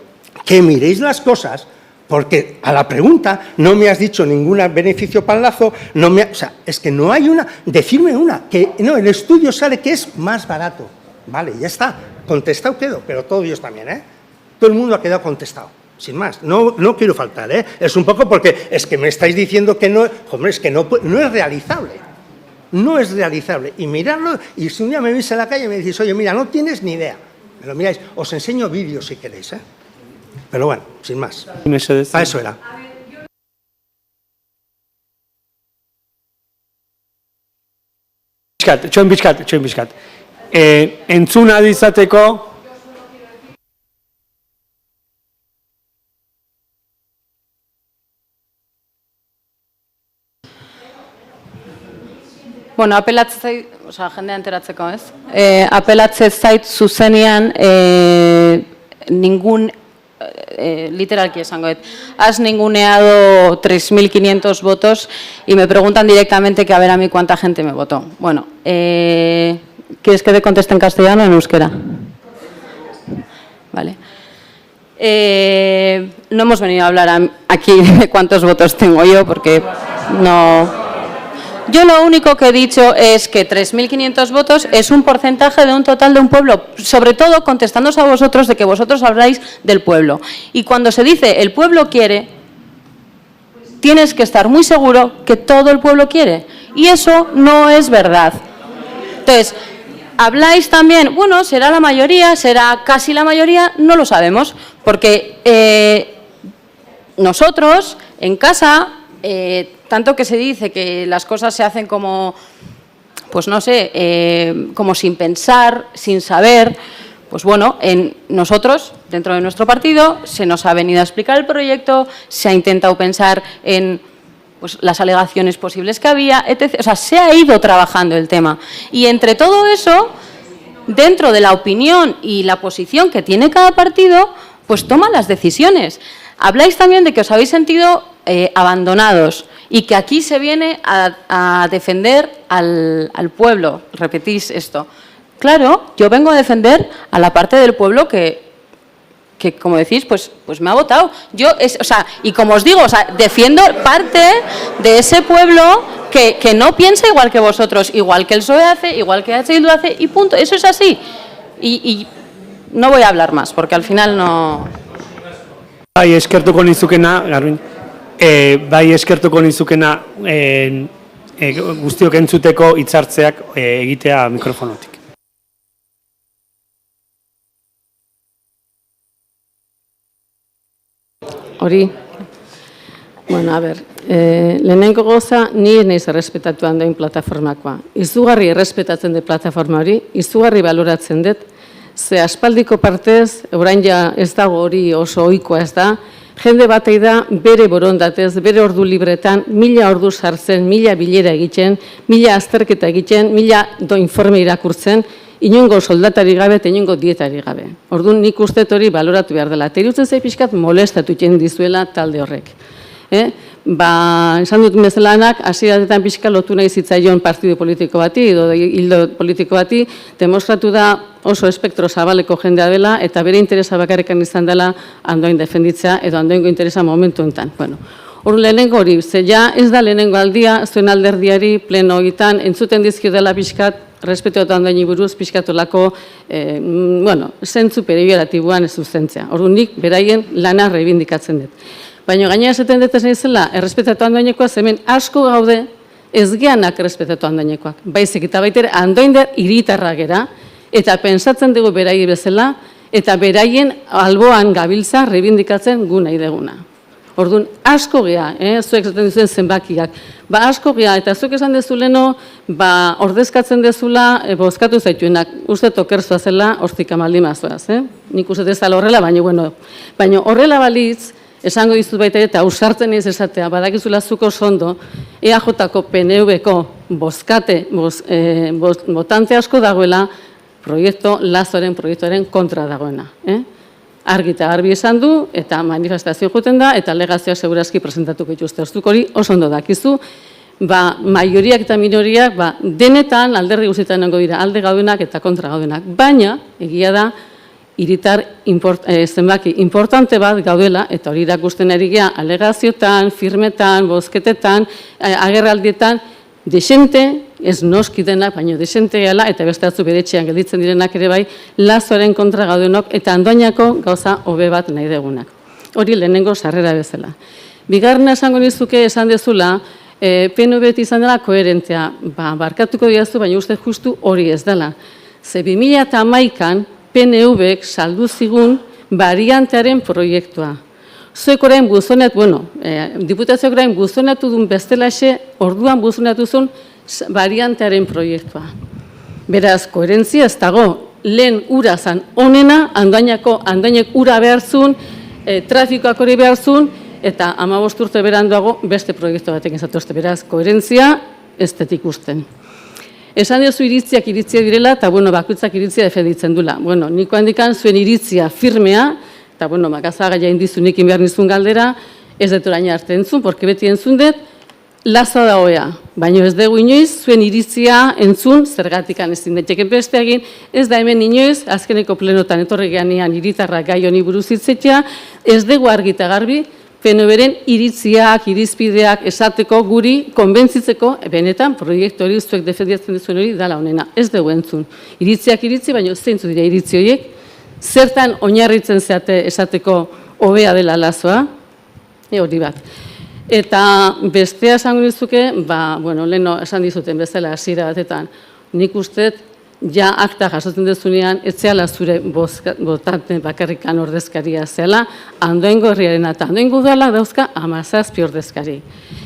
que miréis las cosas, porque a la pregunta no me has dicho ningún beneficio para el lazo, o sea, es que no hay una, decirme una, que no, el estudio sale que es más barato. Vale, ya está, contestado quedo, pero todos ellos también, ¿eh? Todo el mundo ha quedado contestado. Sin más, no quiero faltar, ¿eh? Es un poco porque es que me estáis diciendo que no, hombre, es que no es realizable. No es realizable. Y miradlo, y si un día me veis en la calle y me decís, oye, mira, no tienes ni idea. Me lo miráis, os enseño vídeos si queréis, ¿eh? Pero bueno, sin más. Para eso era. Txoin bizkat. Entzun adizateko... Bueno, apelatzen zait, jendea enteratzeko, ez? Apelatzen zait zuzenean literalki esango, has ninguneado 3.500 votos y me preguntan directamente que a ver a mí cuánta gente me votó. Bueno, ¿quieres que te conteste en castellano o en euskera? Vale. No hemos venido a hablar aquí de cuántos votos tengo yo, porque no... Yo lo único que he dicho es que 3.500 votos es un porcentaje de un total de un pueblo, sobre todo contestándoos a vosotros de que vosotros habláis del pueblo. Y cuando se dice el pueblo quiere, tienes que estar muy seguro que todo el pueblo quiere. Y eso no es verdad. Entonces, habláis también, bueno, será la mayoría, será casi la mayoría, no lo sabemos, porque nosotros en casa... tanto que se dice que las cosas se hacen como, pues no sé, como sin pensar, sin saber, pues bueno, nosotros, dentro de nuestro partido, se nos ha venido a explicar el proyecto, se ha intentado pensar en pues, las alegaciones posibles que había, etc. O sea, se ha ido trabajando el tema. Y entre todo eso, dentro de la opinión y la posición que tiene cada partido, pues toma las decisiones. Habláis también de que os habéis sentido abandonados y que aquí se viene a defender al pueblo. Repetís esto. Claro, yo vengo a defender a la parte del pueblo que como decís, pues me ha votado. Y como os digo, defiendo parte de ese pueblo que no piensa igual que vosotros, igual que el PSOE hace, igual que Bildu hace, y punto. Eso es así. Y no voy a hablar más, porque al final no... Bai, eskertuko nizukena, Garbiñ, bai eskertuko nizukena guztiok entzuteko hitzartzeak egitea mikrofonotik. Hori, bueno, a ber, lehenengo goza ni naiz errespetatuan dain plataformakoa. Izugarri errespetatzen dut plataforma hori, izugarri baloratzen dut, ze aspaldiko partez, orain ja ez dago hori oso ohikoa ez da, jende batei da bere borondatez, bere ordu libretan, 1000 ordu sartzen, 1000 bilera egiten, 1000 azterketa egiten, 1000 informe irakurtzen, inongo soldatari gabe eta inongo dietari gabe. Orduan nik uste hori baloratu behar dela. Eta irutzen zait pixkat molestatu egiten dizuela talde horrek. Esan dut bezalanak, hasieratetan pixka lotu nahi zitzaion partidu politiko bati, edo hildo politiko bati, demostratu da oso espektro zabaleko jendea dela, eta bere interesa bakarrekan izan dela Andoain defenditzea, edo Andoaingo interesa momentu enten. Hor lehenengo hori, ze ja ez da lehenengo aldia, zuen alderdiari pleno egitan, entzuten dizkio dela pixkat, respeto eta Andoaini buruz, pixkatolako, zentzu perioratiboan ez zuzentzea. Orduan nik beraien lana reibindikatzen dut. Baina gaina esaten dut ez nahizela, errespetatu Andoainekoa, hemen asko gaude ez geanak errespetatu Andoainekoak. Baizik eta baitere Andoainder hiritarra gera, eta pensatzen dugu berai bezala, eta beraien alboan gabiltza reibindikatzen gu nahi deguna. Orduan, asko gea, zuek esaten duzuen zenbakiak. Asko gea, eta zuek esan dezuleno, ordezkatzen dezula, bozkatu zaituenak, uste tokerzua zela, hortik amaldimazoaz. Nik uste dezala horrela, baina horrela balitz, esango dizut baita eta ausartzen ez esatea, badakizula zuko sondo, EAJ-ko PNV-ko botante asko dagoela, Lazoren proiektuaren kontra dagoena. Argi eta garbi esan du, eta manifestazio joten da, eta alegazioak segurazki presentatuko dituzte. Oztuk hori, oso ondo dakizu, maioriak eta minoriak denetan alderdi guztietan nengo dira, alde gaudenak eta kontra gaudenak. Baina, egia da, hiritar zenbaki importante bat gaudela, eta hori irakusten ari gea alegazioetan, firmetan, bozketetan, agerraldietan, desente, ez noski denak, baina desente gala, eta beste atzu bere etxean gelditzen direnak ere bai, Lazoren kontra gaudenok, eta Andoainako gauza hobe bat nahi degunak. Hori lehenengo sarrera bezala. Bigarrena esango nizuke esan dezula, PNV izan dela koherentea, barkatuko diazu, baina uste justu hori ez dela. Ze 2011an, PNV-ek saldu zigun variantearen proiektua. Zuek orain buzonet, diputazioak orain buzonatu duen bestelaxe, orduan buzonatu zuen variantearen proiektua. Beraz, koherentzia ez dago, lehen ura zan onena, Andoainek ura behar zuen, trafikoak hori behar zuen, eta 15 urte beranduago beste proiektu batekin zatozte. Beraz, koherentzia ez dut ikusten. Esan diozu iritziak direla, eta bakoitzak iritzia defenditzen dula. Niko handikan zuen iritzia firmea, eta makazaga jain dizu nikin behar nizun galdera, ez dut orain arte entzun, porque beti entzun dut, Lazo da hoea. Baina ez dugu inoiz, zuen iritzia entzun, zergatikan ezin daiteken beste egin, ez da hemen inoiz, azkeneko plenotan etorri geanean iritarra gai honi buruz hitzetea, ez dugu argita garbi, PNV-ren iritziak, irizpideak esateko guri konbentzitzeko, benetan proiektu hori zuek defendiatzen duzuen hori dala honena. Ez dugu entzun. Iritziak iritzi, baina zeintzu dira iritzi horiek, zertan oinarritzen zeate esateko hobea dela Lazoa, hori bat. Eta bestea esango dizuke, leheno esan dizuten bezala hasiera batetan, nik uste ja akta jasotzen dezunean, ez zehala zure botante bakarrikan ordezkaria zela, Andoaingo herriaren eta Andoaingo udala dauzka 17 ordezkari.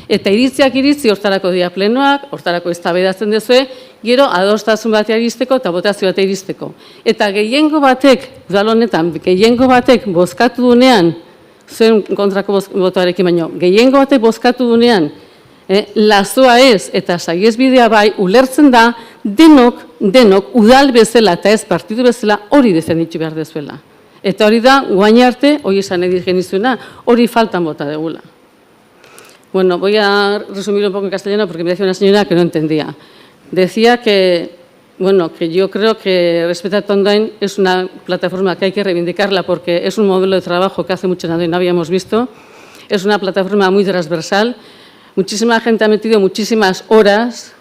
Eta iritziak iritzi hortarako dira plenoak, hortarako eztabaidatzen dezue, gero adostasun batea iristeko eta botazio batea iristeko. Eta gehiengo batek, udal honetan, gehiengo batek bozkatu dunean, zuen kontrako botoarekin baino, gehiengo batek bozkatu dunean, Lazoa ez eta saihesbidea bai ulertzen da denok udal bezala eta ez partidu bezala hori defenditu behar dezuela. Eta hori da, guain arte, hori esan edit genizuena, hori faltan bota degula. Voy a resumir un poco en castellano porque me decía una señora que no entendía. Decía que yo creo que Respeta Andoain es una plataforma que hay que reivindicarla porque es un modelo de trabajo que hace mucho en Andoain no habíamos visto. Es una plataforma muy transversal. Muchísima gente ha metido muchísimas horas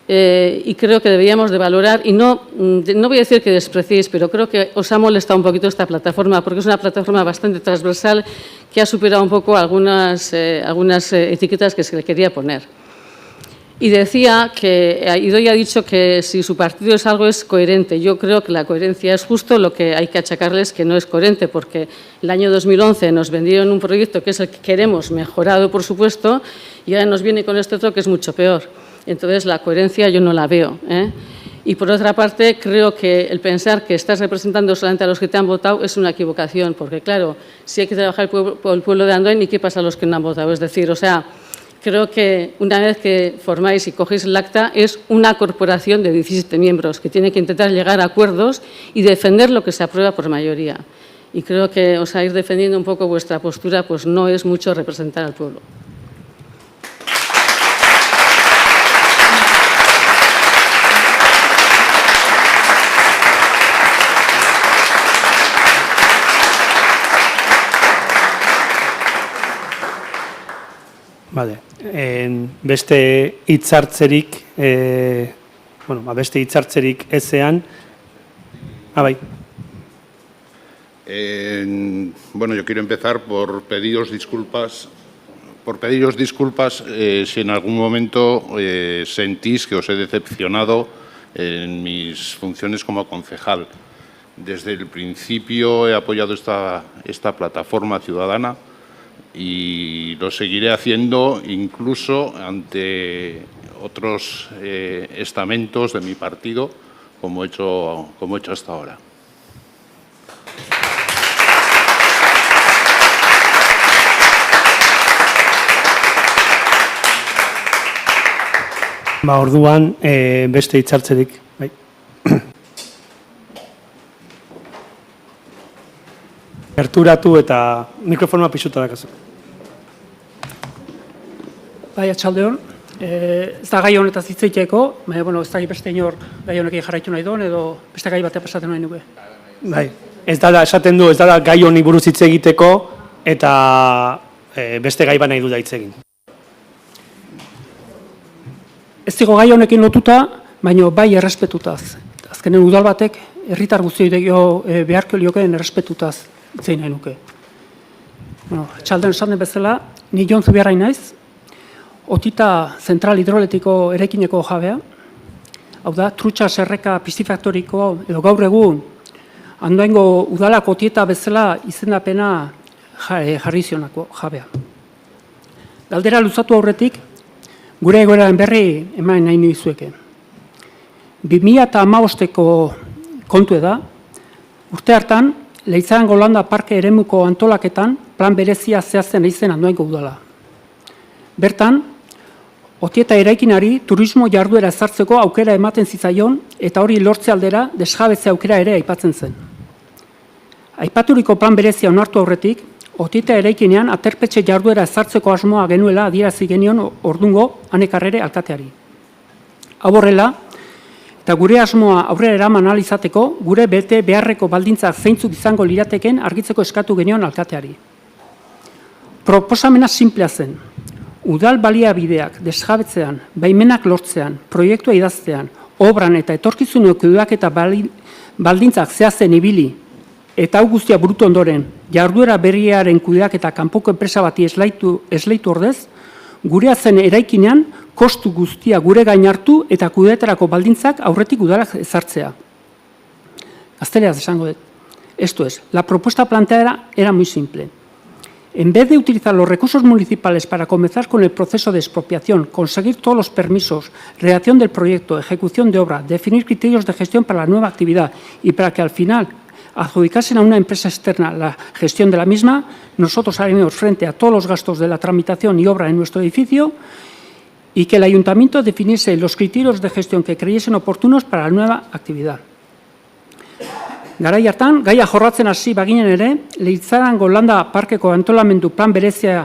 y creo que deberíamos de valorar, y no voy a decir que despreciéis, pero creo que os ha molestado un poquito esta plataforma, porque es una plataforma bastante transversal que ha superado un poco algunas etiquetas que se le quería poner. Y decía que, Idoia ha dicho que si su partido es algo es coherente. Yo creo que la coherencia es justo lo que hay que achacarles que no es coherente, porque el año 2011 nos vendieron un proyecto que es el que queremos, mejorado por supuesto, y ahora nos viene con este otro que es mucho peor. Entonces la coherencia yo no la veo. Y por otra parte creo que el pensar que estás representando solamente a los que te han votado es una equivocación, porque claro, si hay que trabajar por el pueblo de Andoain, ¿y qué pasa a los que no han votado? Es decir, creo que una vez que formáis y cogéis el acta, es una corporación de 17 miembros que tiene que intentar llegar a acuerdos y defender lo que se aprueba por mayoría. Y creo que os ir defendiendo un poco vuestra postura, pues no es mucho representar al pueblo. Vale. Beste hitzartzerik, beste hitzartzerik ezean, bai. Bueno, yo quiero empezar por pediros disculpas si en algún momento sentís que os he decepcionado en mis funciones como concejal. Desde el principio he apoyado esta plataforma ciudadana y lo seguiré haciendo incluso ante otros estamentos de mi partido, como he hecho hasta ahora. Orduan, beste hitzartzerik, bai. Gerturatu eta mikrofonoa pixuta dakazu. Bai, atxaldeon. Ez da gai honetaz hitz egiteko, baina, ez da beste inor gai honekin jarraitu nahi duen, edo beste gai batea pasatzen nahi nuke. Bai, ez da esaten du, ez da gai honi buruz hitz egiteko, eta beste gai bat nahi du da hitz egin. Ez digo gai honekin lotuta, baina bai errespetutaz. Azkenen udal batek, herritar guztioi beharko liokeen errespetutaz hitz egin nahi nuke. Atxaldeon esan den bezala, ni Jon Zubiarrain naiz, Otita zentral hidroletiko eraikineko jabea, hau da, Trutxa Serreka pistifaktoriko, edo gaur egun, Andoaingo udalak Otieta bezala izendapena jarri zionako jabea. Galdera luzatu aurretik, gure egoeraren berri eman nahi nizueke. 2015ko kontu da, urte hartan, Leitzarango Landa Parke eremuko antolaketan plan berezia zehazten eizen Andoaingo udala. Bertan, Otieta eraikinari turismo jarduera ezartzeko aukera ematen zitzaion eta hori lortze aldera desjabetze aukera ere aipatzen zen. Aipaturiko plan berezia onartu aurretik, Otieta eraikinean aterpetxe jarduera ezartzeko asmoa genuela adierazi genion ordungo Anekarrere alkateari. Hau horrela, eta gure asmoa aurrera eraman ahal izateko, gure bete beharreko baldintzak zeintzuk izango lirateken argitzeko eskatu genion alkateari. Proposamena sinplea zen. Udal baliabideak desjabetzean, baimenak lortzean, proiektua idaztean, obran eta etorkizuneko kudeaketa baldintzak zehazten ibili, eta hau guztia burutu ondoren, jarduera berriaren kudeaketa kanpoko enpresa bati esleitu ordez, gurea zen eraikinean kostu guztia gure gain hartu eta kudeaterako baldintzak aurretik udalak ezartzea. Gazteleraz esango dut. Esto es, la propuesta planteada era muy simple. En vez de utilizar los recursos municipales para comenzar con el proceso de expropiación, conseguir todos los permisos, redacción del proyecto, ejecución de obra, definir criterios de gestión para la nueva actividad y para que al final adjudicasen a una empresa externa la gestión de la misma, nosotros haremos frente a todos los gastos de la tramitación y obra en nuestro edificio y que el ayuntamiento definiese los criterios de gestión que creyesen oportunos para la nueva actividad. Garai hartan, gaia jorratzen hasi baginen ere, Leitzarango Landa Parkeko antolamendu plan berezia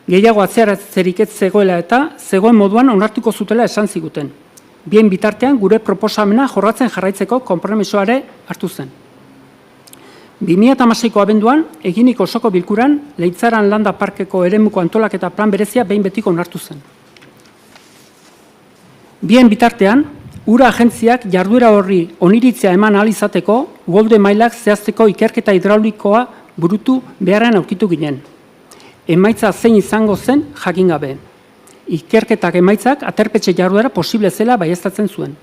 gehiago atzeratzerik ez zegoela eta zegoen moduan onartuko zutela esan ziguten. Bien bitartean, gure proposamena jorratzen jarraitzeko konpromisoare hartu zen. 2016ko abenduan, eginiko osoko bilkuran, Leitzaran Landa Parkeko eremuko antolaketa plan berezia behin betiko onartu zen. Bien bitartean, Ura agentziak jarduera horri oniritzia eman ahal izateko, uholde mailak zehazteko ikerketa hidraulikoa burutu beharrean aurkitu ginen. Emaitza zein izango zen jakin gabe. Ikerketak emaitzak aterpetxe jarduera posible zela baieztatzen zuen.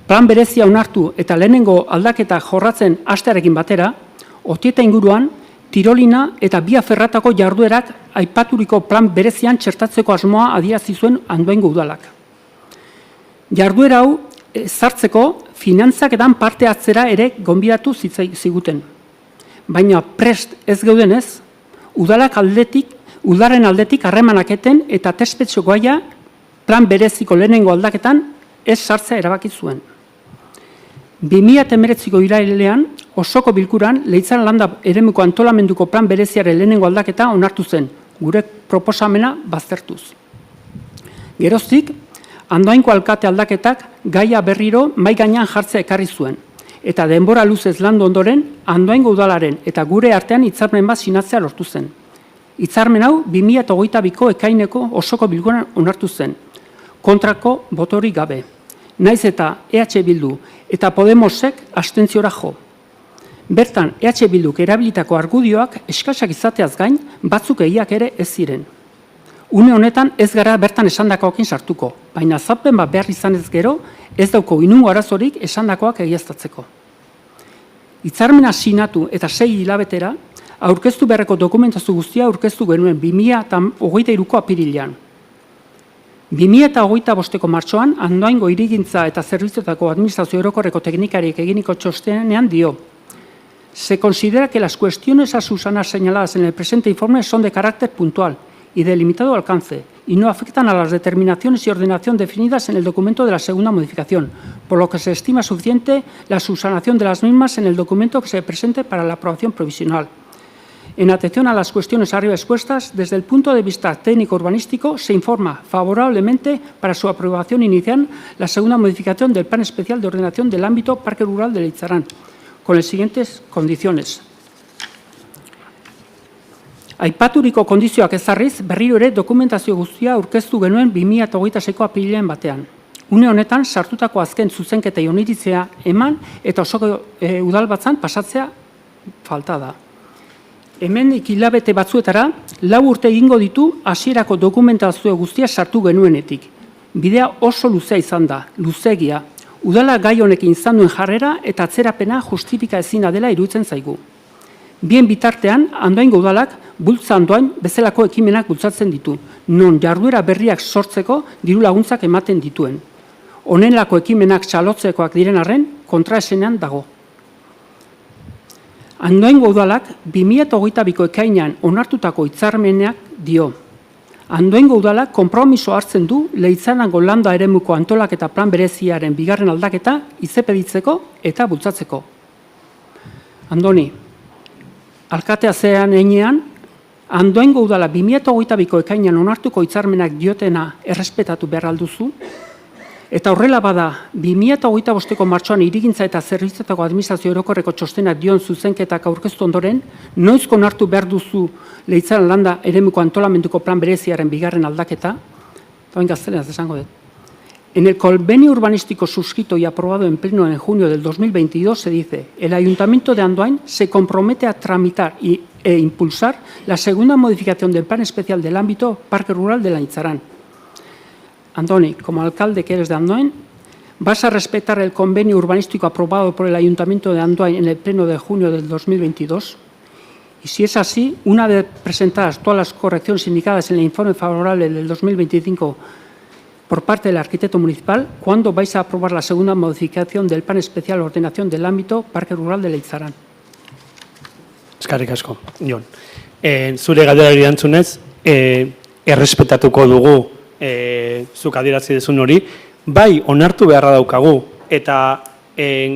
Plan berezia onartu eta lehenengo aldaketa jorratzen hastearekin batera, Otieta inguruan, tirolina eta bia ferratako jarduerak aipaturiko plan berezian txertatzeko asmoa adierazi zuen Andoaingo udalak. Jarduera hau sartzeko finantzaketan parte hartzera ere gonbidatu ziguten. Baina prest ez geudenez, udalak aldetik udaren aldetik harremanak eten eta tespetxo goaia plan bereziko lehenengo aldaketan ez sartzea erabaki zuen. 2019ko irailean osoko bilkuran Leitzaren landa eremuko antolamenduko plan bereziaren lehenengo aldaketa onartu zen, gure proposamena baztertuz. Geroztik, Andoaingo alkate aldaketak gaia berriro mahai gainean jartzea ekarri zuen, eta denbora luzez landu ondoren Andoaingo udalaren eta gure artean hitzarmen bat sinatzea lortu zen. Hitzarmen hau 2022ko ekaineko osoko bilkuran onartu zen, kontrako botorik gabe. Naiz eta EH Bildu eta Podemosek abstentziora jo. Bertan, EH Bilduk erabilitako argudioak eskasak izateaz gain, batzuk egiak ere ez ziren. Une honetan ez gara bertan esandakoekin sartuko, baina azalpen bat behar izanez gero, ez dauko inungo arazorik esandakoak egiaztatzeko. Hitzarmena sinatu eta 6 hilabetera, aurkeztu beharreko dokumentazio guztia aurkeztu genuen 2023ko apirilean. 2025ko martxoan, Andoaingo hirigintza eta zerbitzuetako administrazio orokorreko teknikariek eginiko txostenean dio: se considera que las cuestiones a Susana señaladas en el presente informe son de carácter puntual y de limitado alcance, y no afectan a las determinaciones y ordenación definidas en el documento de la segunda modificación, por lo que se estima suficiente la subsanación de las mismas en el documento que se presente para la aprobación provisional. En atención a las cuestiones arriba expuestas, desde el punto de vista técnico-urbanístico, se informa favorablemente para su aprobación inicial la segunda modificación del Plan Especial de Ordenación del Ámbito Parque Rural de Leitzarán, con las siguientes condiciones. Aipaturiko kondizioak ezarriz, berriro ere dokumentazio guztia aurkeztu genuen 2026ko apirilean batean. Une honetan, sartutako azken zuzenketa oniritzea eman eta osoko udalbatzan pasatzea falta da. Hemendik hilabete batzuetara, 4 urte egingo ditu hasierako dokumentazio guztia sartu genuenetik. Bidea oso luzea izan da, luzegia. Udala gai honekin izan duen jarrera eta atzerapena justifika ezina dela iruditzen zaigu. Bien bitartean, Andoaingo udalak bultza Andoain bezalako ekimenak bultzatzen ditu, non jarduera berriak sortzeko diru laguntzak ematen dituen. Honelako ekimenak txalotzekoak diren arren, kontraesenean dago. Andoaingo udalak 2022ko ekainean onartutako hitzarmenak dio: Andoaingo udalak konpromiso hartzen du Leitzarango landa eremuko antolaketa plan bereziaren 2. aldaketa izepeditzeko eta bultzatzeko. Andoni, alkatea zean heinean, Andoaingo udala 2022ko ekainean onartuko hitzarmenak diotena errespetatu behar alduzu, eta horrela bada 2025ko martxoan hirigintza eta zerbitzuetako administrazio orokorreko txostenak dion zuzenketak aurkeztu ondoren, noizko onartu behar duzu Leitzaren landa eremuko antolamenduko plan bereziaren 2. aldaketa, eta gazteleraz esango dut. En el convenio urbanístico suscrito y aprobado en pleno en junio del 2022 se dice: el Ayuntamiento de Andoain se compromete a tramitar e impulsar la segunda modificación del Plan Especial del Ámbito Parque Rural de Leitzarán. Andoni, como alcalde que eres de Andoain, ¿vas a respetar el convenio urbanístico aprobado por el Ayuntamiento de Andoain en el pleno de junio del 2022? Y si es así, una vez presentadas todas las correcciones indicadas en el informe favorable del 2025 por parte del arquitecto municipal, ¿cuándo vais a aprobar la segunda modificación del Plan Especial de Ordenación del Ámbito Parque Rural de Leitzarán? Eskerrik asko, Jon. Zure galderari erantzunez, errespetatuko dugu zuk adierazi duzun hori, bai onartu beharra daukagu, eta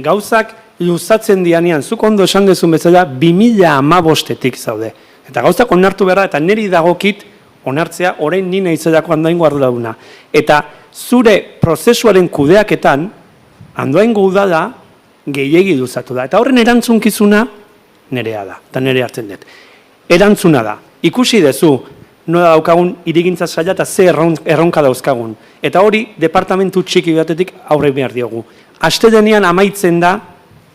gauzak luzatzen dianean, zuk ondo esan duzun bezala, 2015-etik zaude. Eta gauzak onartu beharra, eta niri dagokit onartzea, orain nina izateko Andoaingo arduraduna. Eta zure prozesuaren kudeaketan, Andoaingo udala gehiegi luzatu da. Eta horren erantzunkizuna nerea da, eta nere hartzen dut. Erantzuna da, ikusi dezu, nola daukagun hirigintza saila eta ze erronka dauzkagun. Eta hori, departamentu txiki batetik aurre behar diogu. Astelehenean amaitzen da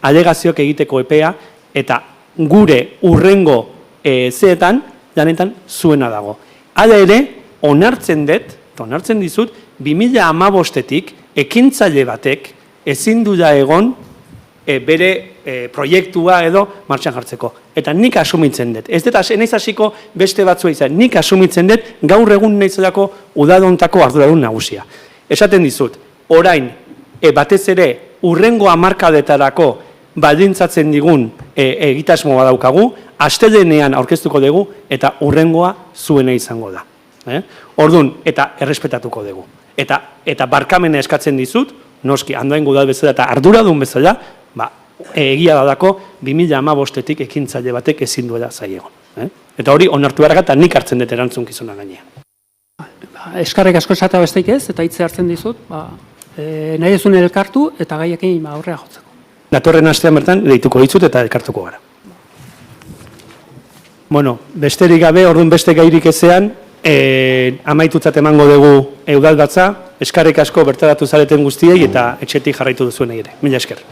alegazioak egiteko epea, eta gure urrengo zeetan, lanetan zuena dago. Hala ere, onartzen dut, eta onartzen dizut, 2015-etik ekintzaile batek ezin duela egon bere proiektua edo martxan jartzeko. Eta nik asumitzen dut. Ez dut, naiz hasiko beste batzua izan. Nik asumitzen dut gaur egun naizelako udadontako arduradun nagusia. Esaten dizut, orain, batez ere, urrengo hamarkadetarako baldintzatzen digun egitasmoa daukagu, astelehenean aurkeztuko dugu eta hurrengoa zuena izango da. Orduan, eta errespetatuko dugu. Eta barkamena eskatzen dizut, noski, Andoain udal bezala eta arduradun bezala, egia dadako 2015-etik ekintzaile batek ezin duela zailegon. Eta hori onartu behar eta nik hartzen dut erantzunkizuna gainean. Eskarrik asko esatea besteik ez, eta hitze hartzen dizut, nahi ezun elkartu eta gaiekin aurrera jotzeko. Datorren astean bertan deituko ditzut eta elkartuko gara. Bueno, besterik gabe, orduan beste gairik ezean, amaitutzat emango dugu udalbatza, eskarrik asko bertaratu zareten guztiei eta etxetik jarraitu duzuen ere. Mila esker.